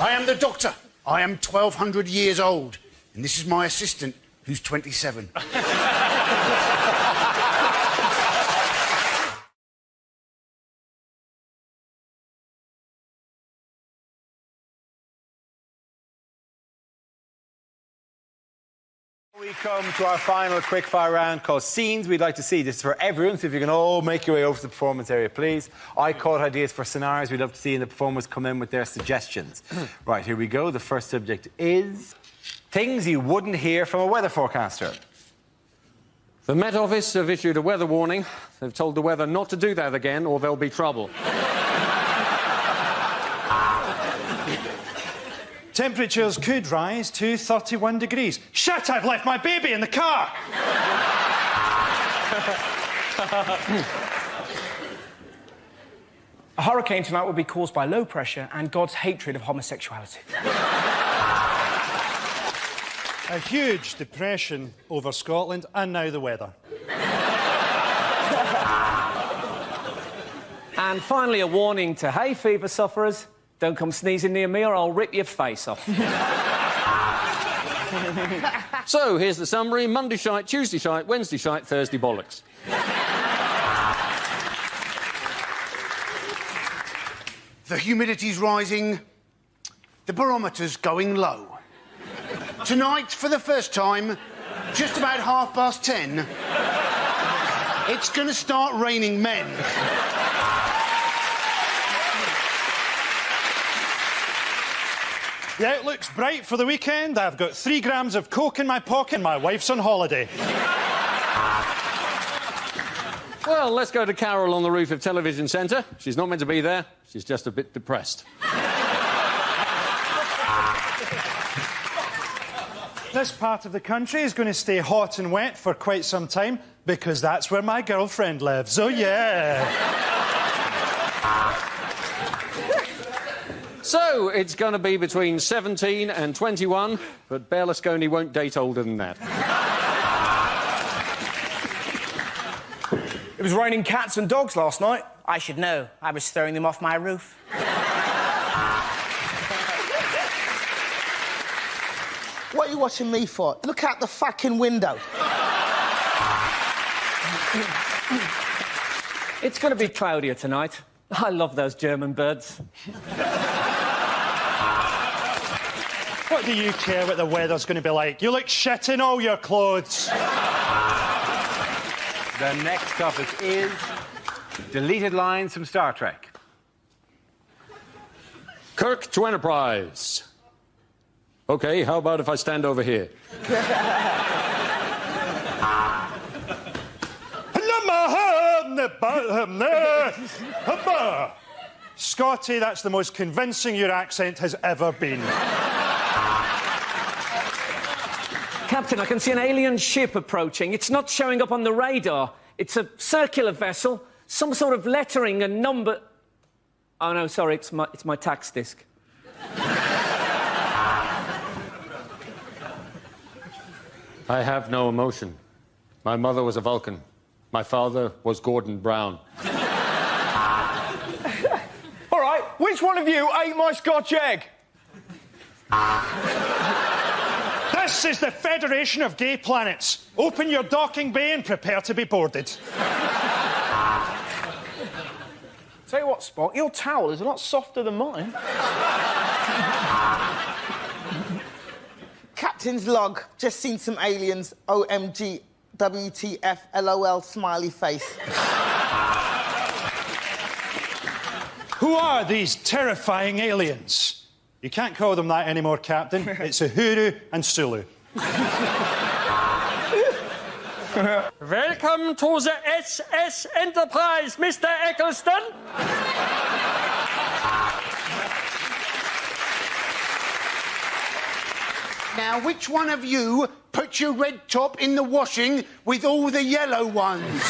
I am the doctor. I am 1,200 years old. And this is my assistant, who's 27. We come to our final quickfire round called Scenes We'd Like to See. This is for everyone, so if you can all make your way over to the performance area, please. I caught ideas for scenarios we'd love to see, and the performers come in with their suggestions. Right, here we go. The first subject is things you wouldn't hear from a weather forecaster. The Met Office have issued a weather warning. They've told the weather not to do that again, or there'll be trouble. Temperatures could rise to 31 degrees. Shit, I've left my baby in the car! A hurricane tonight will be caused by low pressure and God's hatred of homosexuality. A huge depression over Scotland, and now the weather. And finally, a warning to hay fever sufferers. Don't come sneezing near me or I'll rip your face off. So, here's the summary. Monday shite, Tuesday shite, Wednesday shite, Thursday bollocks. The humidity's rising. The barometer's going low. Tonight, for the first time, just about 10:30, it's going to start raining men. The outlook's bright for the weekend. I've got 3 grams of coke in my pocket and my wife's on holiday. Well, let's go to Carol on the roof of Television Centre. She's not meant to be there. She's just a bit depressed. This part of the country is going to stay hot and wet for quite some time because that's where my girlfriend lives. Oh, yeah. So, it's going to be between 17 and 21, but Berlusconi won't date older than that. It was raining cats and dogs last night. I should know. I was throwing them off my roof. What are you watching me for? Look out the fucking window. It's going to be cloudier tonight. I love those German birds. What do you care what the weather's going to be like? You look shit in all your clothes. The next topic is deleted lines from Star Trek. Kirk to Enterprise. OK, how about if I stand over here? Scotty, that's the most convincing your accent has ever been. Captain, I can see an alien ship approaching. It's not showing up on the radar. It's a circular vessel, some sort of lettering and number... Oh, no, sorry, it's my tax disc. I have no emotion. My mother was a Vulcan. My father was Gordon Brown. All right, which one of you ate my Scotch egg? This is the Federation of Gay Planets. Open your docking bay and prepare to be boarded. Tell you what, Spock, your towel is a lot softer than mine. Captain's log. Just seen some aliens. OMG. WTF. LOL. Smiley face. Who are these terrifying aliens? You can't call them that anymore, Captain. It's Uhuru and Sulu. Welcome to the SS Enterprise, Mr. Eccleston. Now, which one of you put your red top in the washing with all the yellow ones?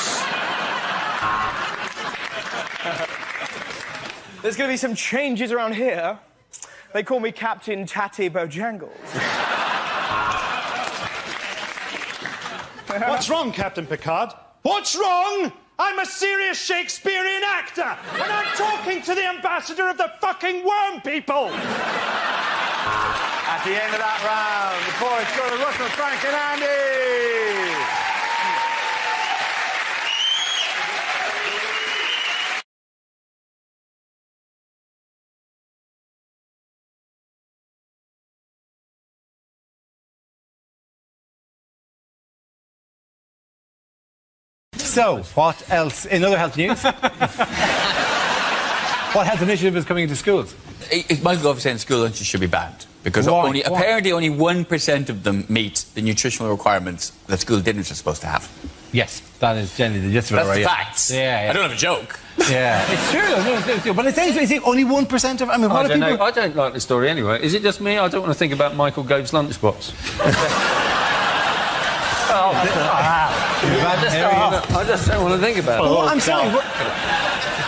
There's going to be some changes around here. They call me Captain Tatty Bojangles. What's wrong, Captain Picard? What's wrong? I'm a serious Shakespearean actor, and I'm talking to the ambassador of the fucking worm people! At the end of that round, the points go to Russell, Frank and Andy! So, what else? In other health news? What health initiative is coming into schools? Michael Gove saying school lunches should be banned because apparently only 1% of them meet the nutritional requirements that school dinners are supposed to have. Yes, that is generally the gist of it. That's the facts. Yeah. I don't have a joke. Yeah, it's true. It's true. But it's only 1% of. I mean, what I don't know. I don't like the story anyway. Is it just me? I don't want to think about Michael Gove's lunchbox. I just don't want to think about it. Well, I'm sorry.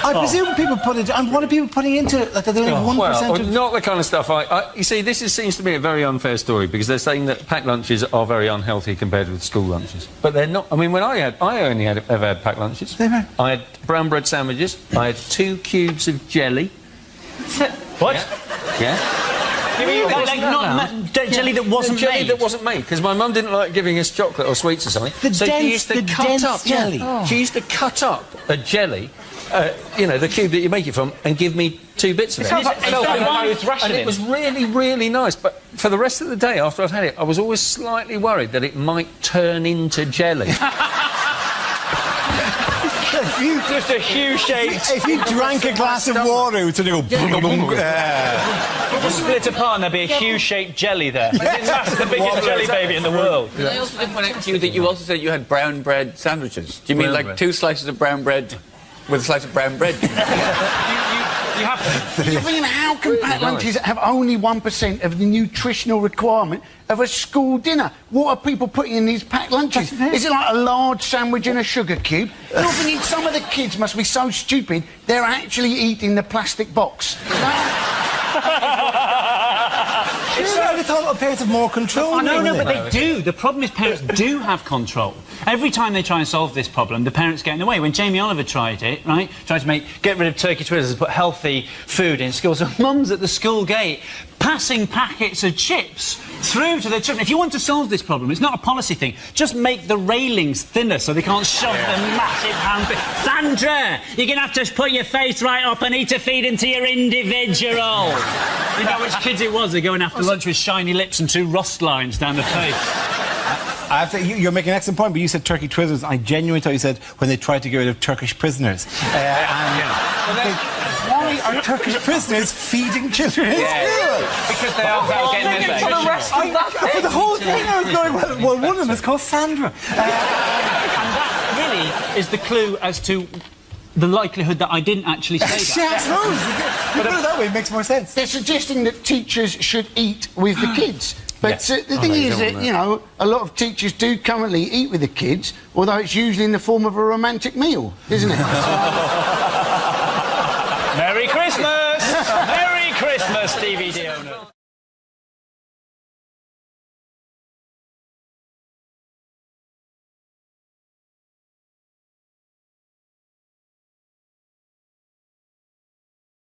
I presume people put it. What are people putting into it? Like they're only 1%. Well, not the kind of stuff. You see, this seems to me a very unfair story because they're saying that packed lunches are very unhealthy compared with school lunches, but they're not. I mean, when I only ever had packed lunches. I had brown bread sandwiches. I had 2 cubes of jelly. What? Yeah. Jelly that wasn't made? Jelly that wasn't made, because my mum didn't like giving us chocolate or sweets or something. She used to cut up jelly. She used to cut up a jelly, you know, the cube that you make it from, and give me 2 bits of it. And it was really, really nice. But for the rest of the day after I'd had it, I was always slightly worried that it might turn into jelly. Just a huge shape. If you drank a glass of water, it would go. Just split apart and there'd be a huge-shaped jelly there. That's the biggest jelly baby in the world. I also did point out to you that you also said you had brown bread sandwiches. Do you mean like 2 slices of brown bread with a slice of brown bread? You have to. I mean, how can packed lunches have only 1% of the nutritional requirement of a school dinner? What are people putting in these packed lunches? Is it like a large sandwich and a sugar cube? You're thinking some of the kids must be so stupid they're actually eating the plastic box. I thought parents have more control. No, but they do. The problem is parents do have control. Every time they try and solve this problem, the parents get in the way. When Jamie Oliver tried it, right, tried to get rid of turkey twizzlers and put healthy food in schools, so mum's at the school gate passing packets of chips through to their children. If you want to solve this problem, it's not a policy thing. Just make the railings thinner so they can't shove the massive hand. Sandra, you're going to have to put your face right up and eat a feed into your individual. You know which kids it was? They're going after lunch with shiny lips and 2 rust lines down the face. I have to, you're making an excellent point, but you said turkey twizzlers. I genuinely thought you said when they tried to get rid of Turkish prisoners. Why are Turkish prisoners feeding children in school? Because they are getting their for the rest of that for the whole thing, I was going, well, one of them is called Sandra. And that really is the clue as to the likelihood that I didn't actually say that. Yeah, I suppose. You put it that way, it makes more sense. They're suggesting that teachers should eat with the kids. But the thing is that, you know, a lot of teachers do currently eat with the kids, although it's usually in the form of a romantic meal, isn't it? Merry Christmas! Merry Christmas, DVD owner.